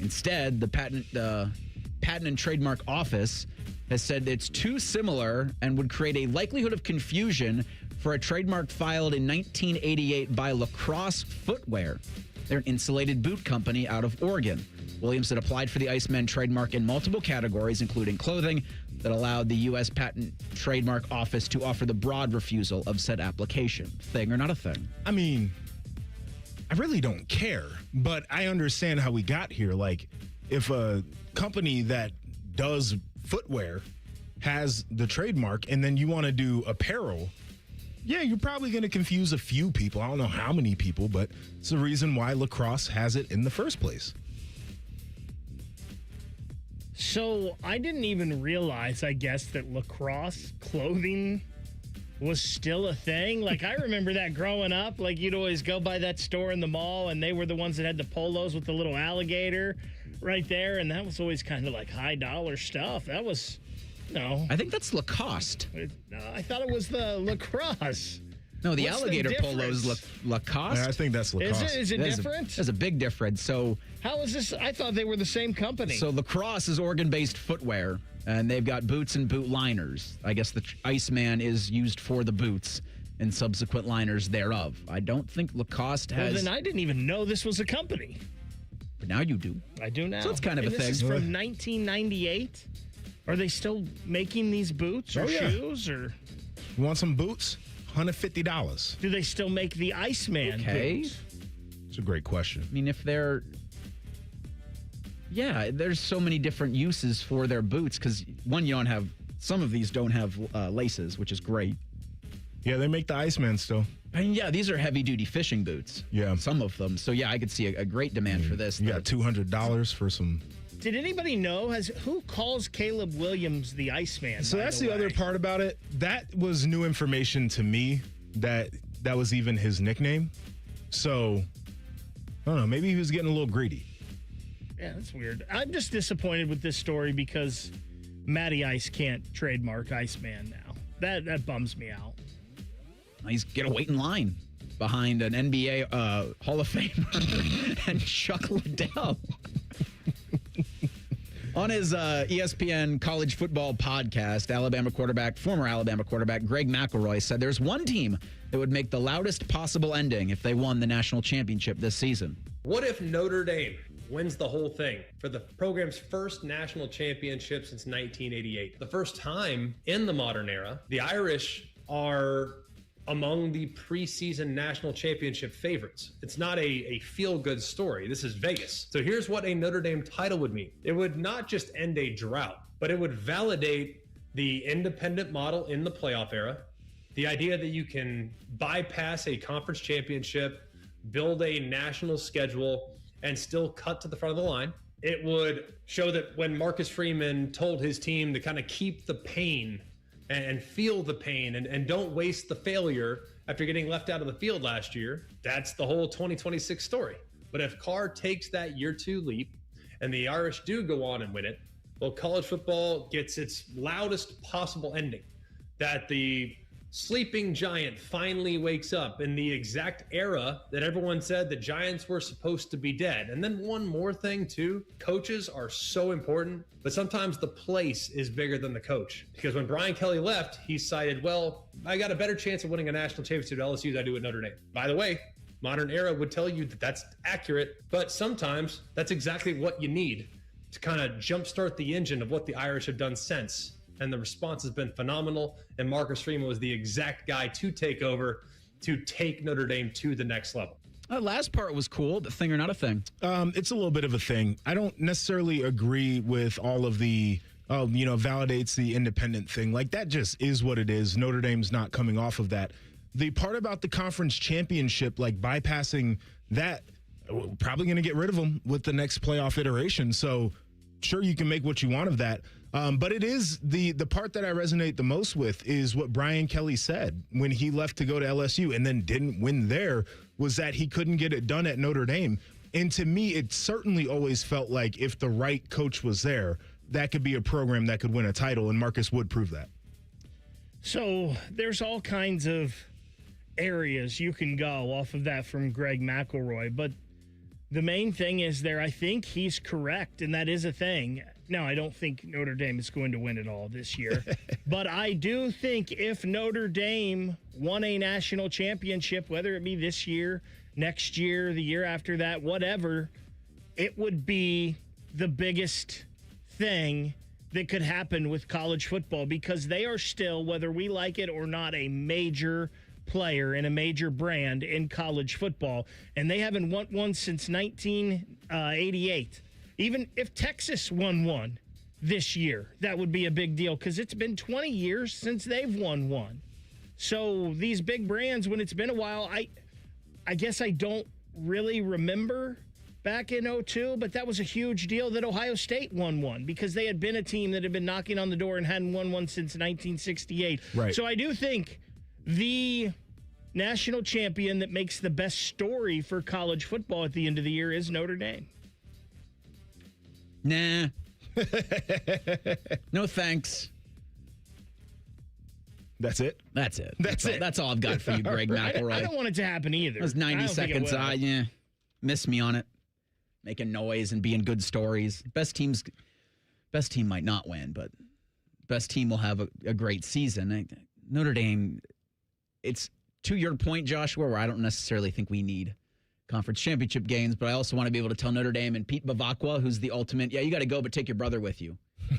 Instead, the Patent and Trademark Office has said it's too similar and would create a likelihood of confusion for a trademark filed in 1988 by Lacrosse Footwear. They're an insulated boot company out of Oregon. Williams had applied for the Iceman trademark in multiple categories, including clothing, that allowed the U.S. Patent Trademark Office to offer the broad refusal of said application. Thing or not a thing? I mean, I really don't care, but I understand how we got here. Like, if a company that does footwear has the trademark and then you want to do apparel, yeah, you're probably going to confuse a few people. I don't know how many people, but it's the reason why lacrosse has it in the first place. So I didn't even realize, I guess, that lacrosse clothing was still a thing. Like, I remember that growing up. Like, you'd always go by that store in the mall, and they were the ones that had the polos with the little alligator right there, and that was always kind of like high-dollar stuff. That was... No. I think that's Lacoste. No, I thought it was the lacrosse. No, the What's alligator the polo is Lacoste. Yeah, I think that's Lacoste. Is it different? There's a big difference. So how is this? I thought they were the same company. So Lacrosse is Oregon-based footwear, and they've got boots and boot liners. I guess the Iceman is used for the boots and subsequent liners thereof. I don't think Lacoste has... Well, then I didn't even know this was a company. But now you do. I do now. So it's kind of a thing. This is from 1998? Are they still making these boots or shoes? Or you want some boots? $150. Do they still make the Iceman boots? It's a great question. I mean, if they're... Yeah, there's so many different uses for their boots because, one, you don't have... Some of these don't have laces, which is great. Yeah, they make the Iceman still. I mean, yeah, these are heavy-duty fishing boots. Yeah. Some of them. So, yeah, I could see a great demand for this. You got $200 for some... Did anybody know, who calls Caleb Williams the Iceman? So that's the other part about it. That was new information to me, that was even his nickname. So, I don't know, maybe he was getting a little greedy. Yeah, that's weird. I'm just disappointed with this story because Matty Ice can't trademark Iceman now. That bums me out. He's gonna wait in line behind an NBA Hall of Famer and Chuck Liddell. On his ESPN college football podcast, former Alabama quarterback Greg McElroy said there's one team that would make the loudest possible ending if they won the national championship this season. What if Notre Dame wins the whole thing for the program's first national championship since 1988? The first time in the modern era, the Irish are among the preseason national championship favorites. It's not a feel-good story. This is Vegas. So here's what a Notre Dame title would mean. It would not just end a drought, but it would validate the independent model in the playoff era, the idea that you can bypass a conference championship, build a national schedule, and still cut to the front of the line. It would show that when Marcus Freeman told his team to kind of keep the pain and feel the pain and don't waste the failure after getting left out of the field last year, that's the whole 2026 story. But if Carr takes that year 2 leap and the Irish do go on and win it, well, college football gets its loudest possible ending. That the sleeping giant finally wakes up in the exact era that everyone said the Giants were supposed to be dead. And then one more thing too, coaches are so important, but sometimes the place is bigger than the coach. Because when Brian Kelly left, he cited, well, I got a better chance of winning a national championship at LSU than I do at Notre Dame. By the way, modern era would tell you that that's accurate, but sometimes that's exactly what you need to kind of jumpstart the engine of what the Irish have done since. And the response has been phenomenal. And Marcus Freeman was the exact guy to take over, to take Notre Dame to the next level. The last part was cool, but thing or not a thing. It's a little bit of a thing. I don't necessarily agree with all of the, validates the independent thing. Like, that just is what it is. Notre Dame's not coming off of that. The part about the conference championship, like bypassing that, we're probably going to get rid of them with the next playoff iteration. So, sure, you can make what you want of that. But it is the part that I resonate the most with is what Brian Kelly said when he left to go to LSU and then didn't win there, was that he couldn't get it done at Notre Dame. And to me, it certainly always felt like if the right coach was there, that could be a program that could win a title, and Marcus Wood proved that. So there's all kinds of areas you can go off of that from Greg McElroy, but the main thing is there, I think he's correct, and that is a thing. Now, I don't think Notre Dame is going to win it all this year, but I do think if Notre Dame won a national championship, whether it be this year, next year, the year after that, whatever, it would be the biggest thing that could happen with college football, because they are still, whether we like it or not, a major player and a major brand in college football, and they haven't won one since 1988. Even if Texas won one this year, that would be a big deal, because it's been 20 years since they've won one. So these big brands, when it's been a while, I guess I don't really remember back in 2002, but that was a huge deal that Ohio State won one, because they had been a team that had been knocking on the door and hadn't won one since 1968. Right. So I do think the national champion that makes the best story for college football at the end of the year is Notre Dame. Nah. No thanks. That's it? That's it. That's it. That's all I've got for you, Greg McElroy. I don't want it to happen either. That was 90 seconds. Miss me on it. Making noise and being good stories. Best team might not win, but best team will have a great season. Notre Dame, it's to your point, Joshua, where I don't necessarily think we need conference championship games, but I also want to be able to tell Notre Dame and Pete Bavacqua, who's the ultimate, you got to go, but take your brother with you.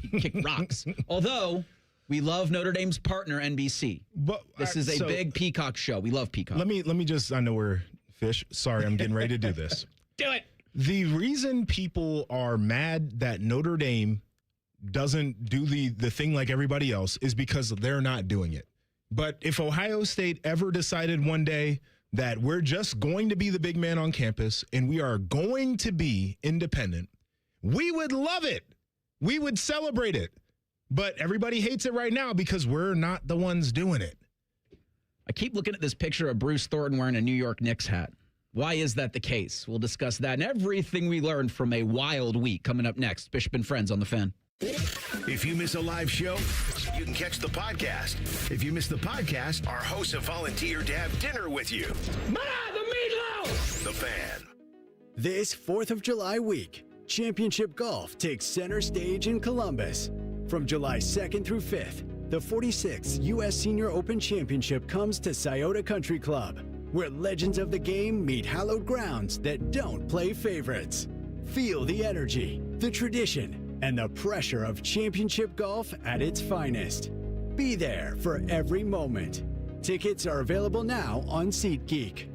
He kick rocks. Although, we love Notre Dame's partner, NBC. But this is a big Peacock show. We love Peacock. Let me just, I know we're fish. Sorry, I'm getting ready to do this. Do it. The reason people are mad that Notre Dame doesn't do the thing like everybody else is because they're not doing it. But if Ohio State ever decided one day that we're just going to be the big man on campus and we are going to be independent, we would love it. We would celebrate it. But everybody hates it right now because we're not the ones doing it. I keep looking at this picture of Bruce Thornton wearing a New York Knicks hat. Why is that the case? We'll discuss that and everything we learned from a wild week coming up next. Bishop and Friends on the Fan. If you miss a live show, you can catch the podcast. If you miss the podcast, our hosts have volunteered to have dinner with you. Ma, the meatloaf! The Fan. This 4th of July week, Championship Golf takes center stage in Columbus. From July 2nd through 5th, the 46th U.S. Senior Open Championship comes to Scioto Country Club, where legends of the game meet hallowed grounds that don't play favorites. Feel the energy, the tradition, and the pressure of championship golf at its finest. Be there for every moment. Tickets are available now on SeatGeek.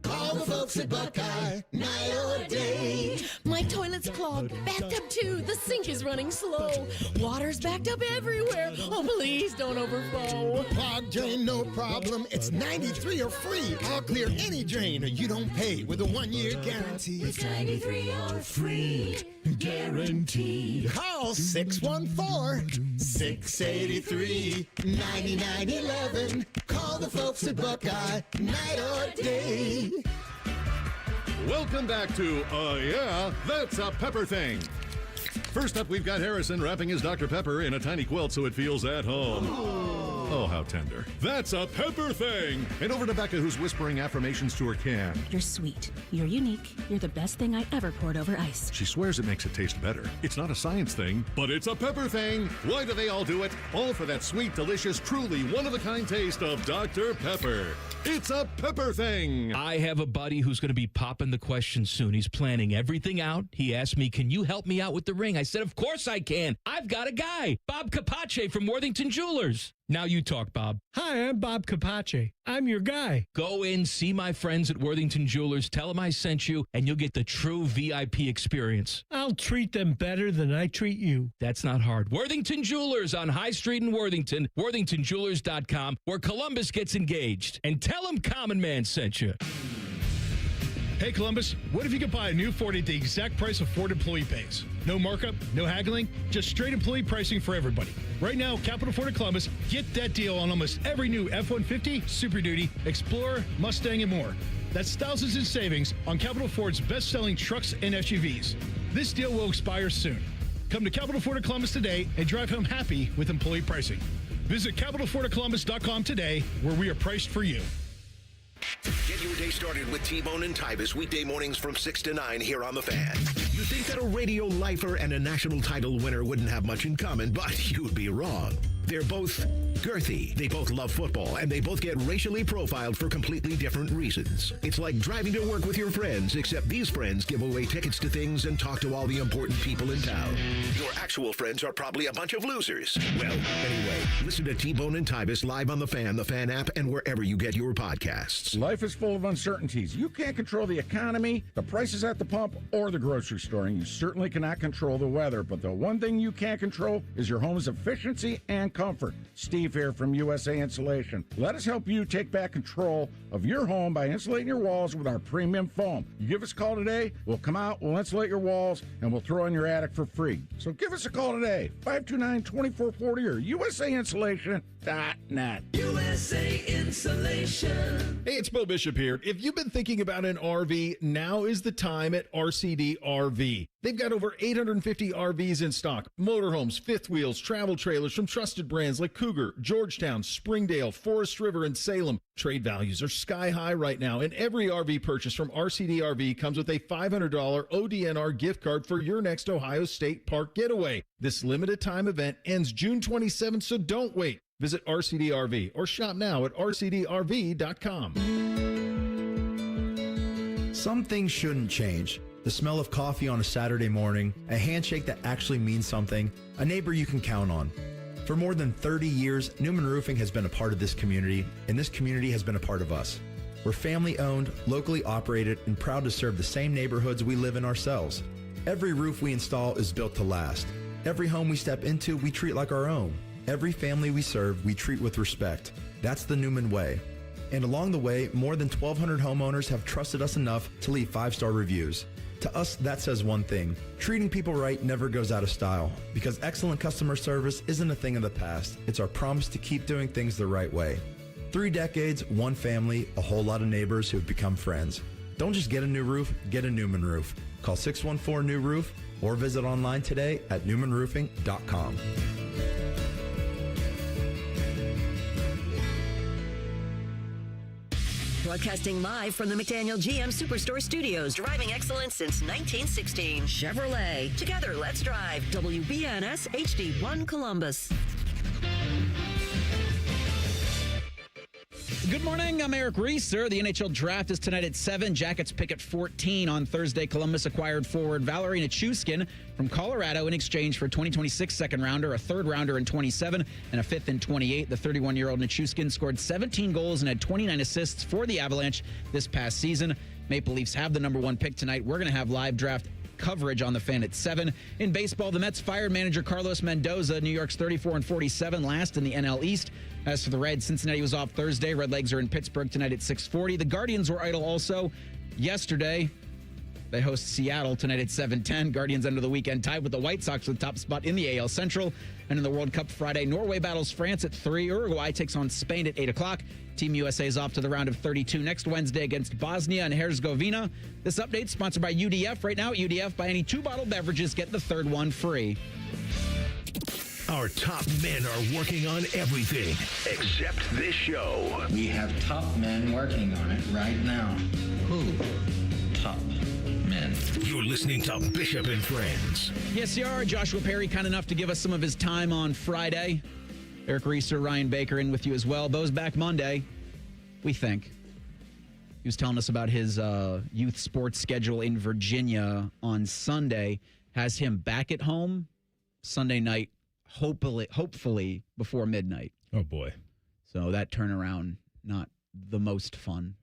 Call the folks at Buckeye, night or day. My toilet's clogged, bathtub too, the sink is running slow. Water's backed up everywhere, oh please don't overflow. Clogged drain, no problem, it's 93 or free. I'll clear any drain or you don't pay with a 1-year guarantee. It's 93 or free, guaranteed. Call 614-683-9911. Call the folks at Buckeye, night or day. Welcome back to Yeah, That's a Pepper Thing. First up, we've got Harrison wrapping his Dr. Pepper in a tiny quilt so it feels at home. Oh, how tender. That's a Pepper Thing. And over to Becca, who's whispering affirmations to her can. You're sweet. You're unique. You're the best thing I ever poured over ice. She swears it makes it taste better. It's not a science thing, but it's a pepper thing. Why do they all do it? All for that sweet, delicious, truly one-of-a-kind taste of Dr. Pepper. It's a pepper thing. I have a buddy who's going to be popping the question soon. He's planning everything out. He asked me, can you help me out with the ring? I said, of course I can. I've got a guy, Bob Capace from Worthington Jewelers. Now you talk, Bob. Hi, I'm Bob Capace. I'm your guy. Go in, see my friends at Worthington Jewelers, tell them I sent you, and you'll get the true VIP experience. I'll treat them better than I treat you. That's not hard. Worthington Jewelers on High Street in Worthington, worthingtonjewelers.com, where Columbus gets engaged. And tell them Common Man sent you. Hey, Columbus, what if you could buy a new Ford at the exact price a Ford employee pays? No markup, no haggling, just straight employee pricing for everybody. Right now, Capital Ford of Columbus, get that deal on almost every new F-150, Super Duty, Explorer, Mustang, and more. That's thousands in savings on Capital Ford's best-selling trucks and SUVs. This deal will expire soon. Come to Capital Ford of Columbus today and drive home happy with employee pricing. Visit CapitalFordofColumbus.com today, where we are priced for you. Get your day started with T-Bone and Tybus weekday mornings from 6 to 9 here on The Fan. You think that a radio lifer and a national title winner wouldn't have much in common, but you'd be wrong. They're both girthy, they both love football, and they both get racially profiled for completely different reasons. It's like driving to work with your friends, except these friends give away tickets to things and talk to all the important people in town. Your actual friends are probably a bunch of losers. Well, anyway, listen to T-Bone and Tybus live on The Fan app, and wherever you get your podcasts. Life is full of uncertainties. You can't control the economy, the prices at the pump, or the grocery store, and you certainly cannot control the weather. But the one thing you can control is your home's efficiency and comfort. Steve here from USA Insulation. Let us help you take back control of your home by insulating your walls with our premium foam. You give us a call today, we'll come out, we'll insulate your walls, and we'll throw in your attic for free. So give us a call today, 529-2440 or USAinsulation.net. USA Insulation. Hey, it's Bo Bishop here. If you've been thinking about an RV, now is the time at RCD RV. They've got over 850 RVs in stock. Motorhomes, fifth wheels, travel trailers from trusted brands like Cougar, Georgetown, Springdale, Forest River, and Salem. Trade values are sky high right now, and every RV purchase from RCD RV comes with a $500 ODNR gift card for your next Ohio State Park getaway. This limited time event ends June 27th, so don't wait. Visit RCD RV or shop now at rcdrv.com. Some things shouldn't change. The smell of coffee on a Saturday morning, a handshake that actually means something, a neighbor you can count on. For more than 30 years, Newman Roofing has been a part of this community, and this community has been a part of us. We're family-owned, locally operated, and proud to serve the same neighborhoods we live in ourselves. Every roof we install is built to last. Every home we step into, we treat like our own. Every family we serve, we treat with respect. That's the Newman way. And along the way, more than 1,200 homeowners have trusted us enough to leave 5-star reviews. To us, that says one thing. Treating people right never goes out of style, because excellent customer service isn't a thing of the past. It's our promise to keep doing things the right way. 3 decades, one family, a whole lot of neighbors who have become friends. Don't just get a new roof, get a Newman roof. Call 614-NEW-ROOF or visit online today at newmanroofing.com. Broadcasting live from the McDaniel GM Superstore Studios. Driving excellence since 1916. Chevrolet. Together, let's drive. WBNS HD1 Columbus. Good morning. I'm Eric Reeser. The NHL draft is tonight at 7. Jackets pick at 14. On Thursday, Columbus acquired forward Valerie Nichushkin from Colorado in exchange for a 2026 second-rounder, a third-rounder in 27, and a fifth in 28. The 31-year-old Nichushkin scored 17 goals and had 29 assists for the Avalanche this past season. Maple Leafs have the number 1 pick tonight. We're going to have live draft coverage on the Fan at 7. In baseball, the Mets fired manager Carlos Mendoza. New York's 34-47, last in the NL East. As for the Reds, Cincinnati was off Thursday. Red Legs are in Pittsburgh tonight at 6:40. The Guardians were idle also yesterday. They host Seattle tonight at 7:10. Guardians end of the weekend tied with the White Sox for the top spot in the AL Central. And in the World Cup Friday, Norway battles France at 3. Uruguay takes on Spain at 8 o'clock. Team USA is off to the round of 32 next Wednesday against Bosnia and Herzegovina. This update sponsored by UDF. Right now at UDF, buy any 2 bottled beverages, get the third one free. Our top men are working on everything except this show. We have top men working on it right now. Who? Top men. You're listening to Bishop and Friends. Yes, you are. Joshua Perry, kind enough to give us some of his time on Friday. Eric Reeser, Ryan Baker in with you as well. Bo's back Monday, we think. He was telling us about his youth sports schedule in Virginia on Sunday. Has him back at home Sunday night, hopefully before midnight. Oh, boy. So that turnaround, not the most fun.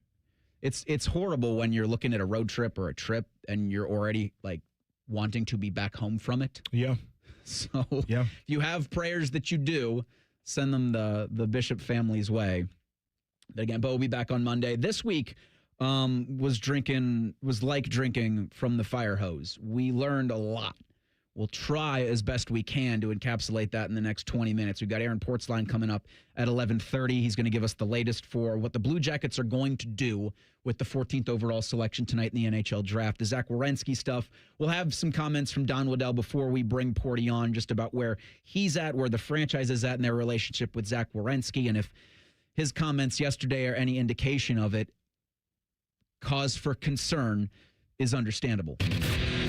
It's horrible when you're looking at a road trip or a trip and you're already like wanting to be back home from it. Yeah. So if you have prayers that you do, send them the Bishop family's way. But again, Bo will be back on Monday. This week was like drinking from the fire hose. We learned a lot. We'll try as best we can to encapsulate that in the next 20 minutes. We've got Aaron Portzline coming up at 11:30. He's going to give us the latest for what the Blue Jackets are going to do with the 14th overall selection tonight in the NHL draft. The Zach Werenski stuff. We'll have some comments from Don Waddell before we bring Porty on, just about where he's at, where the franchise is at in their relationship with Zach Werenski, and if his comments yesterday are any indication of it, cause for concern is understandable.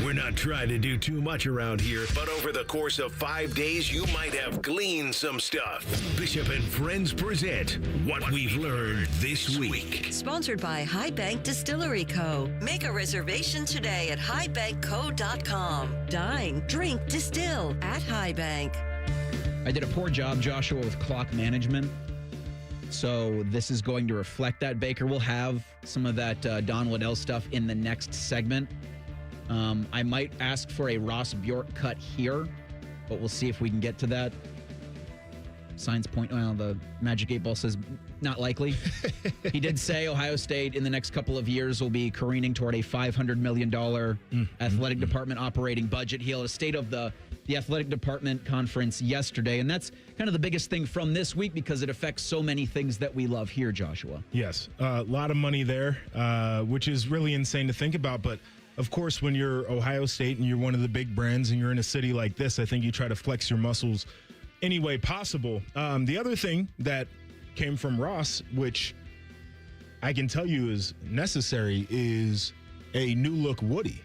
We're not trying to do too much around here, but over the course of 5 days, you might have gleaned some stuff. Bishop and Friends present What We've Learned This Week. Sponsored by High Bank Distillery Co. Make a reservation today at highbankco.com. Dine, drink, distill at High Bank. I did a poor job, Joshua, with clock management. So this is going to reflect that. Baker will have some of that Don Waddell stuff in the next segment. I might ask for a Ross Bjork cut here, but we'll see if we can get to that. Signs point, well, the Magic 8 Ball says not likely. He did say Ohio State in the next couple of years will be careening toward a $500 million athletic department operating budget. He held a State of the athletic department conference yesterday, and that's kind of the biggest thing from this week because it affects so many things that we love here, Joshua. Yes, a lot of money there, which is really insane to think about, but of course, when you're Ohio State and you're one of the big brands and you're in a city like this, I think you try to flex your muscles any way possible. The other thing that came from Ross, which I can tell you is necessary, is a new look Woody.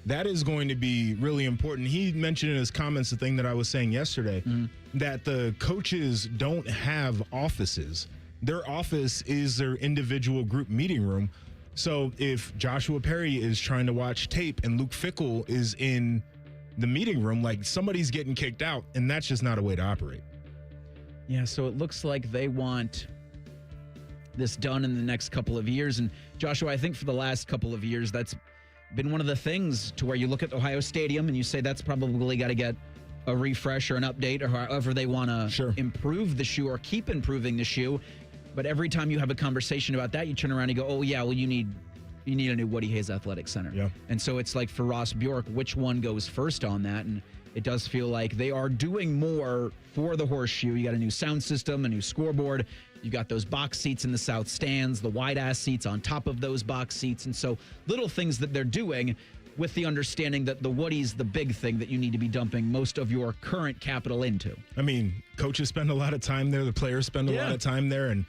That is going to be really important. He mentioned in his comments the thing that I was saying yesterday, that the coaches don't have offices. Their office is their individual group meeting room. So if Joshua Perry is trying to watch tape and Luke Fickell is in the meeting room, like somebody's getting kicked out, and that's just not a way to operate. Yeah, so it looks like they want this done in the next couple of years. And Joshua, I think for the last couple of years, that's been one of the things to where you look at Ohio Stadium and you say that's probably got to get a refresh or an update or however they want to improve the shoe or keep improving the shoe. But every time you have a conversation about that, you turn around and go, oh, yeah, well, you need a new Woody Hayes Athletic Center. Yeah. And so it's like for Ross Bjork, which one goes first on that? And it does feel like they are doing more for the Horseshoe. You got a new sound system, a new scoreboard. You got those box seats in the south stands, the wide-ass seats on top of those box seats. And so little things that they're doing with the understanding that the Woody's the big thing that you need to be dumping most of your current capital into. I mean, coaches spend a lot of time there. The players spend a lot of time there. And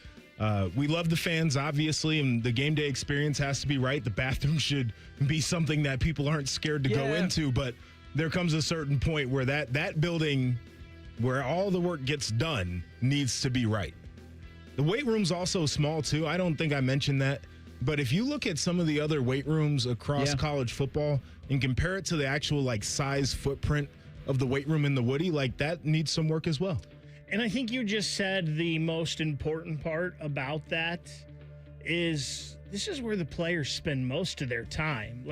we love the fans, obviously, and the game day experience has to be right. The bathroom should be something that people aren't scared to go into. But there comes a certain point where that building where all the work gets done needs to be right. The weight room's also small, too. I don't think I mentioned that. But if you look at some of the other weight rooms across college football and compare it to the actual size footprint of the weight room in the Woody, that needs some work as well. And I think you just said the most important part about that is this is where the players spend most of their time.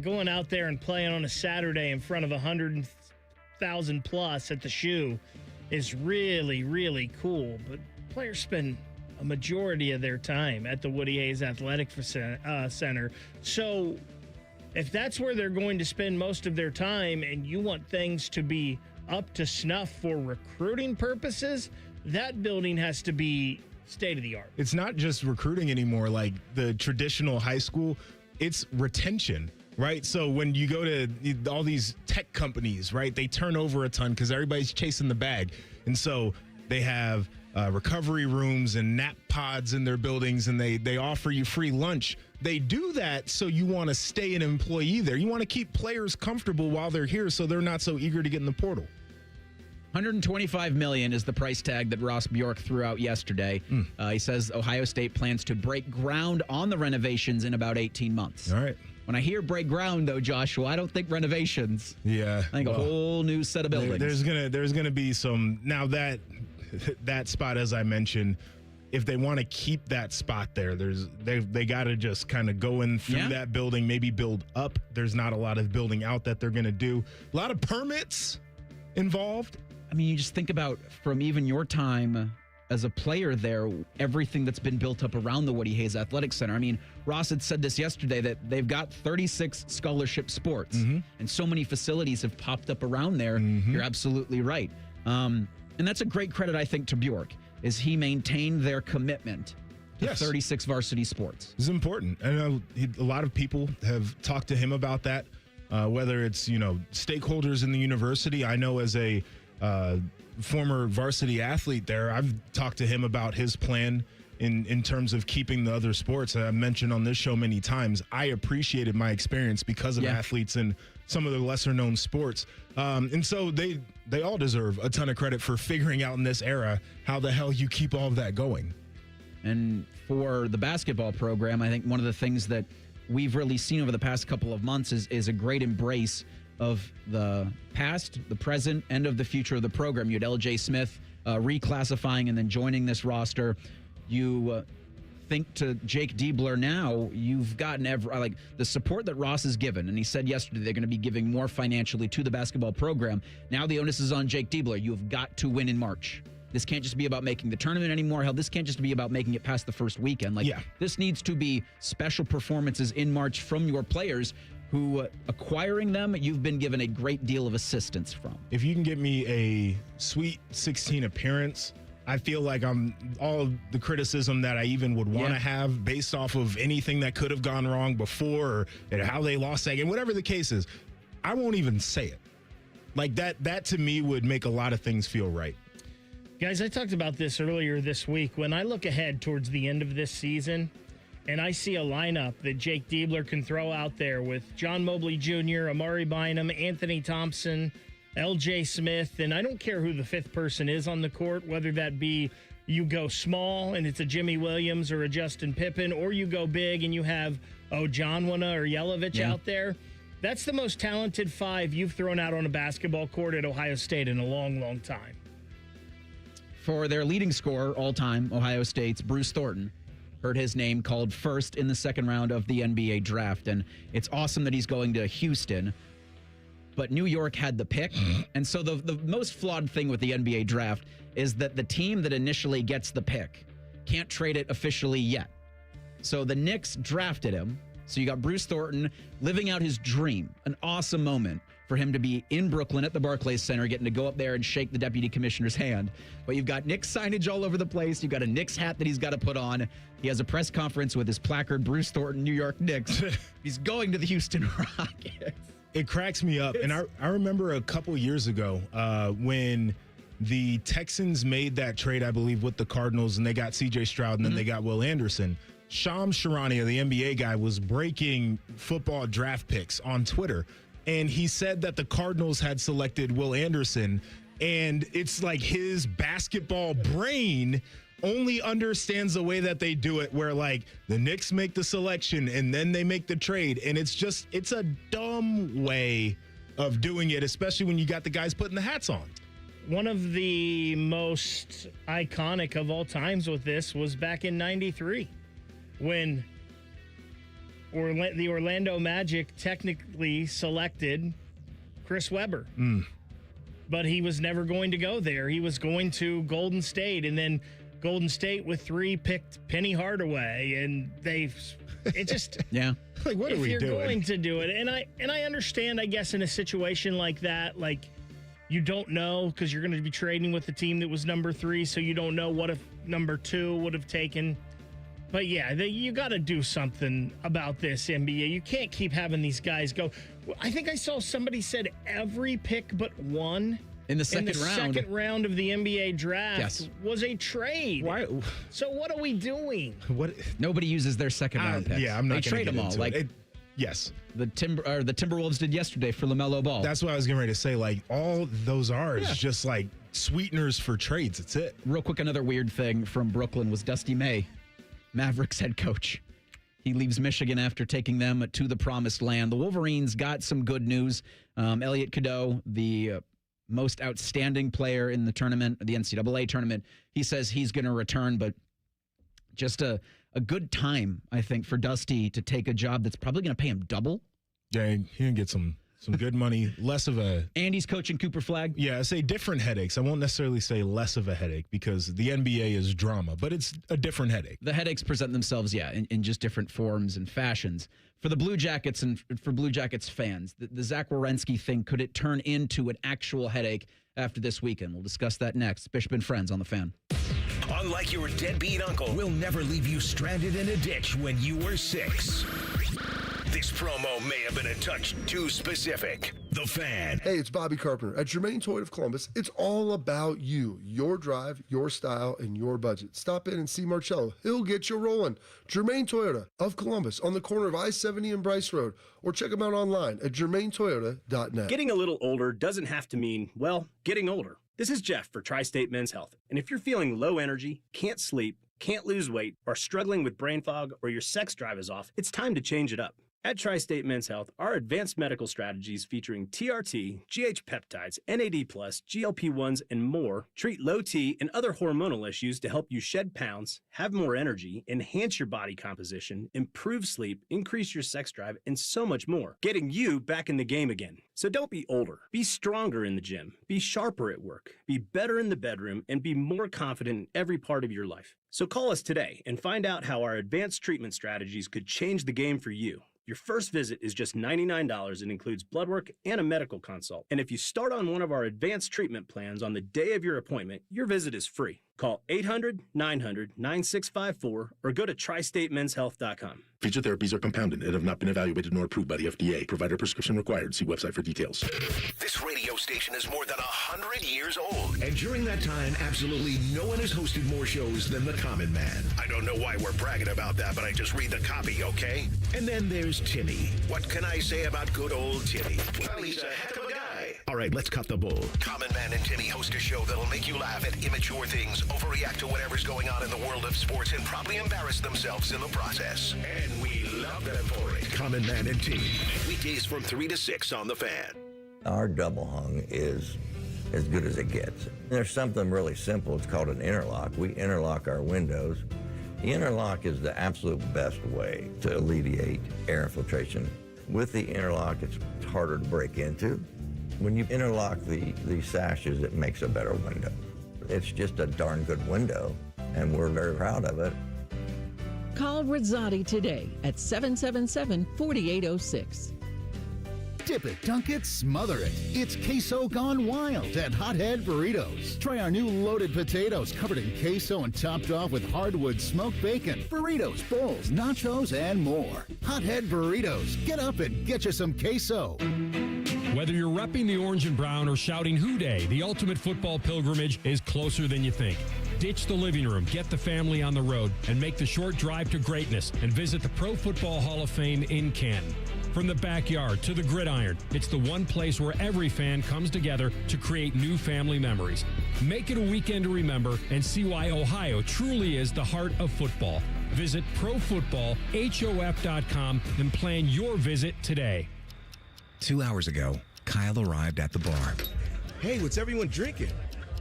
Going out there and playing on a Saturday in front of 100,000 plus at the shoe is really, really cool. But players spend a majority of their time at the Woody Hayes Athletic Center. So if that's where they're going to spend most of their time and you want things to be up to snuff for recruiting purposes, that building has to be state of the art. It's not just recruiting anymore like the traditional high school. It's retention, right? So when you go to all these tech companies, right, they turn over a ton because everybody's chasing the bag. And so they have recovery rooms and nap pods in their buildings, and they offer you free lunch. They do that so you want to stay an employee there. You want to keep players comfortable while they're here so they're not so eager to get in the portal. $125 million is the price tag that Ross Bjork threw out yesterday. He says Ohio State plans to break ground on the renovations in about 18 months. All right. When I hear break ground, though, Joshua, I don't think renovations. Yeah. I think a whole new set of buildings. There's gonna be some. Now that that spot, as I mentioned, if they want to keep that spot there, they got to just kind of go in through that building, maybe build up. There's not a lot of building out that they're going to do. A lot of permits involved. I mean, you just think about from even your time as a player there, everything that's been built up around the Woody Hayes Athletic Center. I mean, Ross had said this yesterday that they've got 36 scholarship sports, and so many facilities have popped up around there. You're absolutely right. And that's a great credit, I think, to Bjork, is he maintained their commitment to 36 varsity sports. It's important. I know a lot of people have talked to him about that, whether it's, stakeholders in the university. I know as a former varsity athlete there, I've talked to him about his plan in terms of keeping the other sports. I mentioned on this show many times, I appreciated my experience because of athletes in some of the lesser known sports. And so they all deserve a ton of credit for figuring out in this era how the hell you keep all of that going. And for the basketball program, I think one of the things that we've really seen over the past couple of months is a great embrace of the past, the present, and of the future of the program. You had L.J. Smith reclassifying and then joining this roster. You think to Jake Diebler now, you've gotten the support that Ross has given, and he said yesterday they're going to be giving more financially to the basketball program. Now the onus is on Jake Diebler. You have got to win in March. This can't just be about making the tournament anymore. Hell, this can't just be about making it past the first weekend. This needs to be special performances in March from your players who, acquiring them, you've been given a great deal of assistance from. If you can get me a Sweet 16 appearance, I feel like I'm all of the criticism that I even would want to have based off of anything that could have gone wrong before or how they lost that game, whatever the case is, I won't even say it. Like that to me would make a lot of things feel right. Guys, I talked about this earlier this week. When I look ahead towards the end of this season and I see a lineup that Jake Diebler can throw out there with John Mobley Jr., Amari Bynum, Anthony Thompson, L.J. Smith, and I don't care who the fifth person is on the court, whether that be you go small and it's a Jimmy Williams or a Justin Pippen, or you go big and you have Ojanwuna or Yelovich out there. That's the most talented five you've thrown out on a basketball court at Ohio State in a long, long time. For their leading scorer all-time, Ohio State's Bruce Thornton, heard his name called first in the second round of the NBA draft, and it's awesome that he's going to Houston. But New York had the pick, and so the most flawed thing with the NBA draft is that the team that initially gets the pick can't trade it officially yet. So the Knicks drafted him. So you got Bruce Thornton living out his dream, an awesome moment for him to be in Brooklyn at the Barclays Center, getting to go up there and shake the deputy commissioner's hand. But you've got Knicks signage all over the place. You've got a Knicks hat that he's got to put on. He has a press conference with his placard, Bruce Thornton, New York Knicks. He's going to the Houston Rockets. It cracks me up. And I remember a couple years ago when the Texans made that trade, I believe, with the Cardinals, and they got C.J. Stroud, and then they got Will Anderson. Shams Charania, the NBA guy, was breaking football draft picks on Twitter, and he said that the Cardinals had selected Will Anderson, and it's like his basketball brain only understands the way that they do it, where like the Knicks make the selection and then they make the trade, and it's a dumb way of doing it, especially when you got the guys putting the hats on. One of the most iconic of all times with this was back in '93 when the Orlando Magic technically selected Chris Webber. But he was never going to go there. He was going to Golden State, and then Golden State with 3 picked Penny Hardaway, and it just like, what are we doing? If you're going to do it, and I understand, I guess, in a situation like that, like you don't know because you're going to be trading with the team that was number 3, so you don't know what if number 2 would have taken. But yeah, you got to do something about this, NBA. You can't keep having these guys go. I think I saw somebody said every pick but one in the second round of the NBA draft was a trade. Why? So what are we doing? What? Nobody uses their second round picks. Yeah, I'm not. They trade them all. Yes. The Timberwolves did yesterday for LaMelo Ball. That's what I was getting ready to say. Like, all those are is just like sweeteners for trades. That's it. Real quick, another weird thing from Brooklyn was Dusty May, Mavericks head coach. He leaves Michigan after taking them to the promised land. The Wolverines got some good news. Elliot Cadeau, the most outstanding player in the tournament, the NCAA tournament. He says he's going to return, but just a good time, I think, for Dusty to take a job that's probably going to pay him double. Yeah, he can get some good money, less of a... And he's coaching Cooper Flagg? Yeah, I say different headaches. I won't necessarily say less of a headache because the NBA is drama, but it's a different headache. The headaches present themselves, in just different forms and fashions. For the Blue Jackets and for Blue Jackets fans, the Zach Werenski thing, could it turn into an actual headache after this weekend? We'll discuss that next. Bishop and Friends on The Fan. Unlike your deadbeat uncle, we'll never leave you stranded in a ditch when you were 6. This promo may have been a touch too specific. The Fan. Hey, it's Bobby Carpenter. At Germain Toyota of Columbus, it's all about you, your drive, your style, and your budget. Stop in and see Marcello. He'll get you rolling. Germain Toyota of Columbus on the corner of I-70 and Bryce Road. Or check them out online at germaintoyota.net. Getting a little older doesn't have to mean, well, getting older. This is Jeff for Tri-State Men's Health. And if you're feeling low energy, can't sleep, can't lose weight, are struggling with brain fog, or your sex drive is off, it's time to change it up. At Tri-State Men's Health, our advanced medical strategies featuring TRT, GH peptides, NAD+, GLP-1s, and more treat low T and other hormonal issues to help you shed pounds, have more energy, enhance your body composition, improve sleep, increase your sex drive, and so much more, getting you back in the game again. So don't be older. Be stronger in the gym. Be sharper at work. Be better in the bedroom, and be more confident in every part of your life. So call us today and find out how our advanced treatment strategies could change the game for you. Your first visit is just $99 and includes blood work and a medical consult. And if you start on one of our advanced treatment plans on the day of your appointment, your visit is free. Call 800-900-9654 or go to tristatemenshealth.com. Feature therapies are compounded and have not been evaluated nor approved by the FDA. Provider prescription required. See website for details. This radio station is more than 100 years old. And during that time, absolutely no one has hosted more shows than the Common Man. I don't know why we're bragging about that, but I just read the copy, okay? And then there's Timmy. What can I say about good old Timmy? Well, he's a heck of a guy. All right, let's cut the bull. Common Man and Timmy host a show that'll make you laugh at immature things, overreact to whatever's going on in the world of sports, and probably embarrass themselves in the process. And we love them for it. Common Man and Timmy. Weekdays from 3 to 6 on The Fan. Our double hung is as good as it gets. There's something really simple. It's called an interlock. We interlock our windows. The interlock is the absolute best way to alleviate air infiltration. With the interlock, it's harder to break into. When you interlock the sashes, it makes a better window. It's just a darn good window, and we're very proud of it. Call Rizzotti today at 777-4806. Dip it, dunk it, smother it. It's queso gone wild at Hothead Burritos. Try our new loaded potatoes covered in queso and topped off with hardwood smoked bacon, burritos, bowls, nachos, and more. Hothead Burritos. Get up and get you some queso. Whether you're repping the orange and brown or shouting Hoo Day, the ultimate football pilgrimage is closer than you think. Ditch the living room, get the family on the road, and make the short drive to greatness and visit the Pro Football Hall of Fame in Canton. From the backyard to the gridiron, it's the one place where every fan comes together to create new family memories. Make it a weekend to remember and see why Ohio truly is the heart of football. Visit ProFootballHof.com and plan your visit today. 2 hours ago, Kyle arrived at the bar. Hey, what's everyone drinking?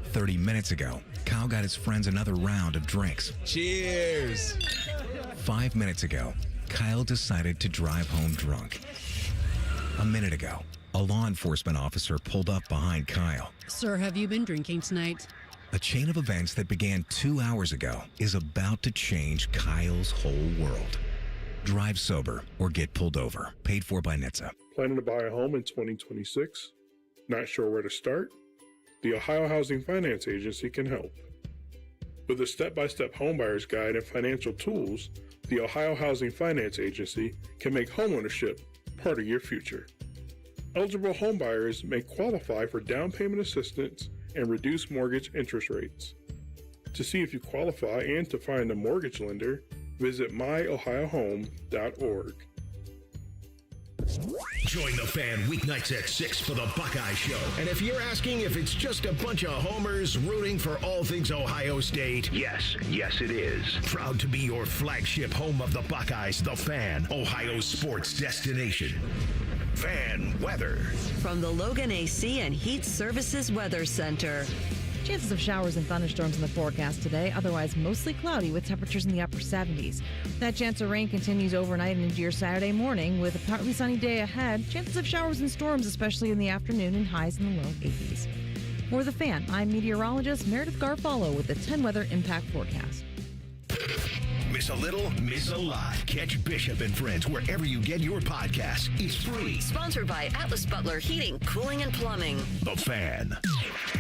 30 minutes ago, Kyle got his friends another round of drinks. Cheers! 5 minutes ago, Kyle decided to drive home drunk. A minute ago, a law enforcement officer pulled up behind Kyle. Sir, have you been drinking tonight? A chain of events that began 2 hours ago is about to change Kyle's whole world. Drive sober or get pulled over. Paid for by NHTSA. Planning to buy a home in 2026? Not sure where to start? The Ohio Housing Finance Agency can help. With a step-by-step homebuyer's guide and financial tools, the Ohio Housing Finance Agency can make homeownership part of your future. Eligible homebuyers may qualify for down payment assistance and reduced mortgage interest rates. To see if you qualify and to find a mortgage lender, visit myohiohome.org. Join the Fan weeknights at 6 for the Buckeye Show. And if you're asking if it's just a bunch of homers rooting for all things Ohio State, yes it is. Proud to be your flagship home of the Buckeyes, the Fan, Ohio's sports destination. Fan weather. From the Logan AC and Heat Services Weather Center. Chances of showers and thunderstorms in the forecast today, otherwise mostly cloudy with temperatures in the upper 70s. That chance of rain continues overnight and into your Saturday morning with a partly sunny day ahead. Chances of showers and storms, especially in the afternoon, and highs in the low 80s. For The Fan, I'm meteorologist Meredith Garfalo with the 10 Weather Impact Forecast. Miss a little, miss a lot. Catch Bishop and Friends wherever you get your podcasts. It's free. Sponsored by Atlas Butler Heating, Cooling, and Plumbing. The Fan.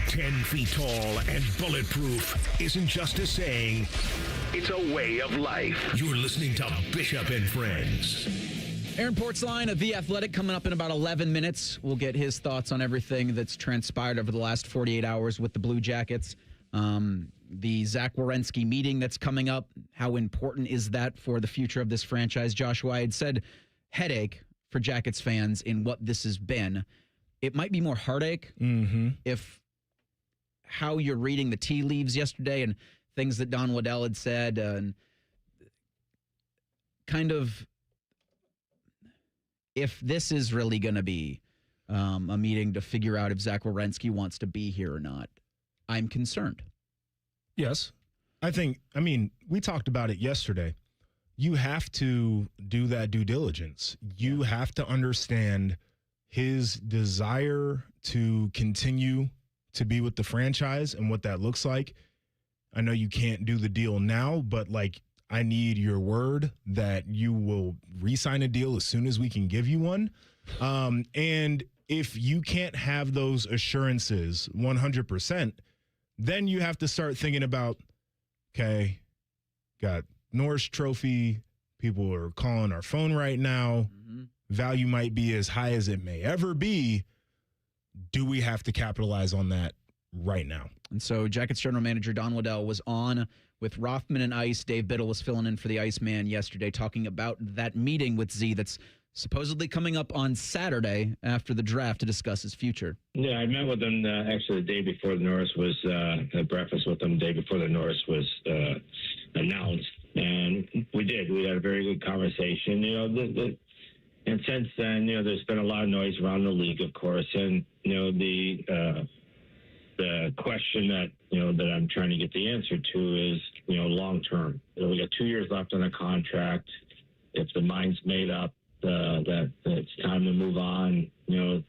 10 feet tall and bulletproof isn't just a saying, it's a way of life. You're listening to Bishop and Friends. Aaron Portzline of The Athletic coming up in about 11 minutes. We'll get his thoughts on everything that's transpired over the last 48 hours with the Blue Jackets. The Zach Werenski meeting that's coming up. How important is that for the future of this franchise? Joshua, I had said headache for Jackets fans in what this has been. It might be more heartache if how you're reading the tea leaves yesterday and things that Don Waddell had said and kind of if this is really going to be a meeting to figure out if Zach Werenski wants to be here or not. I'm concerned. Yes. I mean, we talked about it yesterday. You have to do that due diligence. You have to understand his desire to continue to be with the franchise and what that looks like. I know you can't do the deal now, but I need your word that you will re-sign a deal as soon as we can give you one. And if you can't have those assurances 100%, then you have to start thinking about, okay, got Norris Trophy. People are calling our phone right now. Value might be as high as it may ever be. Do we have to capitalize on that right now? And so Jackets general manager Don Waddell was on with Rothman and Ice. Dave Biddle was filling in for the Iceman yesterday, talking about that meeting with Z that's supposedly coming up on Saturday after the draft to discuss his future. Yeah, I met with him actually the day before the Norris was, had breakfast with him the day before the Norris was announced. And we had a very good conversation. And since then, there's been a lot of noise around the league, of course. And, the question that, that I'm trying to get the answer to is, long term. We got 2 years left on the contract. If the mind's made up, that it's time to move on, then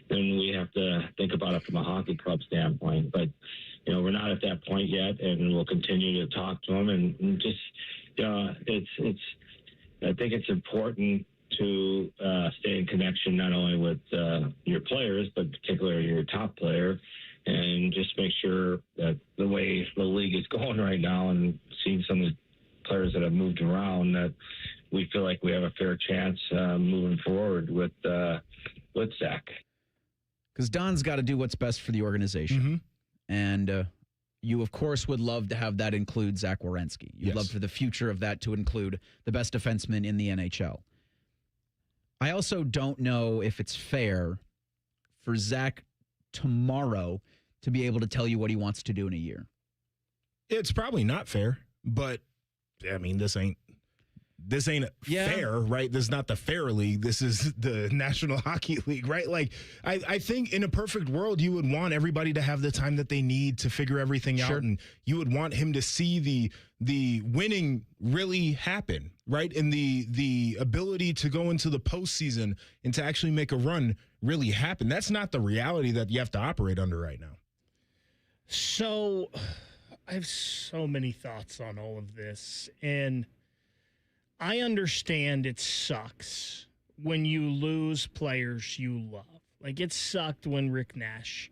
we have to think about it from a hockey club standpoint. But, we're not at that point yet, and we'll continue to talk to them. And just, I think it's important to stay in connection not only with your players, but particularly your top player, and just make sure that the way the league is going right now and seeing some of the players that have moved around, that we feel like we have a fair chance moving forward with Zach. Because Don's got to do what's best for the organization. And you, of course, would love to have that include Zach Werenski. You'd love for the future of that to include the best defenseman in the NHL. I also don't know if it's fair for Zach tomorrow to be able to tell you what he wants to do in a year. It's probably not fair, but I mean, this ain't fair, right? This is not the Fair League. This is the National Hockey League, right? I think in a perfect world, you would want everybody to have the time that they need to figure everything out, and you would want him to see the winning really happen, right? And the ability to go into the postseason and to actually make a run really happen. That's not the reality that you have to operate under right now. So I have so many thoughts on all of this, and I understand it sucks when you lose players you love. It sucked when Rick Nash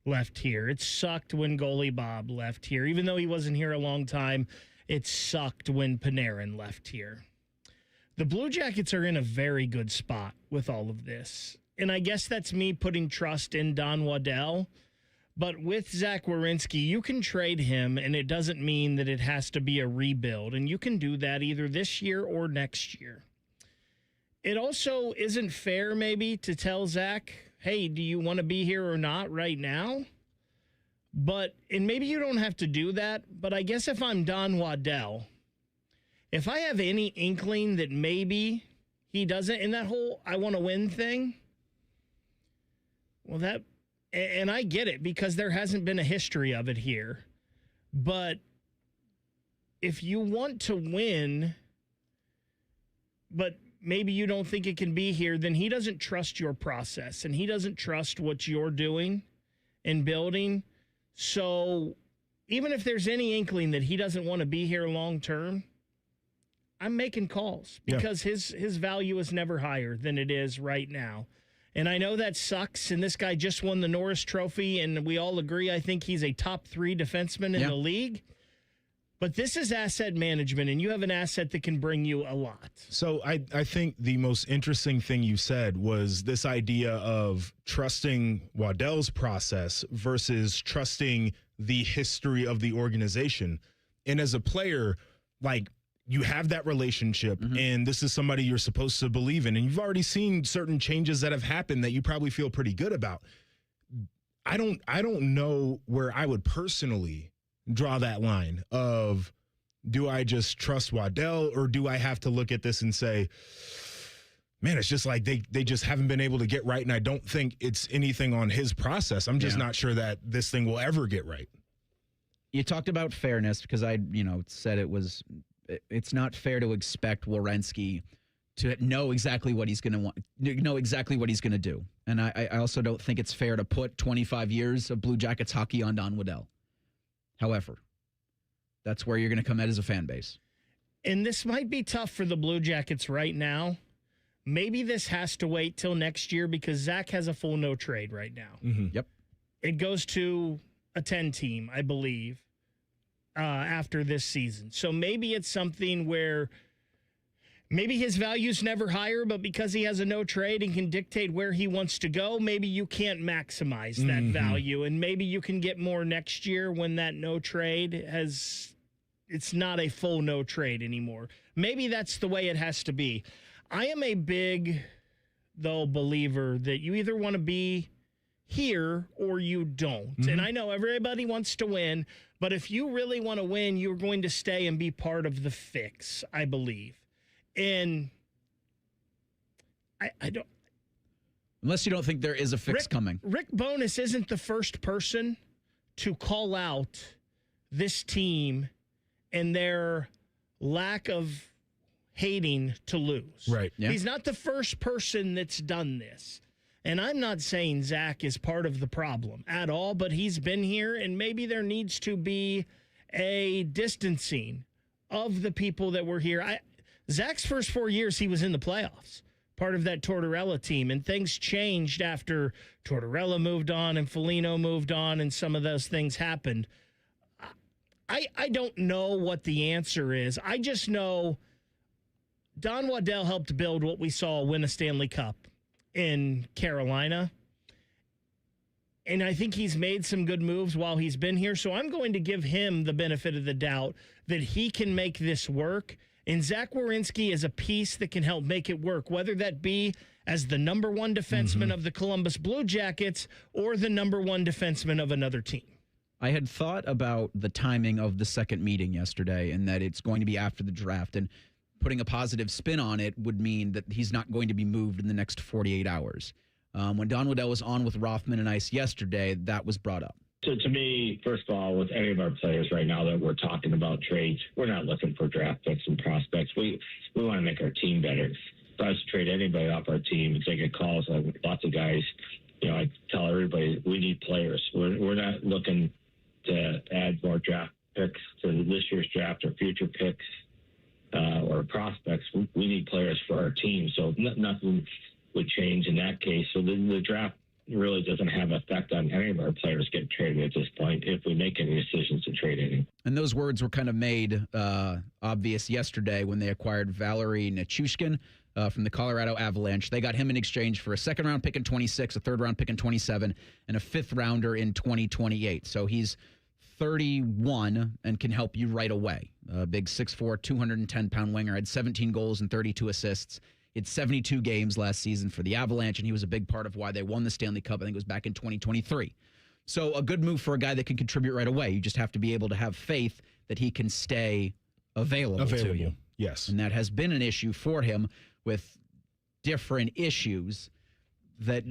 left here. It sucked when goalie Bob left here. Even though he wasn't here a long time, it sucked when Panarin left here. The Blue Jackets are in a very good spot with all of this. And I guess that's me putting trust in Don Waddell. But with Zach Werenski, you can trade him, and it doesn't mean that it has to be a rebuild. And you can do that either this year or next year. It also isn't fair, maybe, to tell Zach, hey, do you want to be here or not right now? And maybe you don't have to do that, but I guess if I'm Don Waddell, if I have any inkling that maybe he doesn't, in that whole I want to win thing, Well, and I get it because there hasn't been a history of it here. But if you want to win, but maybe you don't think it can be here, then he doesn't trust your process and he doesn't trust what you're doing and building. So even if there's any inkling that he doesn't want to be here long term, I'm making calls because his value is never higher than it is right now. And I know that sucks, and this guy just won the Norris Trophy, and we all agree I think he's a top 3 defenseman in the league. But this is asset management, and you have an asset that can bring you a lot. So I think the most interesting thing you said was this idea of trusting Waddell's process versus trusting the history of the organization. And as a player, like, you have that relationship, and this is somebody you're supposed to believe in, and you've already seen certain changes that have happened that you probably feel pretty good about. I don't know where I would personally draw that line of, do I just trust Waddell, or do I have to look at this and say, man, it's just like they just haven't been able to get right, and I don't think it's anything on his process. I'm just not sure that this thing will ever get right. You talked about fairness because I said it's not fair to expect Werenski to know exactly what he's going to want, know exactly what he's going to do. And I also don't think it's fair to put 25 years of Blue Jackets hockey on Don Waddell. However, that's where you're going to come at as a fan base. And this might be tough for the Blue Jackets right now. Maybe this has to wait till next year because Zach has a full no trade right now. Yep. It goes to a 10 team, I believe, after this season. So maybe it's something where maybe his value's never higher, but because he has a no trade and can dictate where he wants to go, maybe you can't maximize that value. And maybe you can get more next year when that no trade it's not a full no trade anymore. Maybe that's the way it has to be. I am a big, though, believer that you either want to be here or you don't. And I know everybody wants to win, but if you really want to win, you're going to stay and be part of the fix, I believe. And I don't... Unless you don't think there is a fix coming. Rick Bowness isn't the first person to call out this team and their lack of hating to lose. Right. Yeah. He's not the first person that's done this. And I'm not saying Zach is part of the problem at all, but he's been here, and maybe there needs to be a distancing of the people that were here. Zach's first 4 years, he was in the playoffs, part of that Tortorella team, and things changed after Tortorella moved on and Foligno moved on, and some of those things happened. I don't know what the answer is. I just know Don Waddell helped build what we saw win a Stanley Cup in Carolina. And I think he's made some good moves while he's been here. So I'm going to give him the benefit of the doubt that he can make this work. And Zach Werenski is a piece that can help make it work, whether that be as the number 1 defenseman of the Columbus Blue Jackets or the number 1 defenseman of another team. I had thought about the timing of the second meeting yesterday and that it's going to be after the draft. And putting a positive spin on it would mean that he's not going to be moved in the next 48 hours. When Don Waddell was on with Rothman and Ice yesterday, that was brought up. So to me, first of all, with any of our players right now that we're talking about trades, we're not looking for draft picks and prospects. We want to make our team better. If I was to trade anybody off our team and take calls, like lots of guys, I tell everybody we need players. We're not looking to add more draft picks to this year's draft or future picks. Or prospects. We need players for our team, so nothing would change in that case. So the draft really doesn't have an effect on any of our players getting traded at this point if we make any decisions to trade any. And those words were kind of made obvious yesterday when they acquired Valery Nichushkin from the Colorado Avalanche. They got him in exchange for a second-round pick in 26, a third-round pick in 27, and a fifth-rounder in 2028. So he's 31 and can help you right away. A big 6'4", 210-pound winger, had 17 goals and 32 assists. He had 72 games last season for the Avalanche, and he was a big part of why they won the Stanley Cup. I think it was back in 2023. So a good move for a guy that can contribute right away. You just have to be able to have faith that he can stay available to you. Yes. And that has been an issue for him with different issues that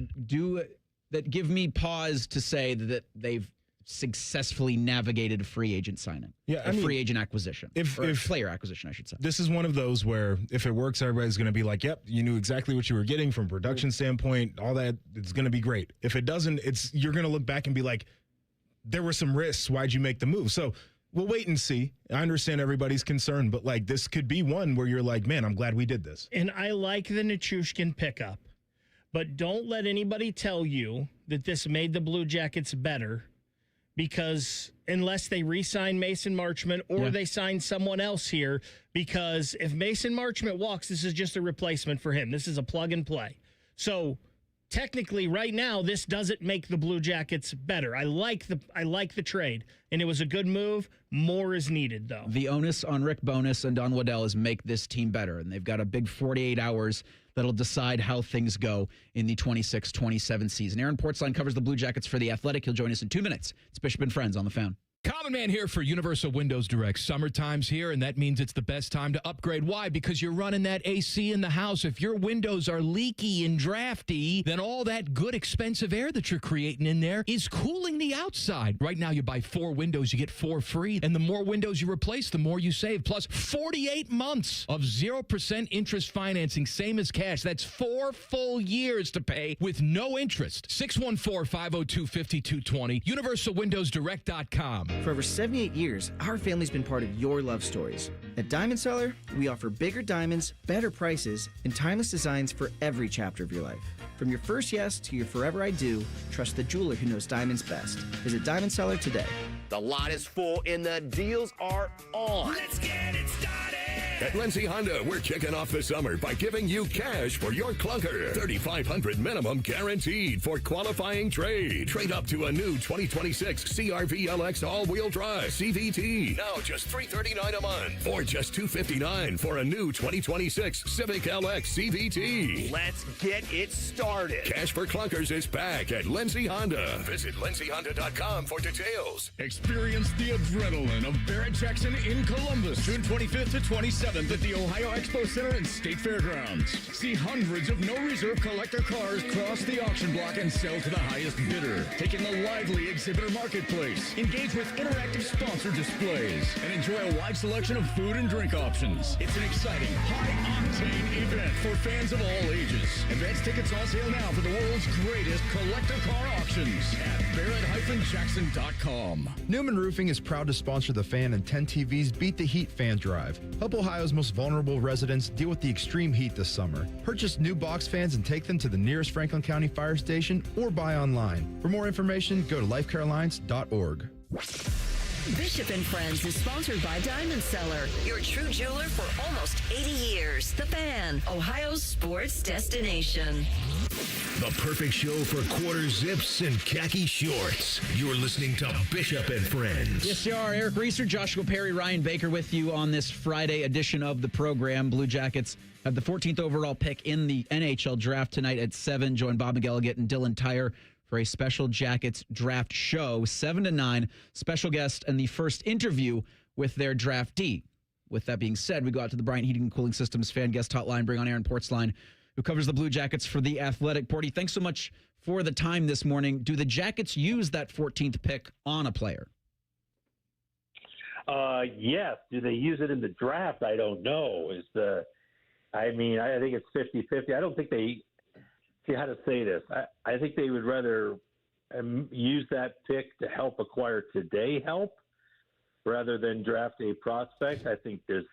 that give me pause to say that they've successfully navigated a free agent signing. Yeah, free agent acquisition. If player acquisition, I should say. This is one of those where if it works, everybody's going to be like, yep, you knew exactly what you were getting from a production standpoint, all that, it's going to be great. If it doesn't, you're going to look back and be like, there were some risks. Why'd you make the move? So we'll wait and see. I understand everybody's concern, but like this could be one where you're like, man, I'm glad we did this. And I like the Nichushkin pickup, but don't let anybody tell you that this made the Blue Jackets better, because unless they re-sign Mason Marchment or they sign someone else here, because if Mason Marchment walks, this is just a replacement for him. This is a plug and play. So technically right now, this doesn't make the Blue Jackets better. I like the trade, and it was a good move. More is needed, though. The onus on Rick Bowness and Don Waddell is make this team better, and they've got a big 48 hours that'll decide how things go in the 26-27 season. Aaron Portzline covers the Blue Jackets for The Athletic. He'll join us in 2 minutes. It's Bishop and Friends on the Fan. Common Man here for Universal Windows Direct. Summertime's here, and that means it's the best time to upgrade. Why? Because you're running that AC in the house. If your windows are leaky and drafty, then all that good, expensive air that you're creating in there is cooling the outside. Right now, you buy 4 windows, you get 4 free. And the more windows you replace, the more you save. Plus, 48 months of 0% interest financing, same as cash. That's 4 full years to pay with no interest. 614-502-5220. UniversalWindowsDirect.com. For over 78 years, our family's been part of your love stories. At Diamond Seller, we offer bigger diamonds, better prices, and timeless designs for every chapter of your life. From your first yes to your forever I do, trust the jeweler who knows diamonds best. Visit Diamond Seller today. The lot is full and the deals are on. Let's get it started! At Lindsay Honda, we're kicking off the summer by giving you cash for your clunker. $3,500 minimum guaranteed for qualifying trade. Trade up to a new 2026 CR-V LX all-wheel drive CVT. Now just $339 a month. Or just $259 for a new 2026 Civic LX CVT. Let's get it started. Cash for clunkers is back at Lindsay Honda. Visit lindsayhonda.com for details. Experience the adrenaline of Barrett Jackson in Columbus, June 25th to 27th at the Ohio Expo Center and State Fairgrounds. See hundreds of no-reserve collector cars cross the auction block and sell to the highest bidder. Take in the lively exhibitor marketplace. Engage with interactive sponsor displays and enjoy a wide selection of food and drink options. It's an exciting, high-octane event for fans of all ages. Advance tickets on sale now for the world's greatest collector car auctions at barrett-jackson.com. Newman Roofing is proud to sponsor the Fan and 10 TV's Beat the Heat fan drive. Help Ohio's most vulnerable residents deal with the extreme heat this summer. Purchase new box fans and take them to the nearest Franklin County fire station or buy online. For more information, go to lifecarealliance.org. Bishop and Friends is sponsored by Diamond Seller, your true jeweler for almost 80 years. The Fan, Ohio's sports destination. The perfect show for quarter zips and khaki shorts. You're listening to Bishop and Friends. Yes, you are. Eric Reeser, Joshua Perry, Ryan Baker with you on this Friday edition of the program. Blue Jackets have the 14th overall pick in the NHL draft tonight at 7. Join Bob McElligott and Dylan Tyre for a special Jackets draft show, 7 to 9. Special guest and the first interview with their draftee. With that being said, we go out to the Bryant Heating and Cooling Systems fan guest hotline, bring on Aaron Portzline, who covers the Blue Jackets for The Athletic. Porty, thanks so much for the time this morning. Do the Jackets use that 14th pick on a player? Yes. Do they use it in the draft? I don't know. I think it's 50-50. I don't think they see how to say this. I think they would rather use that pick to help acquire today help rather than draft a prospect. I think if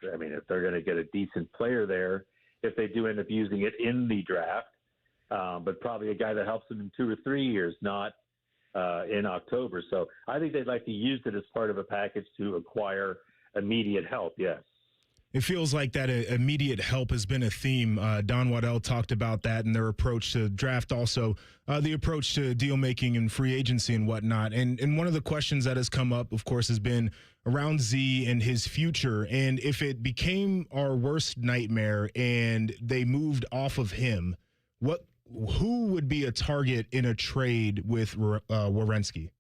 they're going to get a decent player there, if they do end up using it in the draft, but probably a guy that helps them in 2 or 3 years, not in October. So I think they'd like to use it as part of a package to acquire immediate help, yes. It feels like that immediate help has been a theme. Don Waddell talked about that and their approach to draft, also the approach to deal making and free agency and whatnot. And one of the questions that has come up, of course, has been around Z and his future. And if it became our worst nightmare and they moved off of him, who would be a target in a trade with Werenski?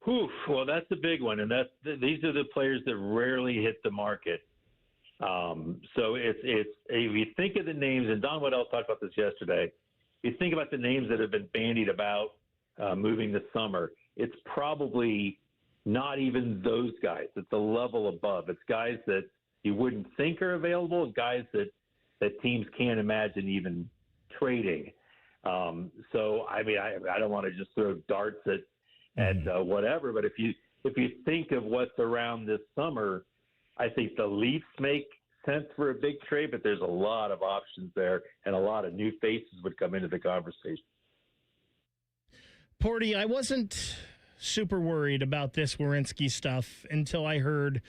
Well, that's the big one, and these are the players that rarely hit the market. So it's if you think of the names, and Don Waddell talked about this yesterday, if you think about the names that have been bandied about moving this summer, it's probably not even those guys. It's a level above. It's guys that you wouldn't think are available, guys that teams can't imagine even trading. So, I mean, I don't want to just throw darts at whatever, but if you think of what's around this summer, I think the Leafs make sense for a big trade, but there's a lot of options there, and a lot of new faces would come into the conversation. Porty, I wasn't super worried about this Werenski stuff until I heard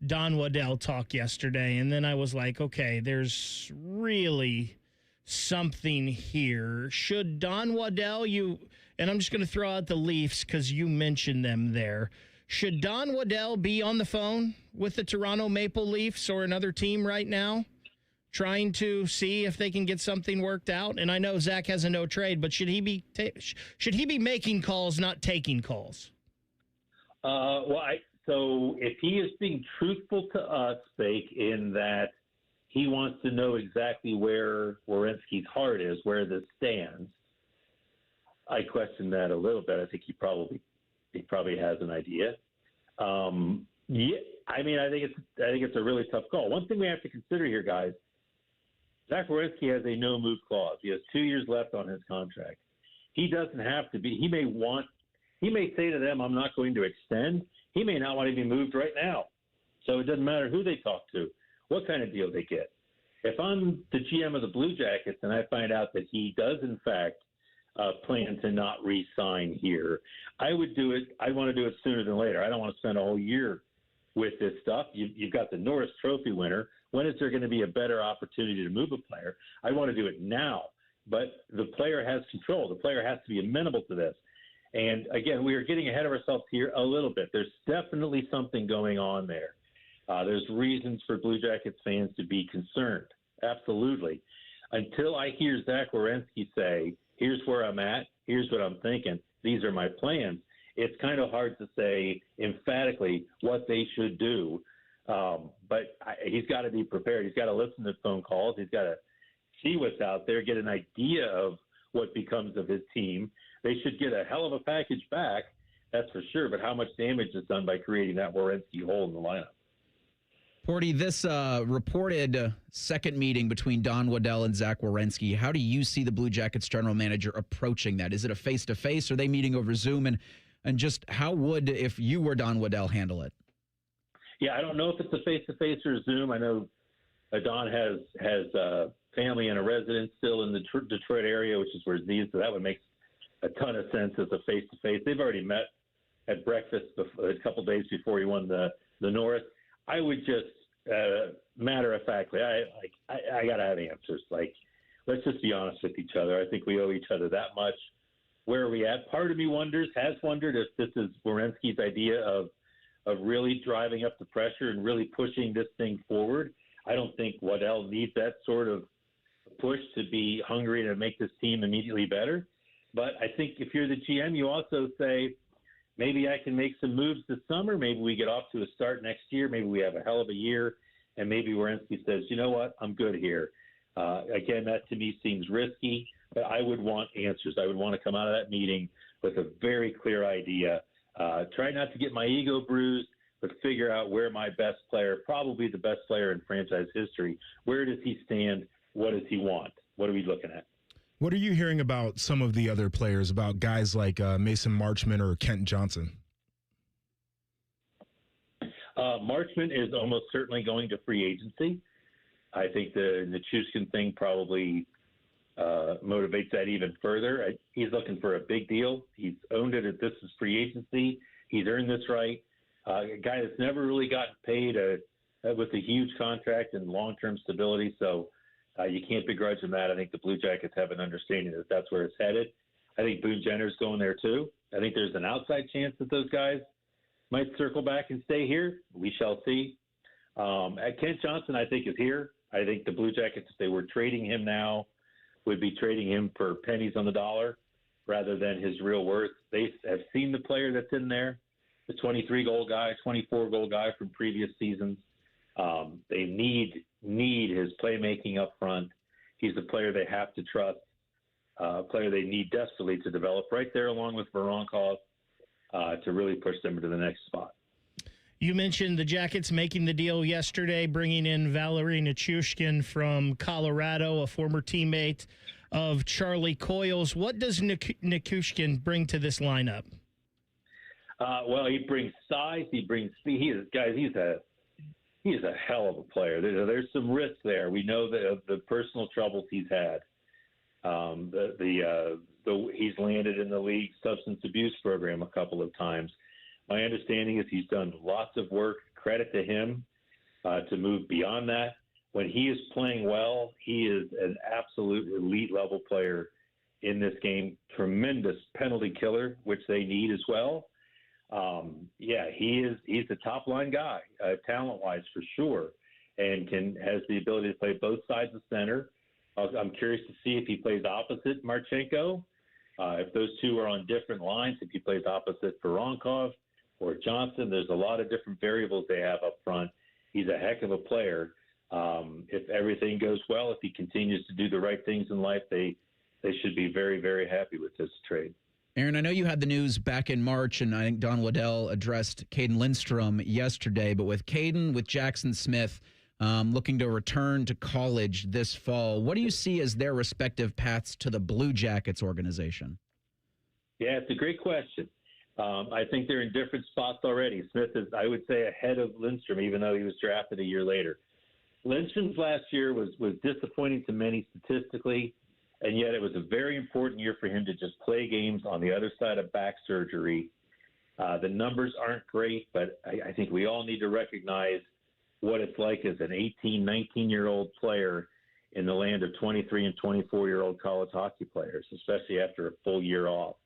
Don Waddell talk yesterday, and then I was like, okay, there's really something here. Should Don Waddell, and I'm just going to throw out the Leafs because you mentioned them there, should Don Waddell be on the phone with the Toronto Maple Leafs or another team right now, trying to see if they can get something worked out? And I know Zach has a no trade, but should he be making calls, not taking calls? So if he is being truthful to us, Fake, in that he wants to know exactly where Werenski's heart is, where this stands, I question that a little bit. I think he probably has an idea. Yeah, I mean, I think it's a really tough call. One thing we have to consider here, guys, Zach Werenski has a no-move clause. He has 2 years left on his contract. He doesn't have to be. He may say to them, I'm not going to extend. He may not want to be moved right now. So it doesn't matter who they talk to, what kind of deal they get. If I'm the GM of the Blue Jackets and I find out that he does, in fact, plan to not re-sign here, I would do it. I want to do it sooner than later. I don't want to spend a whole year with this stuff. You've got the Norris Trophy winner. When is there going to be a better opportunity to move a player? I want to do it now. But the player has control. The player has to be amenable to this. And, again, we are getting ahead of ourselves here a little bit. There's definitely something going on there. There's reasons for Blue Jackets fans to be concerned. Absolutely. Until I hear Zach Werenski say, here's where I'm at, here's what I'm thinking, these are my plans, it's kind of hard to say emphatically what they should do. But he's got to be prepared. He's got to listen to phone calls. He's got to see what's out there, get an idea of what becomes of his team. They should get a hell of a package back, that's for sure. But how much damage is done by creating that Werenski hole in the lineup? Porty, this reported second meeting between Don Waddell and Zach Werenski, how do you see the Blue Jackets general manager approaching that? Is it a face-to-face? Are they meeting over Zoom? And just how would, if you were Don Waddell, handle it? Yeah, I don't know if it's a face-to-face or Zoom. I know Don has family and a residence still in the Detroit area, which is where Z is, so that would make a ton of sense as a face-to-face. They've already met at breakfast a couple days before he won the Norris. I would just matter-of-factly, I got to have answers. Like, let's just be honest with each other. I think we owe each other that much. Where are we at? Part of me has wondered if this is Werenski's idea of really driving up the pressure and really pushing this thing forward. I don't think Waddell needs that sort of push to be hungry to make this team immediately better. But I think if you're the GM, you also say, maybe I can make some moves this summer. Maybe we get off to a start next year. Maybe we have a hell of a year. And maybe Werenski says, you know what, I'm good here. Again, that to me seems risky, but I would want answers. I would want to come out of that meeting with a very clear idea. Try not to get my ego bruised, but figure out where my best player, probably the best player in franchise history, where does he stand? What does he want? What are we looking at? What are you hearing about some of the other players, about guys like Mason Marchment or Kent Johnson? Marchment is almost certainly going to free agency. I think the Nichushkin thing probably motivates that even further. He's looking for a big deal. He's owned it at this is free agency. He's earned this right. A guy that's never really gotten paid with a huge contract and long-term stability. So you can't begrudge him that. I think the Blue Jackets have an understanding that that's where it's headed. I think Boone Jenner's going there too. I think there's an outside chance that those guys might circle back and stay here. We shall see. Kent Johnson, I think, is here. I think the Blue Jackets, if they were trading him now, would be trading him for pennies on the dollar rather than his real worth. They have seen the player that's in there, the 23-goal guy, 24-goal guy from previous seasons. They need his playmaking up front. He's a player they have to trust. a player they need desperately to develop right there along with Voronkov to really push them into the next spot. You mentioned the Jackets making the deal yesterday, bringing in Valerie Nichushkin from Colorado, a former teammate of Charlie Coyle's. What does Nichushkin bring to this lineup? Well, he brings size. He brings speed. He's a hell of a player. There's some risk there. We know that the personal troubles he's had. He's landed in the league substance abuse program a couple of times. My understanding is he's done lots of work. Credit to him to move beyond that. When he is playing well, he is an absolute elite level player in this game. Tremendous penalty killer, which they need as well. He's a top line guy, talent wise for sure, and has the ability to play both sides of center. I'm curious to see if he plays opposite Marchenko, if those two are on different lines, if he plays opposite Voronkov or Johnson. There's a lot of different variables they have up front. He's a heck of a player. If everything goes well, if he continues to do the right things in life, they should be very, very happy with this trade. Aaron, I know you had the news back in March, and I think Don Waddell addressed Caden Lindstrom yesterday, but with Caden, with Jackson Smith looking to return to college this fall, what do you see as their respective paths to the Blue Jackets organization? Yeah, it's a great question. I think they're in different spots already. Smith is, I would say, ahead of Lindstrom, even though he was drafted a year later. Lindstrom's last year was disappointing to many statistically, and yet it was a very important year for him to just play games on the other side of back surgery. The numbers aren't great, but I think we all need to recognize what it's like as an 18, 19-year-old player in the land of 23 and 24-year-old college hockey players, especially after a full year off.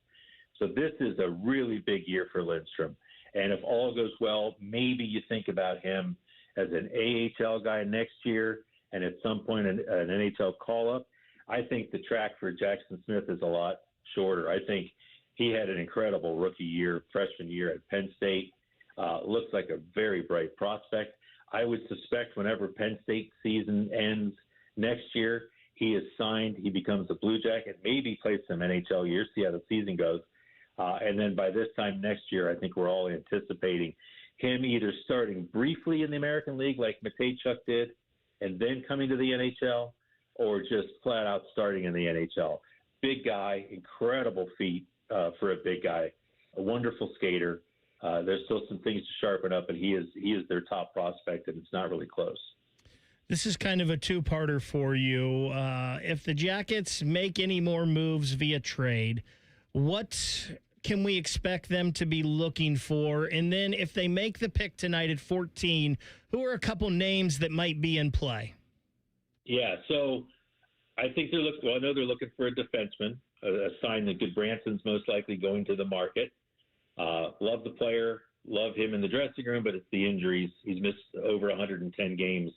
So this is a really big year for Lindstrom. And if all goes well, maybe you think about him as an AHL guy next year and at some point an NHL call-up. I think the track for Jackson Smith is a lot shorter. I think he had an incredible rookie year, freshman year at Penn State. Looks like a very bright prospect. I would suspect whenever Penn State season ends next year, he is signed, he becomes a Blue Jacket, maybe plays some NHL years, see how the season goes. And then by this time next year, I think we're all anticipating him either starting briefly in the American League like Matejchuk did and then coming to the NHL, or just flat out starting in the NHL. Big guy, incredible feet for a big guy, a wonderful skater. There's still some things to sharpen up, and he is their top prospect, and it's not really close. This is kind of a two-parter for you. If the Jackets make any more moves via trade, what can we expect them to be looking for? And then if they make the pick tonight at 14, who are a couple names that might be in play? Yeah, so I think I know they're looking for a defenseman, a sign that Goodbranson's most likely going to the market. Love the player, love him in the dressing room, but it's the injuries. He's missed over 110 games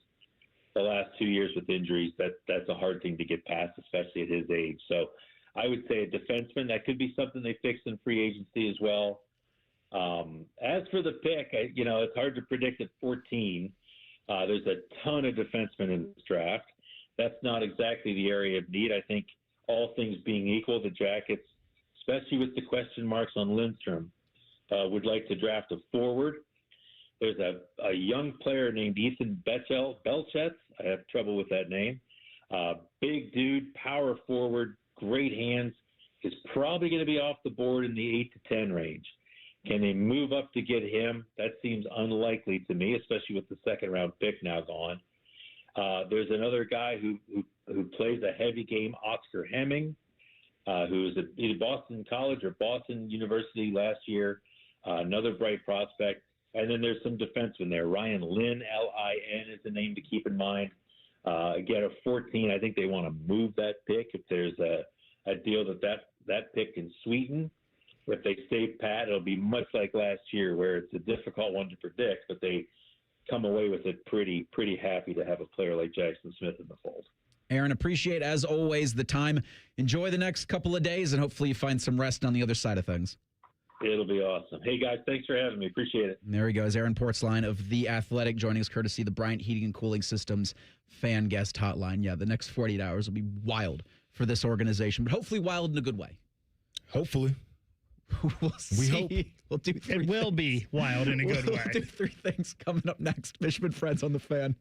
the last 2 years with injuries. That's a hard thing to get past, especially at his age. So I would say a defenseman. That could be something they fix in free agency as well. As for the pick, it's hard to predict at 14. There's a ton of defensemen in this draft. That's not exactly the area of need. I think all things being equal, the Jackets, especially with the question marks on Lindstrom, would like to draft a forward. There's a young player named Ethan Belchetz. I have trouble with that name. Big dude, power forward, great hands. Is probably going to be off the board in the 8 to 10 range. Can they move up to get him? That seems unlikely to me, especially with the second-round pick now gone. There's another guy who plays a heavy game, Oscar Hemming, who was at either Boston College or Boston University last year. Another bright prospect. And then there's some defensemen there. Ryan Lynn, L-I-N, is a name to keep in mind. Again, at 14, I think they want to move that pick if there's a deal that pick can sweeten. If they stay pat, it'll be much like last year where it's a difficult one to predict, but they come away with it pretty happy to have a player like Jackson Smith in the fold. Aaron, appreciate, as always, the time. Enjoy the next couple of days, and hopefully you find some rest on the other side of things. It'll be awesome. Hey, guys, thanks for having me. Appreciate it. And there he goes, Aaron Portzline of The Athletic, joining us courtesy of the Bryant Heating and Cooling Systems fan guest hotline. Yeah, the next 48 hours will be wild for this organization, but hopefully wild in a good way. Hopefully. We'll see. We hope. We'll do three It will be wild in a good way. We'll do three things coming up next. Bishop and Friends on The Fan.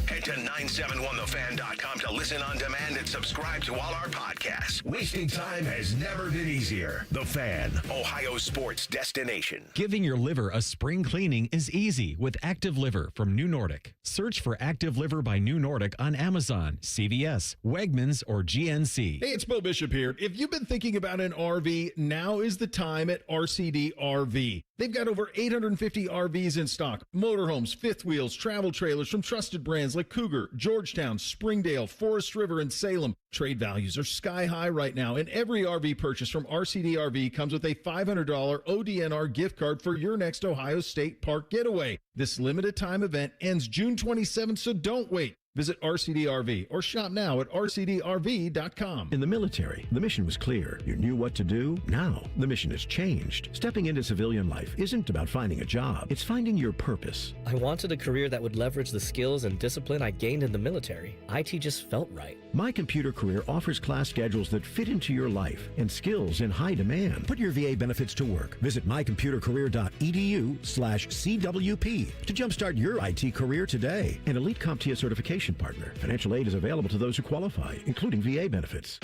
Head to 971thefan.com to listen on demand and subscribe to all our podcasts. Wasting time has never been easier. The Fan, Ohio sports destination. Giving your liver a spring cleaning is easy with Active Liver from New Nordic. Search for Active Liver by New Nordic on Amazon, CVS, Wegmans, or GNC. Hey, it's Bo Bishop here. If you've been thinking about an RV, now is the time at RCD RV. They've got over 850 RVs in stock. Motorhomes, fifth wheels, travel trailers from trusted brands like Cougar, Georgetown, Springdale, Forest River, and Salem. Trade values are sky high right now, and every RV purchase from RCD RV comes with a $500 ODNR gift card for your next Ohio State Park getaway. This limited time event ends June 27th, so don't wait. Visit RCD RV or shop now at rcdrv.com. In the military, the mission was clear. You knew what to do. Now, the mission has changed. Stepping into civilian life isn't about finding a job. It's finding your purpose. I wanted a career that would leverage the skills and discipline I gained in the military. IT just felt right. My Computer Career offers class schedules that fit into your life and skills in high demand. Put your VA benefits to work. Visit mycomputercareer.edu/CWP to jumpstart your IT career today. An Elite CompTIA certification partner. Financial aid is available to those who qualify, including VA benefits.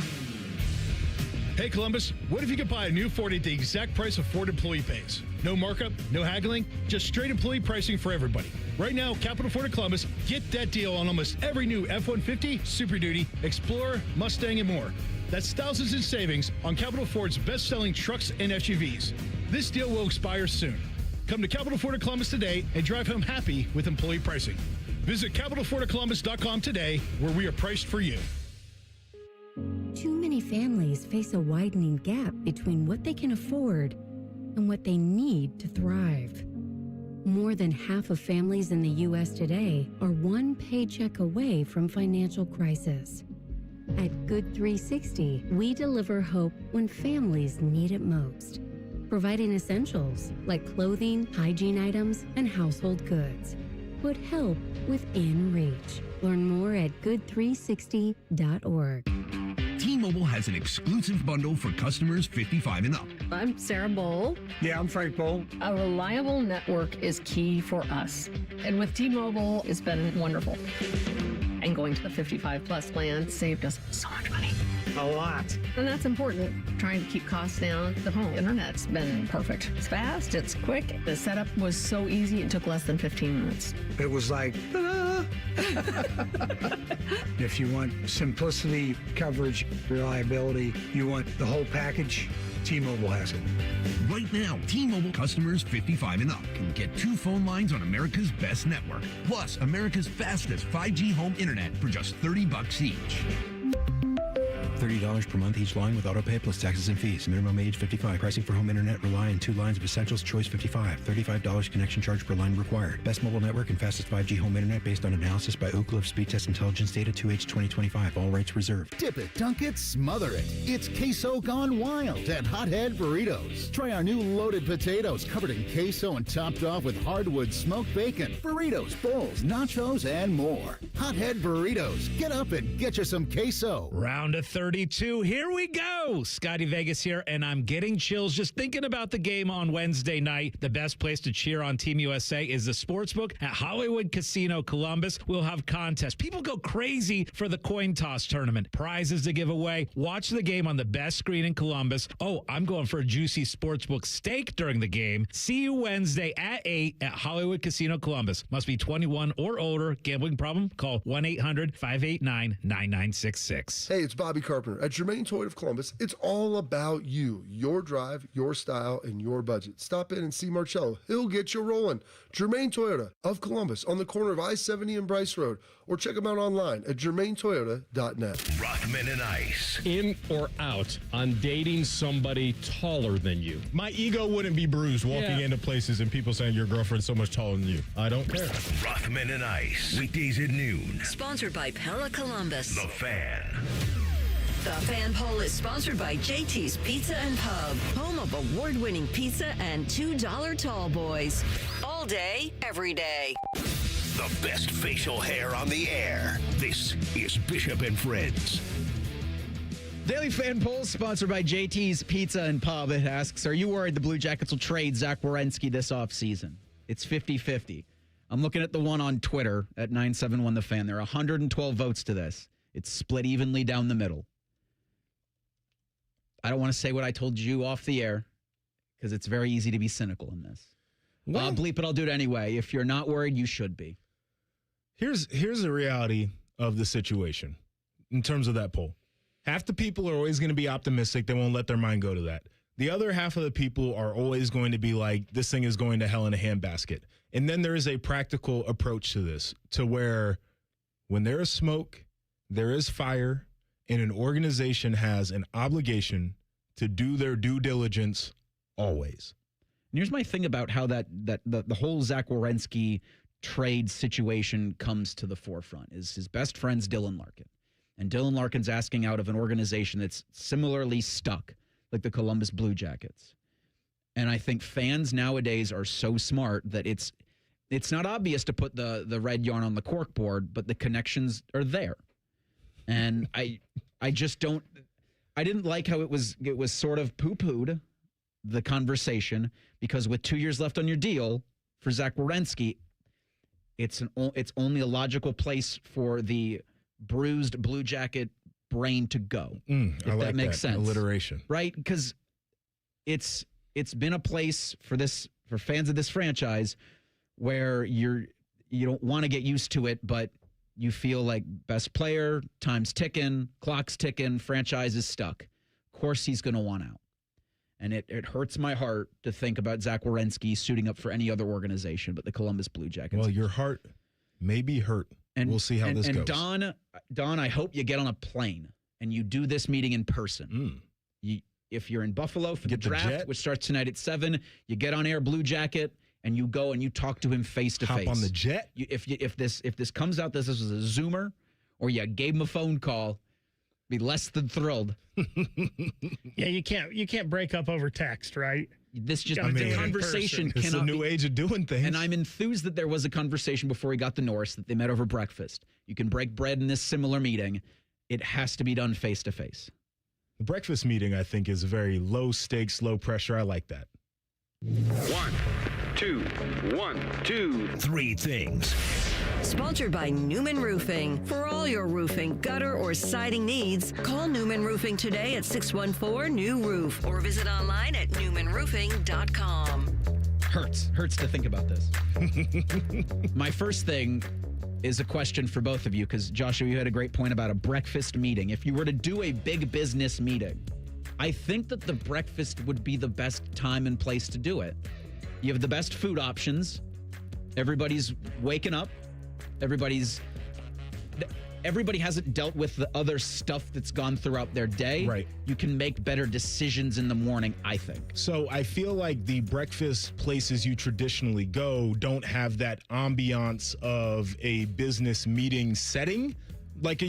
Hey, Columbus, what if you could buy a new Ford at the exact price of Ford employee pays? No markup, no haggling, just straight employee pricing for everybody. Right now, Capital Ford of Columbus, get that deal on almost every new F-150, Super Duty, Explorer, Mustang, and more. That's thousands in savings on Capital Ford's best-selling trucks and SUVs. This deal will expire soon. Come to Capital Ford of Columbus today and drive home happy with employee pricing. Visit CapitalFordofColumbus.com today, where we are priced for you. Too many families face a widening gap between what they can afford and what they need to thrive. More than half of families in the U.S. today are one paycheck away from financial crisis. At Good 360, we deliver hope when families need it most, providing essentials like clothing, hygiene items, and household goods. Put help within reach. Learn more at good360.org. T-Mobile has an exclusive bundle for customers 55 and up. I'm Sarah Bowl. Yeah, I'm Frank Bowl. A reliable network is key for us. And with T-Mobile, it's been wonderful. And going to the 55 plus plan saved us so much money. A lot. And that's important. Trying to keep costs down. The home internet's been perfect. It's fast, it's quick. The setup was so easy, it took less than 15 minutes. It was like, ta-da! If you want simplicity, coverage, reliability, you want the whole package, T-Mobile has it. Right now, T-Mobile customers 55 and up can get 2 phone lines on America's best network, plus America's fastest 5G home internet for just $30 each. $30 per month each line with autopay plus taxes and fees. Minimum age 55. Pricing for home internet rely on 2 lines of essentials. Choice 55. $35 connection charge per line required. Best mobile network and fastest 5G home internet based on analysis by Ookla of Speed Test Intelligence data 2H 2025. All rights reserved. Dip it, dunk it, smother it. It's queso gone wild at Hothead Burritos. Try our new loaded potatoes covered in queso and topped off with hardwood smoked bacon, burritos, bowls, nachos, and more. Hothead Burritos. Get up and get you some queso. Round of 32. Here we go. Scotty Vegas here, and I'm getting chills just thinking about the game on Wednesday night. The best place to cheer on Team USA is the Sportsbook at Hollywood Casino Columbus. We'll have contests. People go crazy for the coin toss tournament. Prizes to give away. Watch the game on the best screen in Columbus. Oh, I'm going for a juicy Sportsbook steak during the game. See you Wednesday at 8 at Hollywood Casino Columbus. Must be 21 or older. Gambling problem? Call 1-800-589-9966. Hey, it's Bobby Carpenter. At Germain Toyota of Columbus, it's all about you, your drive, your style, and your budget. Stop in and see Marcello. He'll get you rolling. Germain Toyota of Columbus on the corner of I-70 and Bryce Road, or check them out online at germaintoyota.net. Rothman and Ice. In or out on dating somebody taller than you? My ego wouldn't be bruised walking into places and people saying your girlfriend's so much taller than you. I don't care. Rothman and Ice. Weekdays at noon. Sponsored by Pella Columbus. The Fan. The Fan Poll is sponsored by JT's Pizza and Pub, home of award-winning pizza and $2 tall boys. All day, every day. The best facial hair on the air. This is Bishop and Friends. Daily Fan Poll, sponsored by JT's Pizza and Pub. It asks, are you worried the Blue Jackets will trade Zach Werenski this offseason? It's 50-50. I'm looking at the one on Twitter at 971 The Fan. There are 112 votes to this. It's split evenly down the middle. I don't want to say what I told you off the air because it's very easy to be cynical in this. Well, bleep it, I'll do it anyway. If you're not worried, you should be. Here's the reality of the situation in terms of that poll. Half the people are always going to be optimistic. They won't let their mind go to that. The other half of the people are always going to be like, this thing is going to hell in a handbasket. And then there is a practical approach to this, to where when there is smoke, there is fire, and an organization has an obligation to do their due diligence always. And here's my thing about how the whole Zach Werenski trade situation comes to the forefront is his best friend's Dylan Larkin. And Dylan Larkin's asking out of an organization that's similarly stuck, like the Columbus Blue Jackets. And I think fans nowadays are so smart that it's not obvious to put the red yarn on the corkboard, but the connections are there. And I didn't like how it was sort of poo-pooed, the conversation, because with 2 years left on your deal for Zach Werenski, it's only a logical place for the bruised Blue Jacket brain to go. If like that makes sense. Alliteration. Right? Because it's been a place for fans of this franchise where you don't want to get used to it, but you feel like best player, time's ticking, clock's ticking, franchise is stuck. Of course he's going to want out. And it hurts my heart to think about Zach Werenski suiting up for any other organization but the Columbus Blue Jackets. Well, your heart may be hurt. And we'll see how this goes. And Don, I hope you get on a plane and you do this meeting in person. If you're in Buffalo for the draft, which starts tonight at 7, you get on air Blue Jacket and you go and you talk to him face to face. Hop on the jet. If this comes out this was a Zoomer or you gave him a phone call, be less than thrilled. Yeah, you can't break up over text, right? The conversation it's cannot a new age of doing things. And I'm enthused that there was a conversation before he got to Norris that they met over breakfast. You can break bread in this similar meeting. It has to be done face to face. The breakfast meeting, I think, is very low stakes, low pressure. I like that. 1, 2, 3 things. Sponsored by Newman Roofing. For all your roofing, gutter, or siding needs, call Newman Roofing today at 614-NEW-ROOF or visit online at newmanroofing.com. Hurts to think about this. My first thing is a question for both of you, because Joshua, you had a great point about a breakfast meeting. If you were to do a big business meeting, I think that the breakfast would be the best time and place to do it. You have the best food options. Everybody's waking up. Everybody hasn't dealt with the other stuff that's gone throughout their day. Right. You can make better decisions in the morning, I think. So I feel like the breakfast places you traditionally go don't have that ambiance of a business meeting setting, like a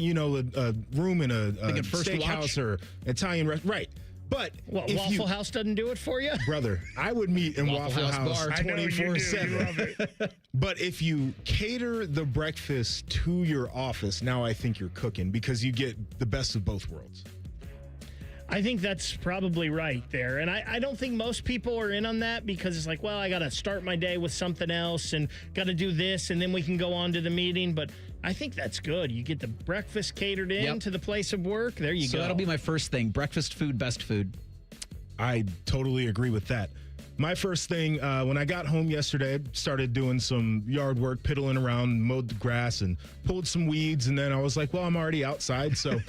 room in a steakhouse or Italian restaurant. Right. But Waffle House doesn't do it for you? Brother, I would meet in Waffle House 24/7. But if you cater the breakfast to your office, now I think you're cooking because you get the best of both worlds. I think that's probably right there. And I don't think most people are in on that because it's like, well, I got to start my day with something else and got to do this and then we can go on to the meeting. But I think that's good. You get the breakfast catered in to the place of work. There you go. So that'll be my first thing. Breakfast food, best food. I totally agree with that. My first thing, when I got home yesterday, I started doing some yard work, piddling around, mowed the grass, and pulled some weeds. And then I was like, well, I'm already outside, so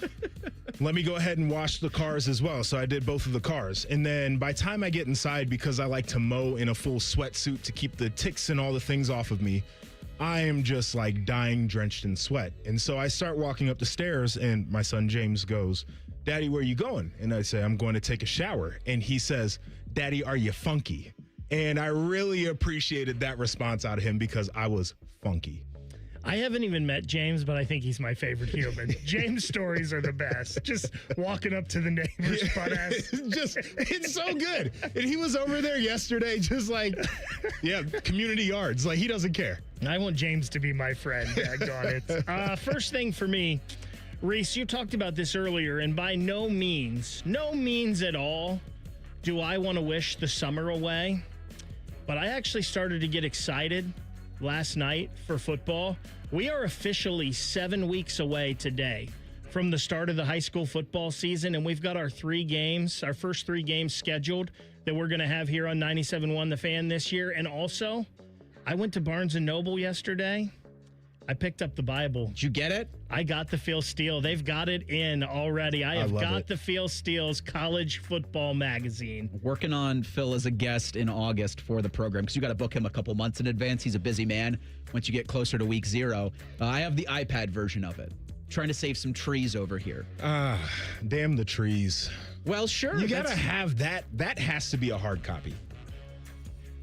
let me go ahead and wash the cars as well. So I did both of the cars. And then by the time I get inside, because I like to mow in a full sweatsuit to keep the ticks and all the things off of me, I am just like dying, drenched in sweat. And so I start walking up the stairs, and my son James goes, Daddy, where are you going? And I say, I'm going to take a shower. And he says, Daddy, are you funky? And I really appreciated that response out of him because I was funky. I haven't even met James, but I think he's my favorite human. James' stories are the best. Just walking up to the neighbor's butt ass. It's so good. And he was over there yesterday just like, community yards. Like, he doesn't care. I want James to be my friend. Daggone it. First thing for me, Reese, you talked about this earlier, and by no means at all, do I want to wish the summer away. But I actually started to get excited last night for football. We are officially 7 weeks away today from the start of the high school football season, and we've got our first 3 games scheduled that we're going to have here on 97.1 The Fan this year. And also, I went to Barnes & Noble yesterday. I picked up the Bible. Did you get it? I got the Phil Steele. They've got it in already. I have got it. the Phil Steele's college football magazine. Working on Phil as a guest in August for the program because you got to book him a couple months in advance. He's a busy man once you get closer to week 0. I have the iPad version of it. Trying to save some trees over here. Damn the trees. Well, sure. You got to have that. That has to be a hard copy.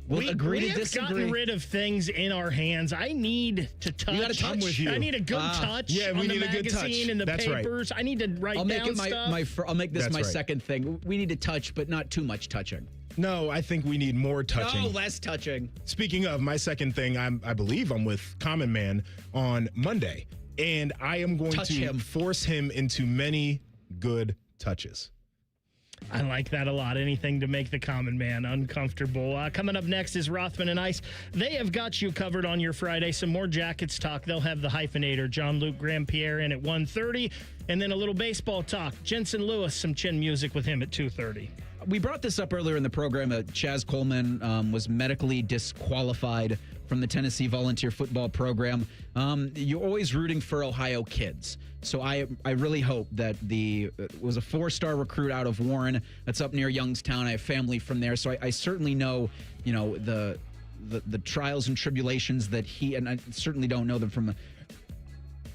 We'll agree to have disagree. Gotten rid of things in our hands. I need to touch. You got to touch. I'm with you. I need a good touch. Yeah, we on need the a good touch. magazine and the That's papers. right. I need to write down stuff. I'll make this That's my right. second thing. We need to touch, but not too much touching. No, I think we need more touching. No, less touching. Speaking of, my second thing, I believe I'm with Common Man on Monday, and I am going to force him into many good touches. I like that a lot. Anything to make the common man uncomfortable. Coming up next is Rothman and Ice. They have got you covered on your Friday. Some more Jackets talk. They'll have the hyphenator, John-Luc Grandpierre, in at 1:30. And then a little baseball talk. Jensen Lewis, some chin music with him at 2:30. We brought this up earlier in the program. Chaz Coleman was medically disqualified from the Tennessee Volunteer Football Program. You're always rooting for Ohio kids. So I really hope that was a 4-star recruit out of Warren. That's up near Youngstown. I have family from there. So I certainly know, the trials and tribulations that and I certainly don't know them from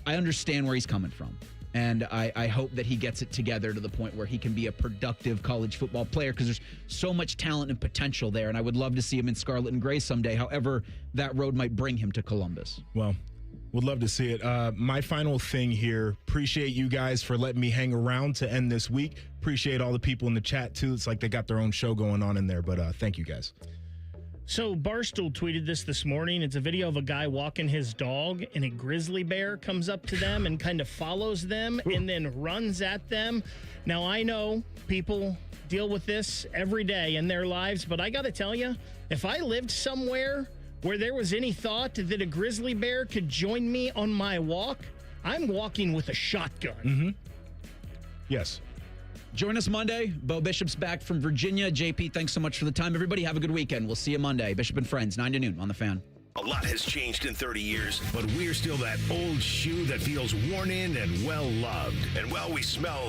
I understand where he's coming from. And I hope that he gets it together to the point where he can be a productive college football player because there's so much talent and potential there. And I would love to see him in scarlet and gray someday. However, that road might bring him to Columbus. Well, would love to see it. My final thing here, appreciate you guys for letting me hang around to end this week. Appreciate all the people in the chat, too. It's like they got their own show going on in there, but thank you guys. So Barstool tweeted this morning. It's a video of a guy walking his dog, and a grizzly bear comes up to them and kind of follows them and then runs at them. Now, I know people deal with this every day in their lives, but I got to tell you, if I lived somewhere where there was any thought that a grizzly bear could join me on my walk, I'm walking with a shotgun. Mm-hmm. Yes. Join us Monday. Bo Bishop's back from Virginia. JP, thanks so much for the time. Everybody have a good weekend. We'll see you Monday. Bishop and Friends, 9 to noon on The Fan. A lot has changed in 30 years, but we're still that old shoe that feels worn in and well loved. And while we smell